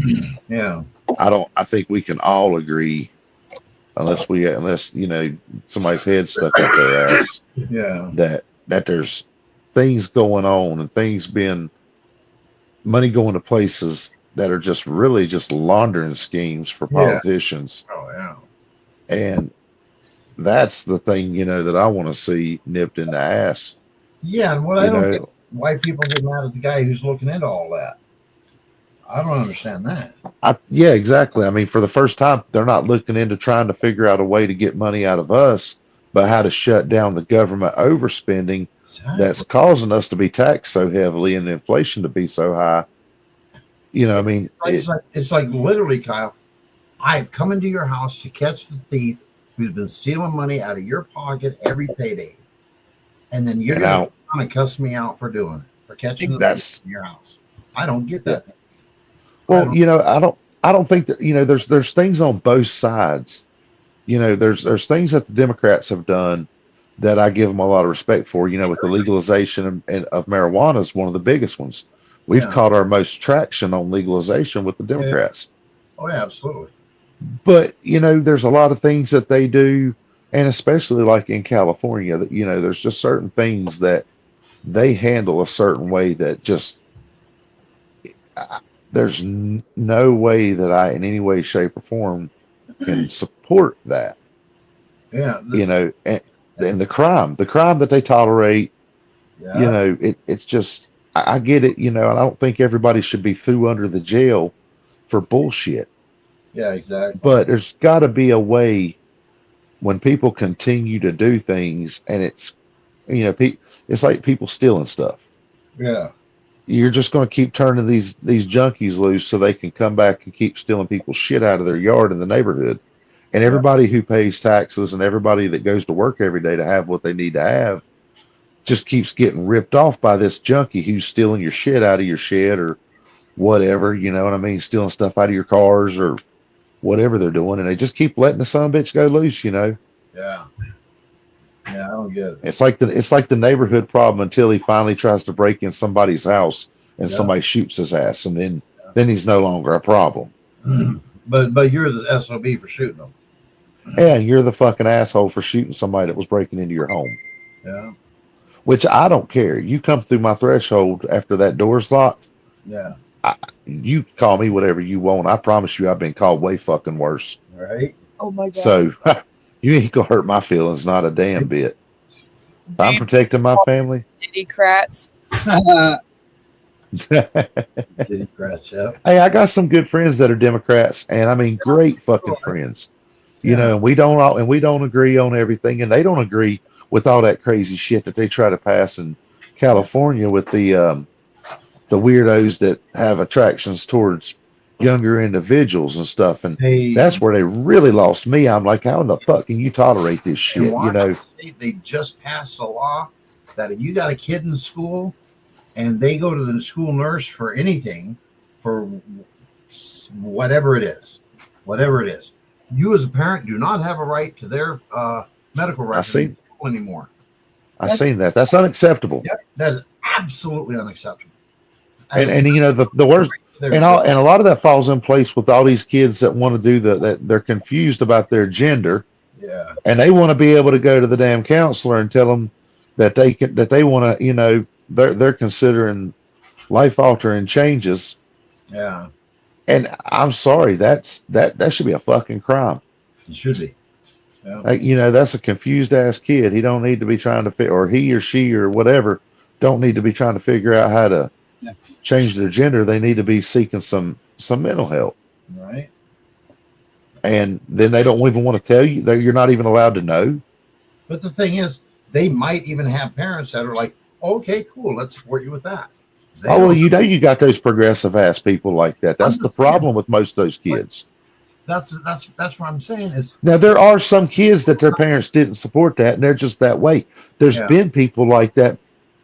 Yeah. I think we can all agree, unless somebody's head stuck up their ass. Yeah. That there's things going on and money going to places that are just really just laundering schemes for politicians. Oh yeah. And that's the thing, that I want to see nipped in the ass. Yeah, and what I don't get why people get mad at the guy who's looking into all that. I don't understand that. Yeah, exactly. I mean, for the first time, they're not looking into trying to figure out a way to get money out of us, but how to shut down the government overspending that's causing us to be taxed so heavily and inflation to be so high. I mean, it's like literally, Kyle, I've come into your house to catch the thief who's been stealing money out of your pocket every payday. And then you're going to cuss me out for doing it, for catching the money in your house. I don't get that. Well, I don't think that, there's things on both sides. There's things that the Democrats have done that I give them a lot of respect for. You know, with the legalization of marijuana is one of the biggest ones. We've Yeah. caught our most traction on legalization with the Democrats. Oh yeah, absolutely. But you know, there's a lot of things that they do, and especially like in California, that you know, there's just certain things that they handle a certain way that just there's no way that I, in any way, shape, or form, can support that. Yeah. You know, and the crime that they tolerate, Yeah. you know, it's just I get it, you know, and I don't think everybody should be threw under the jail for bullshit. Yeah, exactly. But there's got to be a way when people continue to do things, and it's, you know, it's like people stealing stuff. Yeah. You're just going to keep turning these junkies loose so they can come back and keep stealing people's shit out of their yard in the neighborhood. And everybody who pays taxes and everybody that goes to work every day to have what they need to have just keeps getting ripped off by this junkie who's stealing your shit out of your shed or whatever, you know what I mean? Stealing stuff out of your cars or whatever they're doing. And they just keep letting the son of a bitch go loose, you know? Yeah. Yeah, I don't get it. It's like the neighborhood problem until he finally tries to break in somebody's house and somebody shoots his ass, and then he's no longer a problem. But you're the SOB for shooting them. Yeah, you're the fucking asshole for shooting somebody that was breaking into your home. Yeah. Which I don't care. You come through my threshold after that door's locked. Yeah. You call me whatever you want. I promise you, I've been called way fucking worse. Right. Oh my god. So you ain't gonna hurt my feelings, not a damn bit. If I'm protecting my family. Democrats. Democrats, yeah. Hey, I got some good friends that are Democrats, and I mean, great fucking friends. You know, and we don't agree on everything, and they don't agree with all that crazy shit that they try to pass in California with the weirdos that have attractions towards younger individuals and stuff, and that's where they really lost me. I'm like, how in the fuck can you tolerate this shit? You know, they just passed a law that if you got a kid in school and they go to the school nurse for anything, for whatever it is, you as a parent do not have a right to their medical records in school anymore. I've seen that. That's unacceptable. Yep, that is absolutely unacceptable. And you know the worst. And a lot of that falls in place with all these kids that want to do that they're confused about their gender. Yeah. And they want to be able to go to the damn counselor and tell them that they want to, you know, they're considering life altering changes. Yeah. And I'm sorry, that should be a fucking crime. It should be. Yeah. Like, you know, that's a confused ass kid. He don't need to be trying to or he or she or whatever don't need to be trying to figure out how to change their gender. They need to be seeking some mental help. Right. And then they don't even want to tell you that you're not even allowed to know. But the thing is, they might even have parents that are like, okay, cool, let's support you with that. Well, you know, you got those progressive ass people like that. That's the problem with most of those kids. That's what I'm saying is. Now, there are some kids that their parents didn't support that, and they're just that way. There's been people like that,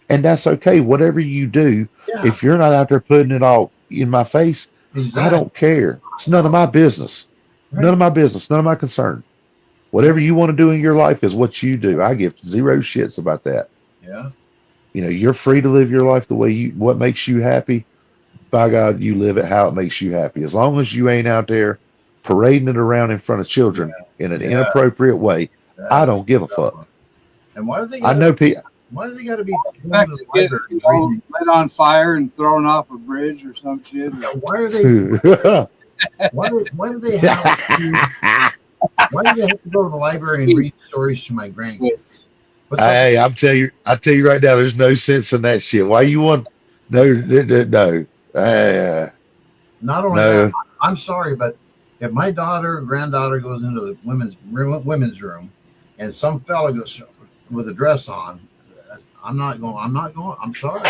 and that's okay. Whatever you do, if you're not out there putting it all in my face, I don't care. It's none of my business. Right. None of my business. None of my concern. Whatever you want to do in your life is what you do. I give zero shits about that. Yeah. You know, you're free to live your life the way what makes you happy. By God, you live it how it makes you happy. As long as you ain't out there parading it around in front of children in an inappropriate way, I don't give a fuck. And why do they? I know people. Why do they got to be lit on fire and thrown off a bridge or some shit? Why are they? why do they have to? Why do they have to go to the library and read stories to my grandkids? Hey, I tell you right now, there's no sense in that shit. Why you want? No. Not only that, I'm sorry, but if my daughter or granddaughter goes into the women's room, and some fella goes with a dress on, I'm not going. I'm sorry.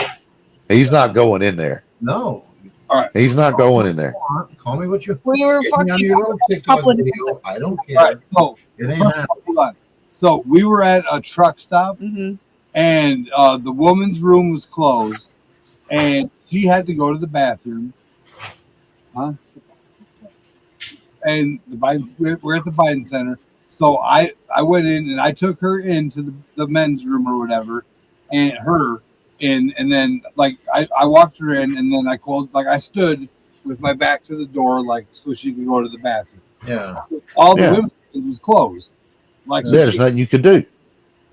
He's not going in there. No. All right. He's not going in there. Call me what you. We were fucking TikTok video. I don't care. Right. Oh, it ain't happening. Hold on. So we were at a truck stop, and the woman's room was closed, and she had to go to the bathroom. Huh? And we're at the Biden Center, So I went in and I took her into the men's room or whatever, and her in, and then like I walked her in, and then I closed, like I stood with my back to the door, like so she could go to the bathroom. Yeah. All the women was closed. Like so there's nothing you could do.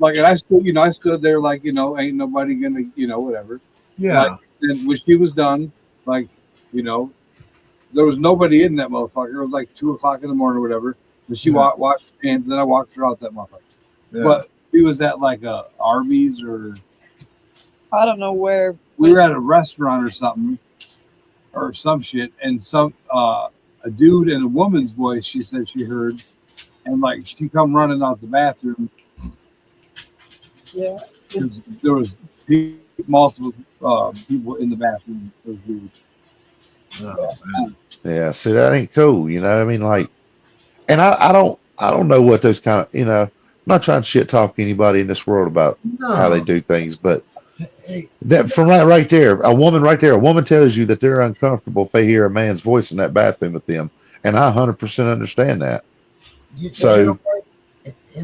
Like, and I stood, I stood there like, ain't nobody gonna, whatever. Yeah. Like, and when she was done, like, there was nobody in that motherfucker. It was like 2:00 in the morning or whatever. And she washed her hands, and then I walked her out that motherfucker. Yeah. But he was at like a Arby's or I don't know where. We were at a restaurant or something, or some shit, and a dude in a woman's voice, she said she heard, and like she come running out the bathroom. Yeah. There was multiple people in the bathroom. It was weird. Yeah, see, that ain't cool, I mean, like, and I don't know what those kind of, I'm not trying to shit talk anybody in this world about how they do things, but that from right there, a woman tells you that they're uncomfortable if they hear a man's voice in that bathroom with them, and I 100% understand that. So,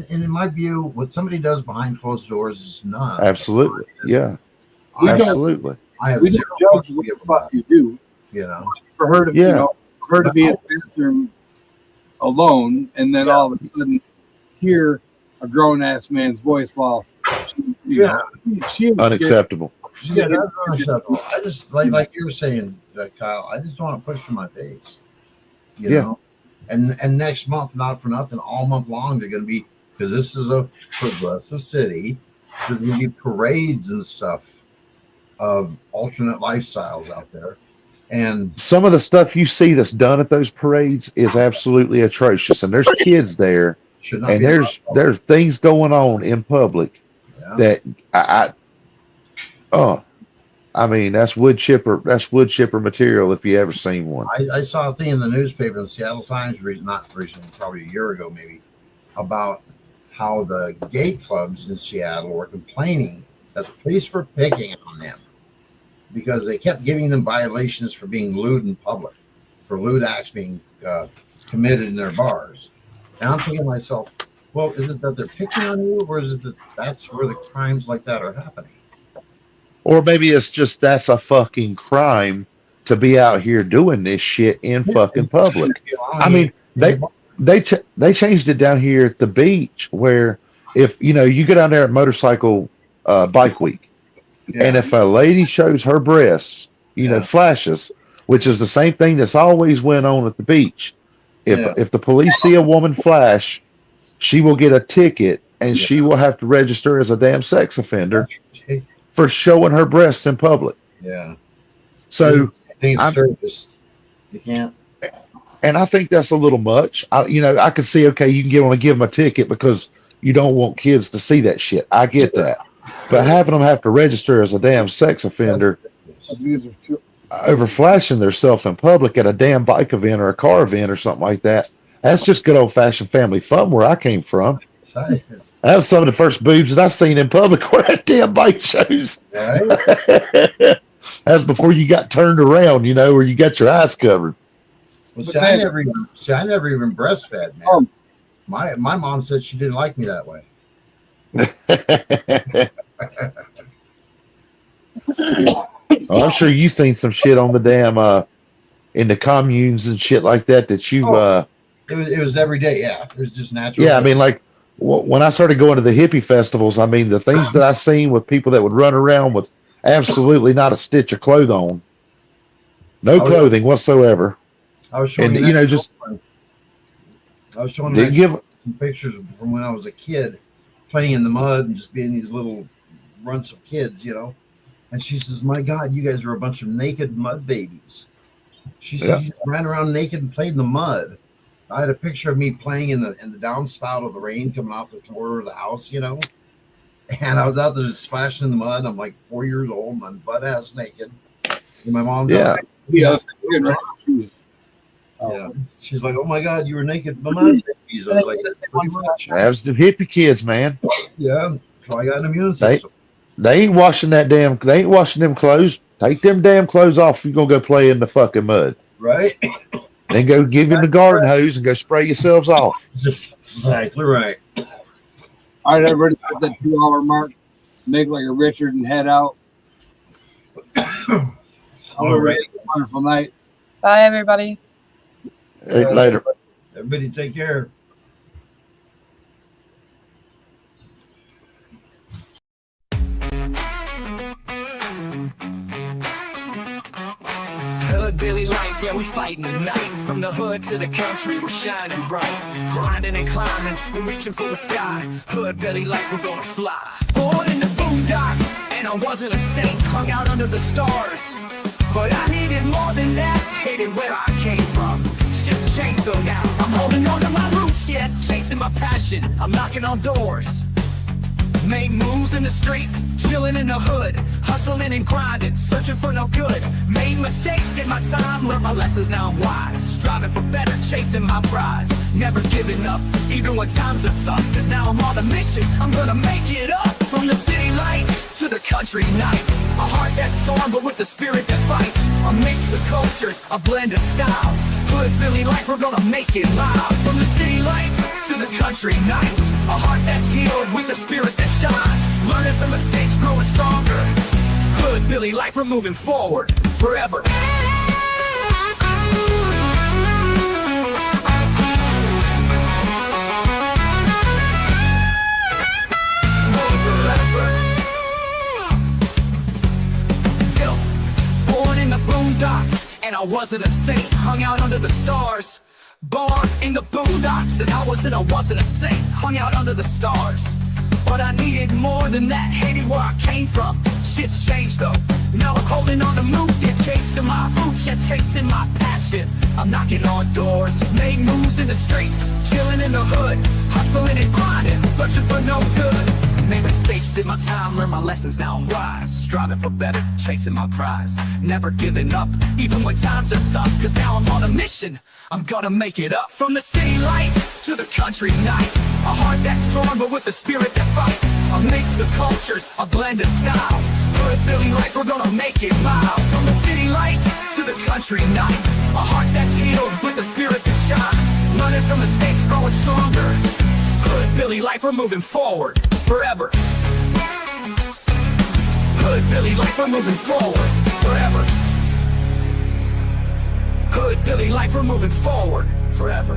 in my view, what somebody does behind closed doors is not absolutely, yeah, absolutely. I have we zero don't judge what you do, for her to, for her to be in the bathroom alone, and then all of a sudden hear a grown ass man's voice while she unacceptable. Yeah, that's unacceptable. I just like you were saying, Kyle. I just don't want to push to my face, you know. And next month, not for nothing, all month long they're going to be, because this is a progressive city. There's going to be parades and stuff of alternate lifestyles out there. And some of the stuff you see that's done at those parades is absolutely atrocious. And there's kids there, and there's things going on in public that I mean, that's wood chipper material if you ever seen one. I saw a thing in the newspaper in the Seattle Times, not recently, probably a year ago maybe, about how the gay clubs in Seattle were complaining that the police were picking on them because they kept giving them violations for being lewd in public, for lewd acts being committed in their bars. And I'm thinking to myself, well, is it that they're picking on you, or is it that that's where the crimes like that are happening? Or maybe it's just that's a fucking crime to be out here doing this shit in fucking public. I mean, they changed it down here at the beach where if you go down there at motorcycle bike week, and if a lady shows her breasts, flashes, which is the same thing that's always went on at the beach. If the police see a woman flash, she will get a ticket and she will have to register as a damn sex offender for showing her breasts in public. Yeah. So you can't. And I think that's a little much. I could see, okay, you can want to give them a ticket because you don't want kids to see that shit. I get that. But having them have to register as a damn sex offender over flashing themselves in public at a damn bike event or a car event or something like that, that's just good old fashioned family fun where I came from. That was some of the first boobs that I seen in public were at damn bike shows. Right. That's before you got turned around, or you got your eyes covered. Well, I never even breastfed, man. My mom said she didn't like me that way. I'm sure you seen some shit on the damn in the communes and shit like that you it was every day. Yeah, it was just natural. Yeah, I mean, like when I started going to the hippie festivals, I mean, the things that I seen with people that would run around with absolutely not a stitch of clothes on, no clothing whatsoever. I was showing some pictures from when I was a kid, playing in the mud and just being these little runts of kids, And she says, "My God, you guys are a bunch of naked mud babies." She said, "You ran around naked and played in the mud." I had a picture of me playing in the downspout of the rain coming off the corner of the house, And I was out there just splashing in the mud. I'm like 4 years old, and I'm butt ass naked. And my mom's she's like, "Oh my God, you were naked." My mom babies. I was like, "That's the hippie kids, man." Yeah, so I got an immune system. They ain't washing they ain't washing them clothes. Take them damn clothes off if you're gonna go play in the fucking mud. Right. Then go give him the garden hose and go spray yourselves off. Exactly right. All right, everybody, at that 2-hour mark, make like a Richard and head out. All right. Wonderful night. Bye, everybody. Hey, later. Everybody take care. Hood Billy life, yeah, we fighting tonight. From the hood to the country, we're shining bright. Grinding and climbing, we're reaching for the sky. Hood Billy life, we're gonna fly. Born in the boondocks, and I wasn't a saint. Hung out under the stars, but I needed more than that. Hated where I came from, shit's changed though now. I'm holding on to my roots, yet chasing my passion. I'm knocking on doors, made moves in the streets, chilling in the hood, hustling and grinding, searching for no good. Made mistakes, did my time, learned my lessons, now I'm wise. Striving for better, chasing my prize. Never giving up, even when times are tough. Cause now I'm on a mission, I'm gonna make it up. From the city lights to the country nights. A heart that's torn, but with a spirit that fights. A mix of cultures, a blend of styles. Hood Billy life, we're gonna make it loud. From the city lights to the country nights. A heart that's healed with a spirit that shines. Learning from mistakes, growing stronger. Hood Billy life, we're moving forward forever. Born in the boondocks, and I wasn't a saint. Hung out under the stars. Born in the boondocks, and I wasn't a saint. Hung out under the stars, but I needed more than that. Hated where I came from, shit's changed though. Now I'm holding on to moves, yet chasing my roots, yet chasing my passion. I'm knocking on doors, made moves in the streets, chilling in the hood, hustling and grinding, searching for no good. Made mistakes, did my time, learned my lessons, now I'm wise. Striving for better, chasing my prize. Never giving up, even when times are tough. Cause now I'm on a mission, I'm gonna make it up. From the city lights to the country nights. A heart that's torn, but with a spirit that fights. A mix of cultures, a blend of styles. Hood Billy life, we're gonna make it loud. From the city lights to the country nights. A heart that's healed with a spirit that shines. Learning from mistakes, growing stronger. Hood Billy life, we're moving forward forever. Hood Billy life, we're moving forward forever. Hood Billy life, we're moving forward forever.